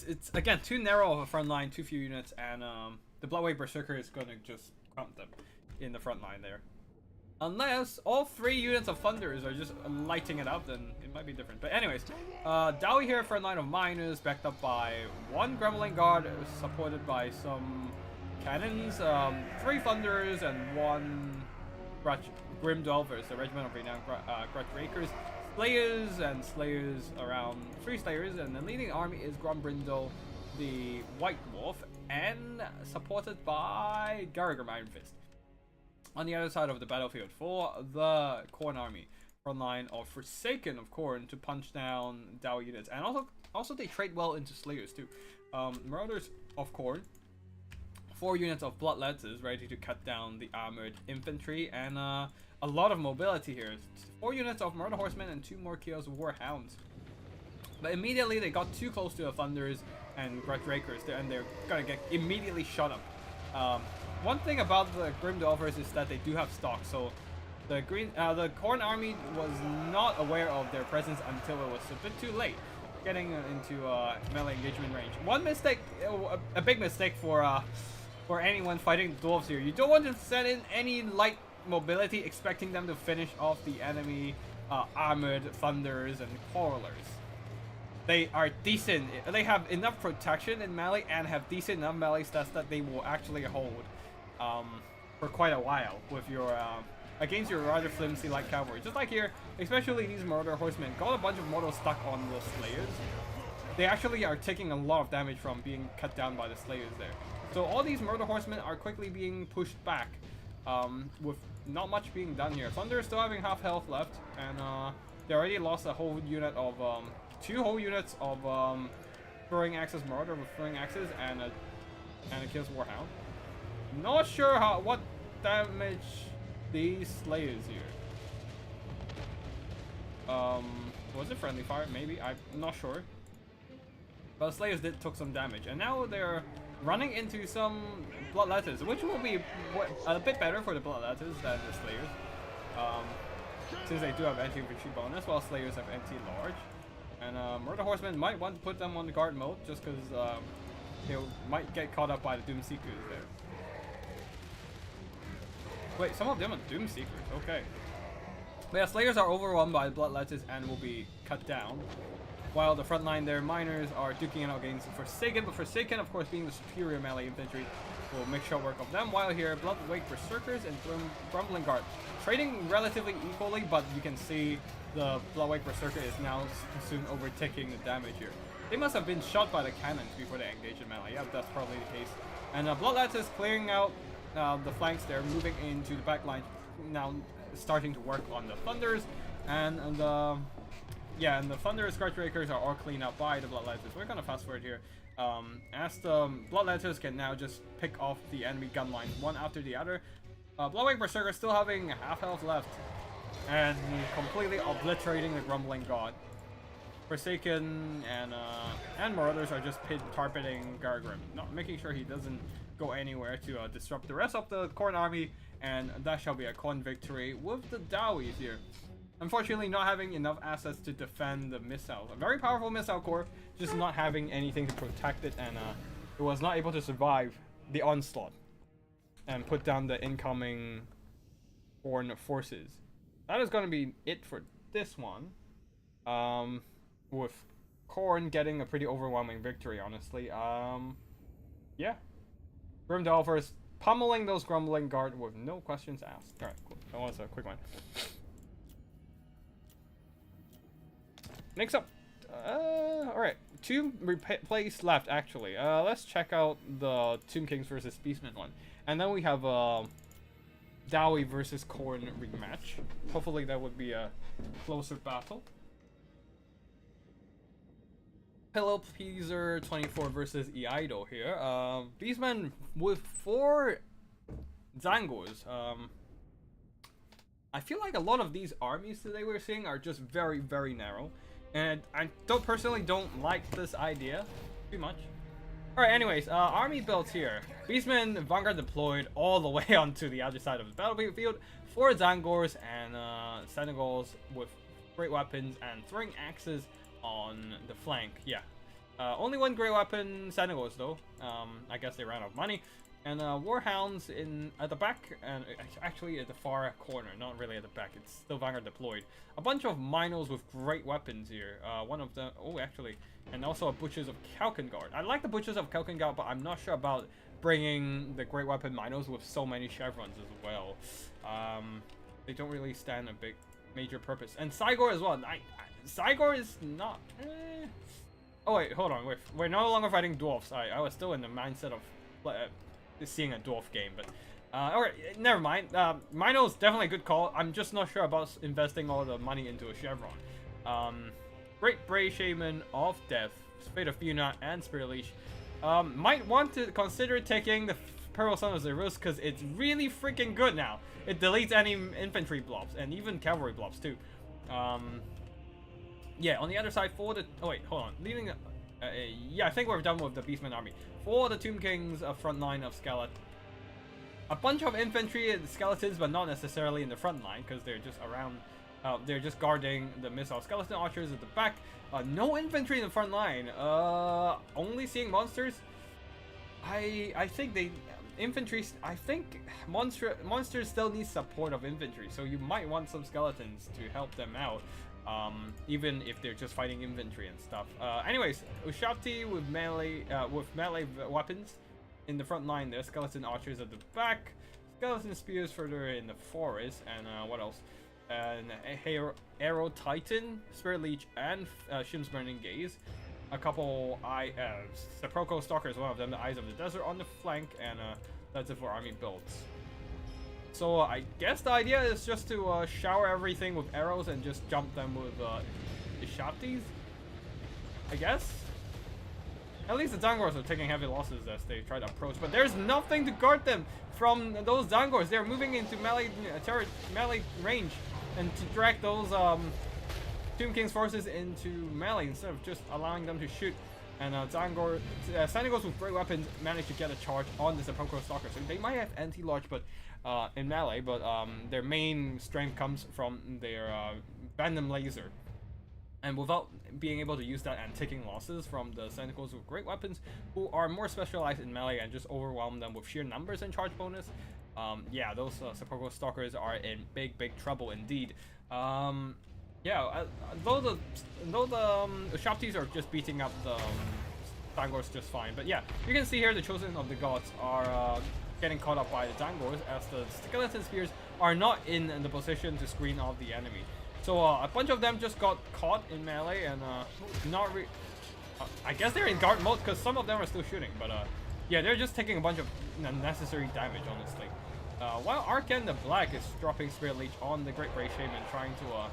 [SPEAKER 1] It's again, too narrow of a front line, too few units, and the Bloodway Berserker is gonna just crump them in the front line there. Unless all 3 units of Thunders are just lighting it up, then it might be different. But anyways, Dowie here for a line of miners, backed up by 1 Grumbling Guard, supported by some cannons, 3 Thunders, and 1 Grim Dwellers, the Regiment of Renowned Grudge Rakers. Slayers around 3 Slayers, and the leading army is Grombrindle, the White Wolf, and supported by Garriger Iron Fist. On the other side of the battlefield for the Khorne army, front line of Forsaken of Khorne to punch down Dowie units, and also they trade well into Slayers too. Marauders of Khorne, 4 units of Blood Lances ready to cut down the armored infantry, and a lot of mobility here. 4 units of Murder Horsemen and 2 more Chaos Warhounds. But immediately they got too close to the Thunders and Grudge Rakers, and they're gonna get immediately shot up. One thing about the Grim Delvers is that they do have stock, so the Khorne army was not aware of their presence until it was a bit too late, getting into melee engagement range. One mistake, a big mistake for anyone fighting dwarves here. You don't want to send in any light mobility, expecting them to finish off the enemy armored thunders and quarrelers. They are decent. They have enough protection in melee and have decent enough melee stats that they will actually hold for quite a while with your against your rather flimsy light cavalry. Just like here, especially these Murder Horsemen got a bunch of mortals stuck on the Slayers. They actually are taking a lot of damage from being cut down by the Slayers there. So all these Murder Horsemen are quickly being pushed back with not much being done here. Thunder is still having half health left, and they already lost a whole unit of 2 whole units of throwing axes Marauder with throwing axes and a kills Warhound. Not sure what damage these Slayers here. Was it friendly fire? Maybe, I'm not sure. But Slayers did took some damage, and now they're running into some Bloodletters, which will be a bit better for the Bloodletters than the Slayers. Since they do have anti-infantry bonus, while Slayers have anti-large. And Murder Horsemen might want to put them on the guard mode, just because they might get caught up by the Doom Seekers there. Wait, some of them are Doom Seekers, okay. But yeah, Slayers are overrun by Bloodletters and will be cut down. While the front line there, Miners are duking it out against Forsaken, but Forsaken, of course, being the superior melee infantry, will make short work of them. While here, Bloodwake Berserkers and Grumbling Guard trading relatively equally, but you can see the Bloodwake Berserker is now soon overtaking the damage here. They must have been shot by the cannons before they engaged in melee. Yeah, that's probably the case. And Bloodletters is clearing out the flanks there, moving into the back line, now starting to work on the Thunders, and the Thunder Scratchbreakers are all cleaned up by the Bloodletters. We're gonna fast forward here, as the Bloodletters can now just pick off the enemy gun lines one after the other. Bloodwake Berserker still having half health left, and completely obliterating the Grumbling God. Forsaken and Marauders are just targeting Gargrim, not making sure he doesn't go anywhere to disrupt the rest of the Khorne army, and that shall be a Khorne victory with the Dowies here. Unfortunately, not having enough assets to defend the missiles. A very powerful missile core, just not having anything to protect it, and it was not able to survive the onslaught and put down the incoming Khorne forces. That is going to be it for this one. With Khorne getting a pretty overwhelming victory, honestly. Yeah. Grim Delvers pummeling those Grumbling Guard with no questions asked. Alright, cool. That was a quick one. Next up. Alright. 2 replays left, actually. Let's check out the Tomb Kings versus Beastmen one. And then we have Dowie versus Khorne rematch. Hopefully that would be a closer battle. Hello, Peaser 24 versus Eido here. Beastmen with 4 Zangors. I feel like a lot of these armies today we're seeing are just very, very narrow. And I personally don't like this idea too much. Alright, anyways, army builds here. Beastmen Vanguard deployed all the way onto the other side of the battlefield. 4 Zangors and Senegals with great weapons and throwing axes on the flank. Yeah. Only 1 great weapon Senegals though. I guess they ran out of money. And Warhounds at the back, and actually at the far corner, not really at the back. It's still Vanguard deployed. A bunch of Minos with great weapons here. One of them, and also a Butchers of Kalkengard. I like the Butchers of Kalkengard, but I'm not sure about bringing the great weapon Minos with so many chevrons as well. They don't really stand a major purpose. And Cygor as well. Cygor is not. Oh wait, hold on. We're no longer fighting dwarfs. I was still in the mindset of seeing a dwarf game, but alright, never mind. Minos definitely a good call. I'm just not sure about investing all the money into a chevron. Great Bray Shaman of Death, Fate of Funa, and Spirit Leash. Might want to consider taking the Pearl Son of Zerus because it's really freaking good now. It deletes any infantry blobs and even cavalry blobs too. Yeah, on the other side for the hold on, leaving yeah, I think we're done with the Beastman army. For the Tomb Kings front line of Skelet, a bunch of infantry and skeletons, but not necessarily in the front line because they're just around. They're just guarding the missile skeleton archers at the back. No infantry in the front line. Only seeing monsters. I think they infantry. I think monsters still need support of infantry, so you might want some skeletons to help them out. Even if they're just fighting infantry and stuff. Anyways, Ushapti with melee weapons in the front line. There's skeleton archers at the back, skeleton spears further in the forest, and what else? And Arrow Titan, Spirit Leech, and Shim's Burning Gaze. A couple Sepulchral Stalkers, one of them, the Eyes of the Desert on the flank, and that's it for army builds. So I guess the idea is just to shower everything with arrows and just jump them with Ishaptis, I guess. At least the Dangors are taking heavy losses as they try to approach, but there's nothing to guard them from those Dangors. They're moving into melee range and to drag those Tomb King's forces into melee instead of just allowing them to shoot. And Sandigos with great weapons managed to get a charge on the Sepulchral Stalker. So they might have anti-large, but in melee, but their main strength comes from their Venom Laser. And without being able to use that and taking losses from the Sandigos with great weapons, who are more specialized in melee and just overwhelm them with sheer numbers and charge bonus, yeah, those Sepulchral Stalkers are in big trouble indeed. Yeah, though the Ushaptis are just beating up the Dangors just fine. But yeah, you can see here the Chosen of the Gods are getting caught up by the Dangors as the Skeleton Spears are not in the position to screen off the enemy. So a bunch of them just got caught in melee and I guess they're in guard mode because some of them are still shooting. But yeah, they're just taking a bunch of unnecessary damage, honestly. While Arkan the Black is dropping Spirit Leech on the Great Grey Shaman, trying to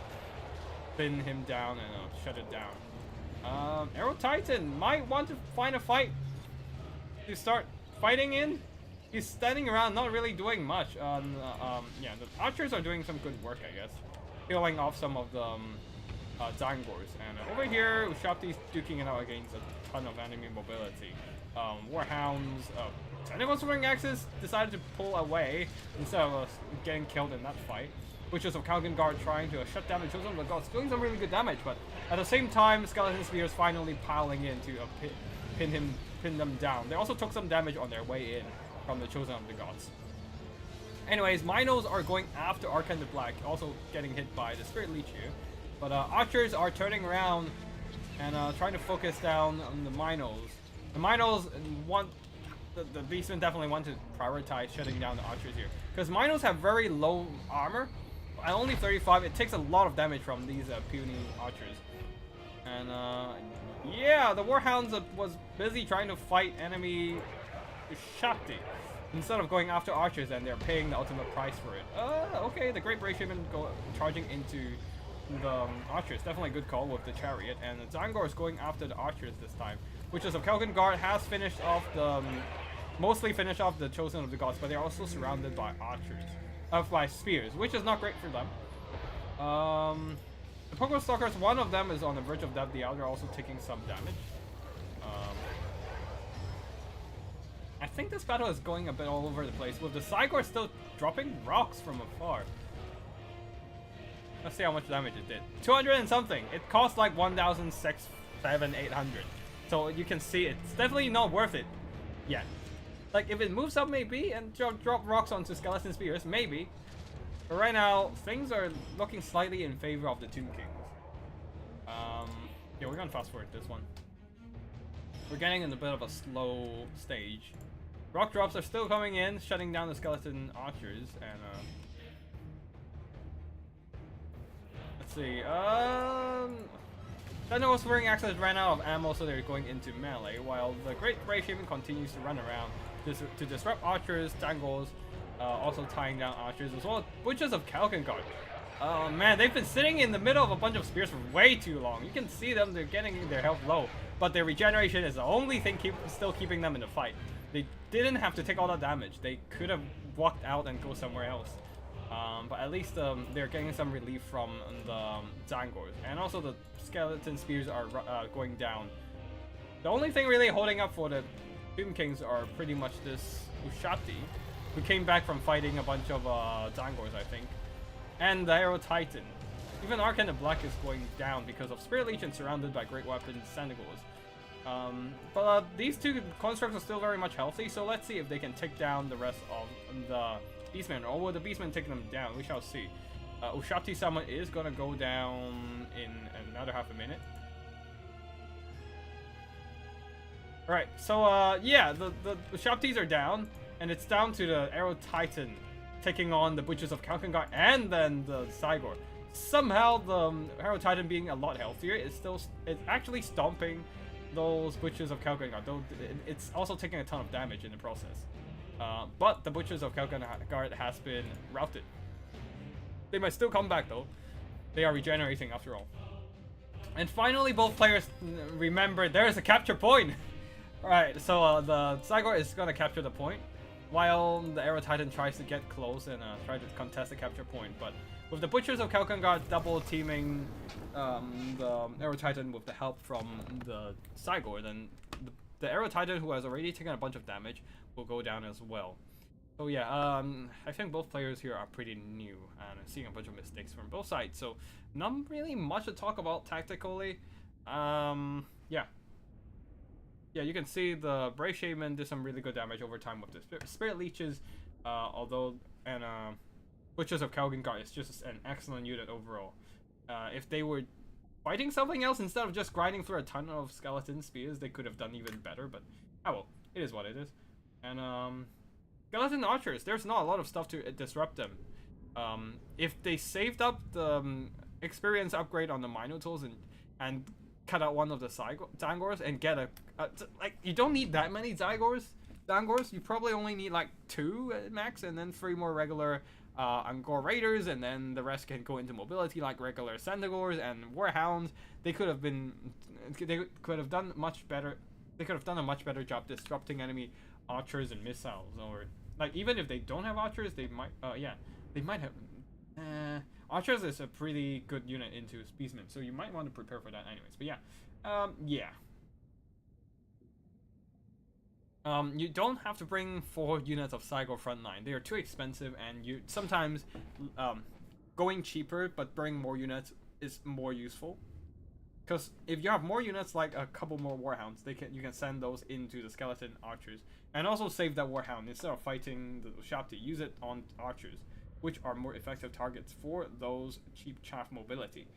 [SPEAKER 1] pin him down and shut it down. Arrow Titan might want to find a fight to start fighting in. He's standing around, not really doing much. Yeah, the archers are doing some good work, I guess, killing off some of the Dangors. And over here, Ushapti's duking it out against a ton of enemy mobility. Warhounds, Sandigos Swing Axes decided to pull away instead of getting killed in that fight. Which is of Kalgan Guard trying to shut down the Chosen of the Gods, doing some really good damage, but at the same time, Skeleton Spears finally piling in to pin them down. They also took some damage on their way in from the Chosen of the Gods. Anyways, Minos are going after Arkan the Black, also getting hit by the Spirit Leech here. But archers are turning around and trying to focus down on the Minos. The Minos want the Beastmen definitely want to prioritize shutting down the archers here, because Minos have very low armor. At only 35, it takes a lot of damage from these puny archers. And yeah, the Warhounds was busy trying to fight enemy Shakti instead of going after archers, and they're paying the ultimate price for it. Okay, the Great Brave Shaman go charging into the archers. Definitely a good call with the chariot, and the Dangor is going after the archers this time, which is of Kelkin Guard has finished off the mostly finished off the Chosen of the Gods, but they're also surrounded by archers. By spears, which is not great for them. The Pokemon Stalkers, one of them is on the verge of death, the other also taking some damage. I think this battle is going a bit all over the place, with the Cygor still dropping rocks from afar. Let's see how much damage it did. 200 and something. It cost like 1,600, 700, 800. So you can see it's definitely not worth it yet. Like, if it moves up maybe and drop rocks onto Skeleton Spears, maybe. But right now, things are looking slightly in favor of the Tomb Kings. Yeah, we're gonna fast forward this one. We're getting in a bit of a slow stage. Rock drops are still coming in, shutting down the Skeleton Archers, and let's see, Sentinels wearing Axes ran out of ammo, so they're going into melee, while the Great Grey Shaman continues to run around to disrupt archers, Dangles, also tying down archers, as well as Butchers of Kalkengard. Oh man, they've been sitting in the middle of a bunch of spears for way too long. You can see them, they're getting their health low, but their regeneration is the only thing still keeping them in the fight. They didn't have to take all that damage. They could have walked out and go somewhere else. But at least they're getting some relief from the Dangors. And also the Skeleton Spears are going down. The only thing really holding up for the Tomb Kings are pretty much this Ushapti. We came back from fighting a bunch of Zangors, I think. And the Arrow Titan. Even Arcane the Black is going down because of Spirit Legion surrounded by Great Weapons Senegors. But these two constructs are still very much healthy, so let's see if they can take down the rest of the Beastmen, or will the Beastmen take them down? We shall see. Ushapti Sama is gonna go down in another half a minute. Alright, so yeah, the Ushaptis are down, and it's down to the Arrow Titan taking on the Butchers of Kalkangar and then the Cygor. Somehow the Arrow Titan being a lot healthier it's actually stomping those Butchers of Kalkangar, though it's also taking a ton of damage in the process. But the Butchers of Kalkangar has been routed. They might still come back though. They are regenerating after all. And finally both players remember there is a capture point! Alright, so the Cygor is gonna capture the point, while the Arrow Titan tries to get close and try to contest the capture point. But with the Butchers of Kalkangar double teaming the Arrow Titan with the help from the Cygor, then the Arrow Titan, who has already taken a bunch of damage, will go down as well. So yeah, I think both players here are pretty new, and I'm seeing a bunch of mistakes from both sides. So not really much to talk about tactically. Yeah. Yeah, you can see the Brave Shaman did some really good damage over time with the Spirit Leeches, and Butchers of Kalkangar is just an excellent unit overall. If they were fighting something else instead of just grinding through a ton of skeleton spears, they could have done even better, but oh well, it is what it is. And skeleton archers, there's not a lot of stuff to disrupt them. If they saved up the experience upgrade on the Minotaurs and cut out one of the Zangors and get like, you don't need that many Zangors. You probably only need like 2 at max, and then 3 more regular Angkor Raiders, and then the rest can go into mobility like regular Senegors and Warhounds. They could have done much better. They could have done a much better job disrupting enemy archers and missiles, or like even if they don't have archers, they might. Yeah, they might have. Archers is a pretty good unit into Beastmen, so you might want to prepare for that anyways. But yeah, you don't have to bring 4 units of Cygor frontline. They are too expensive, and you sometimes going cheaper but bring more units is more useful. Because if you have more units, like a couple more Warhounds, you can send those into the skeleton archers, and also save that Warhound instead of fighting the Ushapti. Use it on archers, which are more effective targets for those cheap chaff mobility.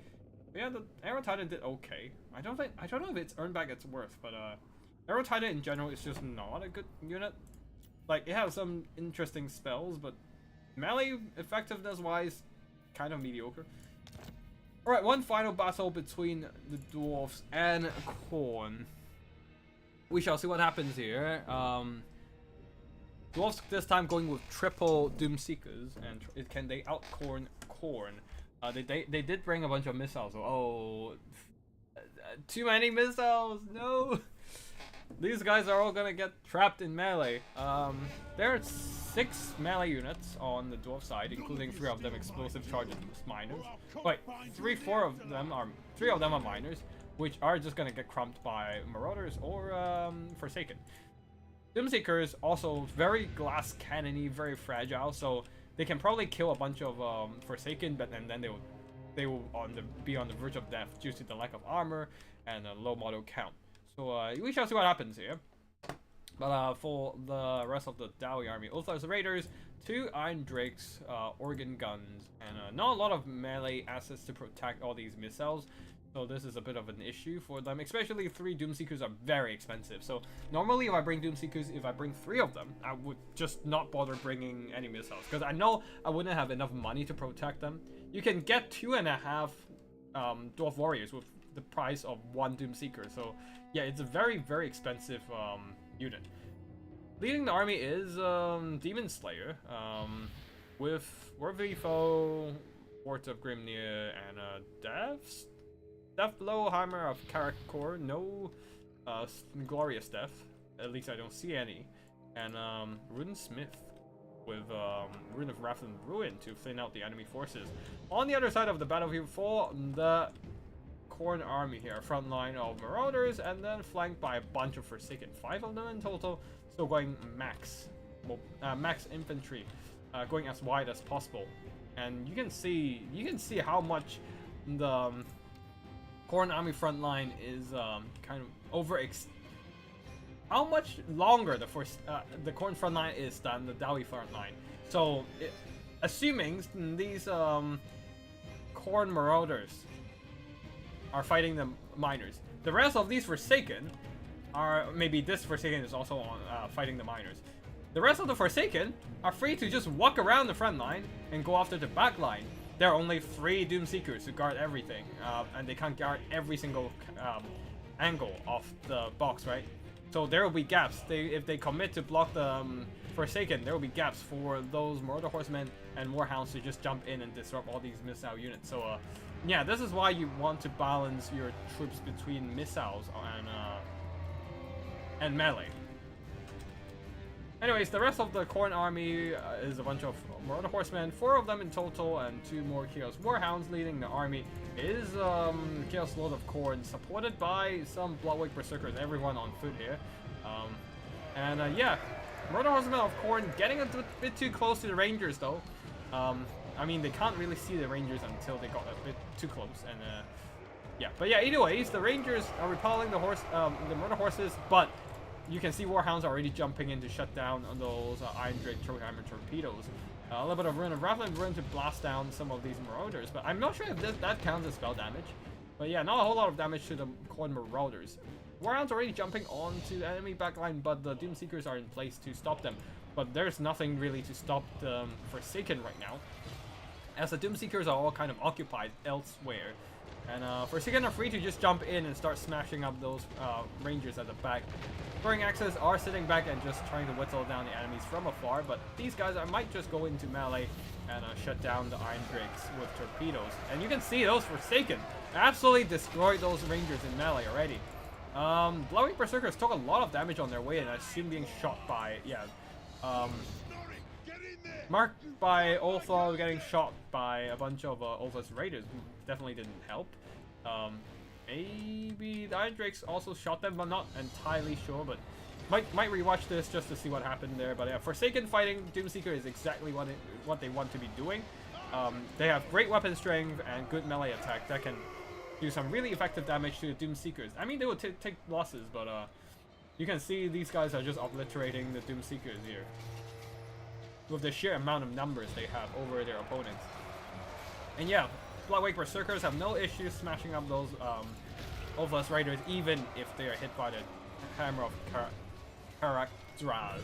[SPEAKER 1] But yeah, the Arrow Titan did okay. I don't know if it's earned back its worth, but Arrow Titan in general is just not a good unit. Like, it has some interesting spells, but melee effectiveness wise, kind of mediocre. Alright, one final battle between the dwarves and Khorne. We shall see what happens here. Dwarves this time going with triple Doomseekers, and can they out-Khorne Khorne? They did bring a bunch of missiles. Oh, too many missiles! No! These guys are all gonna get trapped in melee. There are 6 melee units on the dwarf side, including 3 of them explosive charge miners. Wait, 3 of them are miners, which are just gonna get crumped by marauders or Forsaken. Doomseekers also very glass cannony, very fragile, so they can probably kill a bunch of Forsaken, but then they will be on the verge of death due to the lack of armor and a low model count. So we shall see what happens here. But for the rest of the Dawi army, Ulthar's Raiders, 2 Iron Drakes, organ guns, and not a lot of melee assets to protect all these missiles. So this is a bit of an issue for them, especially 3 Doomseekers are very expensive. So normally if I bring Doomseekers, if I bring 3 of them, I would just not bother bringing any missiles, because I know I wouldn't have enough money to protect them. You can get 2.5 Dwarf Warriors with the price of 1 Doomseeker. So yeah, it's a very, very expensive unit. Leading the army is Demon Slayer, with Worthy Foe, Wart of Grimnir, and Death Blow, Hammer of Karakor. No Glorious Death, at least I don't see any. And Rune Smith with Rune of Wrath and Ruin to thin out the enemy forces. On the other side of the battlefield for the Khorne army here, front line of Marauders, and then flanked by a bunch of Forsaken, 5 of them in total, so going max. max infantry, going as wide as possible. And you can see how much the Khorne army front line is kind of how much longer the Khorne front line is than the Dawi front line. So, assuming these Khorne marauders are fighting the miners, the rest of these Forsaken are, maybe this Forsaken is also on fighting the miners. The rest of the Forsaken are free to just walk around the front line and go after the back line. There are only 3 Doomseekers who guard everything, and they can't guard every single angle of the box, right? So there will be gaps. If they commit to block the Forsaken, there will be gaps for those Marauder Horsemen and Warhounds to just jump in and disrupt all these missile units. So yeah, this is why you want to balance your troops between missiles and melee. Anyways, the rest of the Khorne army is a bunch of Marauder Horsemen, 4 of them in total, and 2 more Chaos Warhounds. Leading the army is Chaos Lord of Khorne, supported by some Bloodwake Berserkers, everyone on foot here. Yeah, Marauder Horsemen of Khorne getting a bit too close to the Rangers though. I mean, they can't really see the Rangers until they got a bit too close, and yeah. But yeah, either ways, the Rangers are repelling the Marauder Horses, but you can see Warhounds are already jumping in to shut down on those Iron Drake Hammer torpedoes. A little bit of Rune of Raveling Rune to blast down some of these Marauders, but I'm not sure if that counts as spell damage. But yeah, not a whole lot of damage to the Khorne Marauders. Warhounds already jumping onto the enemy backline, but the Doomseekers are in place to stop them. But there's nothing really to stop the Forsaken right now, as the Doomseekers are all kind of occupied elsewhere. And Forsaken are free to just jump in and start smashing up those Rangers at the back. Throwing Axes are sitting back and just trying to whittle down the enemies from afar, but these guys might just go into melee and shut down the Iron Drakes with torpedoes. And you can see those Forsaken absolutely destroyed those Rangers in melee already. Bloodwake Berserkers took a lot of damage on their way, and I assume being shot by, yeah, marked by Ulthar getting shot by a bunch of Ulthar's Raiders definitely didn't help. Maybe the Iron Drakes also shot them, but not entirely sure, but might rewatch this just to see what happened there. But yeah, Forsaken fighting Doomseeker is exactly what they want to be doing. They have great weapon strength and good melee attack that can do some really effective damage to the Doomseekers. I mean, they will take losses, but you can see these guys are just obliterating the Doomseekers here with the sheer amount of numbers they have over their opponents. And yeah, Bloodwake Berserkers have no issues smashing up those Ulthas Raiders, even if they are hit by the Hammer of Karakdraz.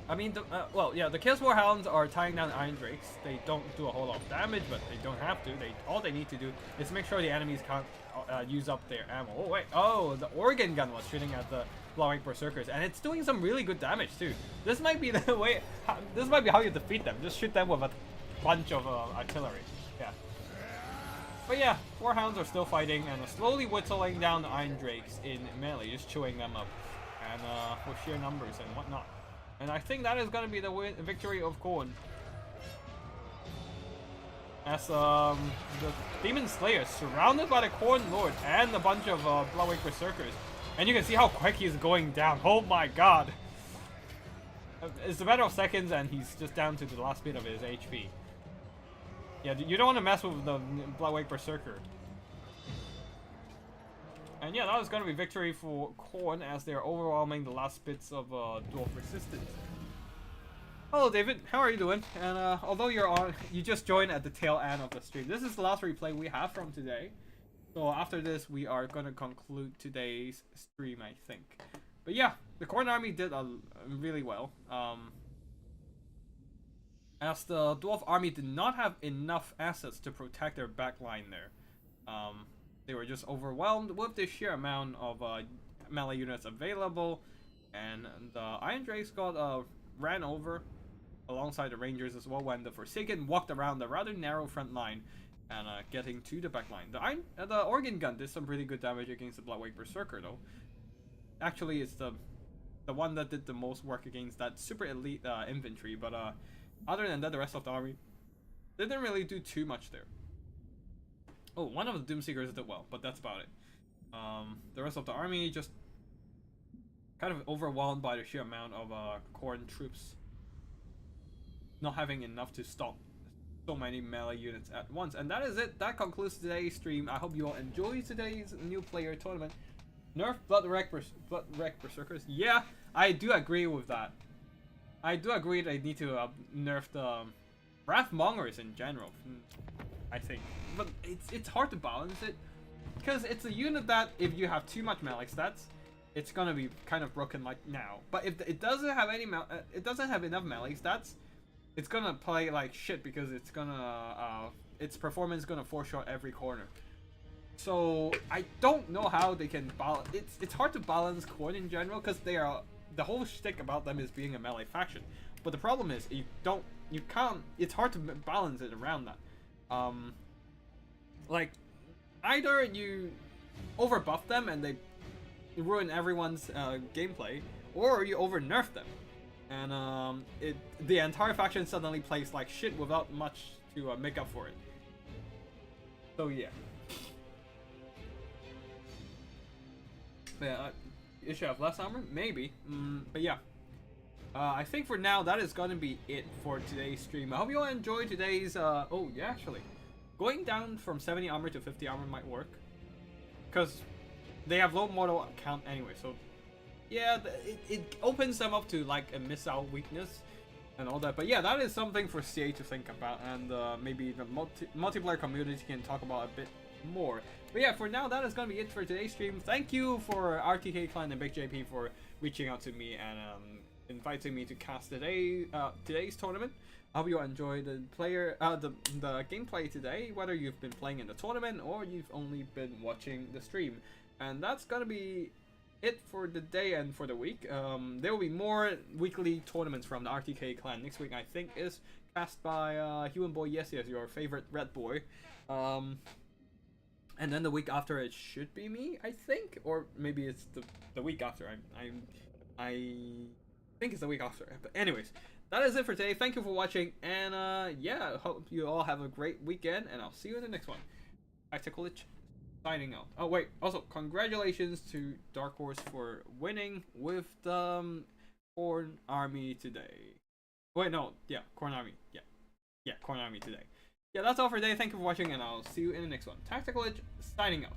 [SPEAKER 1] I mean, well, yeah, the Chaos Warhounds are tying down Iron Drakes. They don't do a whole lot of damage, but they don't have to. All they need to do is make sure the enemies can't use up their ammo. Oh wait, oh, the organ gun was shooting at the Bloodwake Berserkers, and it's doing some really good damage too. This might be the way. This might be how you defeat them. Just shoot them with a bunch of artillery. Yeah. But yeah, Warhounds are still fighting and slowly whittling down the Iron Drakes in melee, just chewing them up, and with sheer numbers and whatnot. And I think that is going to be the victory of Khorne. As the Demon Slayer surrounded by the Khorne Lord and a bunch of Bloodwake Berserkers. And you can see how quick he's going down. Oh my god. It's a matter of seconds and he's just down to the last bit of his HP. Yeah, you don't want to mess with the Bloodwake Berserker. And yeah, that was going to be victory for Khorne as they're overwhelming the last bits of Dwarf Resistance. Hello David, how are you doing? And although you just joined at the tail end of the stream, this is the last replay we have from today. So after this, we are going to conclude today's stream, I think. But yeah, the Khorne army did really well. As the Dwarf army did not have enough assets to protect their backline there. They were just overwhelmed with the sheer amount of melee units available, and the Iron Drakes got ran over alongside the Rangers as well when the Forsaken walked around the rather narrow front line and getting to the back line. The organ gun did some pretty good damage against the Bloodwake Berserker though. Actually, it's the one that did the most work against that super elite infantry, but other than that, the rest of the army didn't really do too much there. Oh, one of the Doomseekers did well, but that's about it. The rest of the army just kind of overwhelmed by the sheer amount of Corn troops not having enough to stop so many melee units at once. And that is it. That concludes today's stream. I hope you all enjoyed today's new player tournament. Nerf Blood Wreck Berserkers. Yeah, I do agree with that. I do agree they need to nerf the Wrathmongers in general, I think. But it's hard to balance it, because it's a unit that if you have too much melee stats, it's gonna be kind of broken like now. But if it doesn't have any it doesn't have enough melee stats, it's gonna play like shit, because it's gonna its performance is gonna foreshot every corner. So I don't know how they can balance. It's hard to balance Corn in general, because they are, the whole shtick about them is being a melee faction. But the problem is you can't. It's hard to balance it around that. Like either you overbuff them and they ruin everyone's gameplay, or you over nerf them, and the entire faction suddenly plays like shit without much to make up for it. So yeah. Yeah, you should have less armor? Maybe. But yeah. I think for now, that is going to be it for today's stream. I hope you all enjoyed today's... oh, yeah, actually. Going down from 70 armor to 50 armor might work. Because they have low mortal count anyway, so... Yeah, it opens them up to, like, a missile weakness and all that. But yeah, that is something for CA to think about. And maybe the multiplayer community can talk about a bit more. But yeah, for now, that is going to be it for today's stream. Thank you for RTK Clan and Big JP for reaching out to me and inviting me to cast today's tournament. I hope you enjoyed the gameplay today, whether you've been playing in the tournament or you've only been watching the stream. And that's going to be it for the day and for the week. There will be more weekly tournaments from the RTK Clan. Next week, I think, is cast by Human Boy Yes, your favorite red boy. And then the week after it should be me, I think, or maybe it's the week after. I think it's the week after. But anyways, that is it for today. Thank you for watching, and yeah, hope you all have a great weekend, and I'll see you in the next one. Tactical Itch signing out. Oh wait, also congratulations to Dark Horse for winning with the Corn Army today. Wait, no, yeah, Corn Army, yeah, Corn Army today. Yeah, that's all for today. Thank you for watching, and I'll see you in the next one. Tactical Edge, signing out.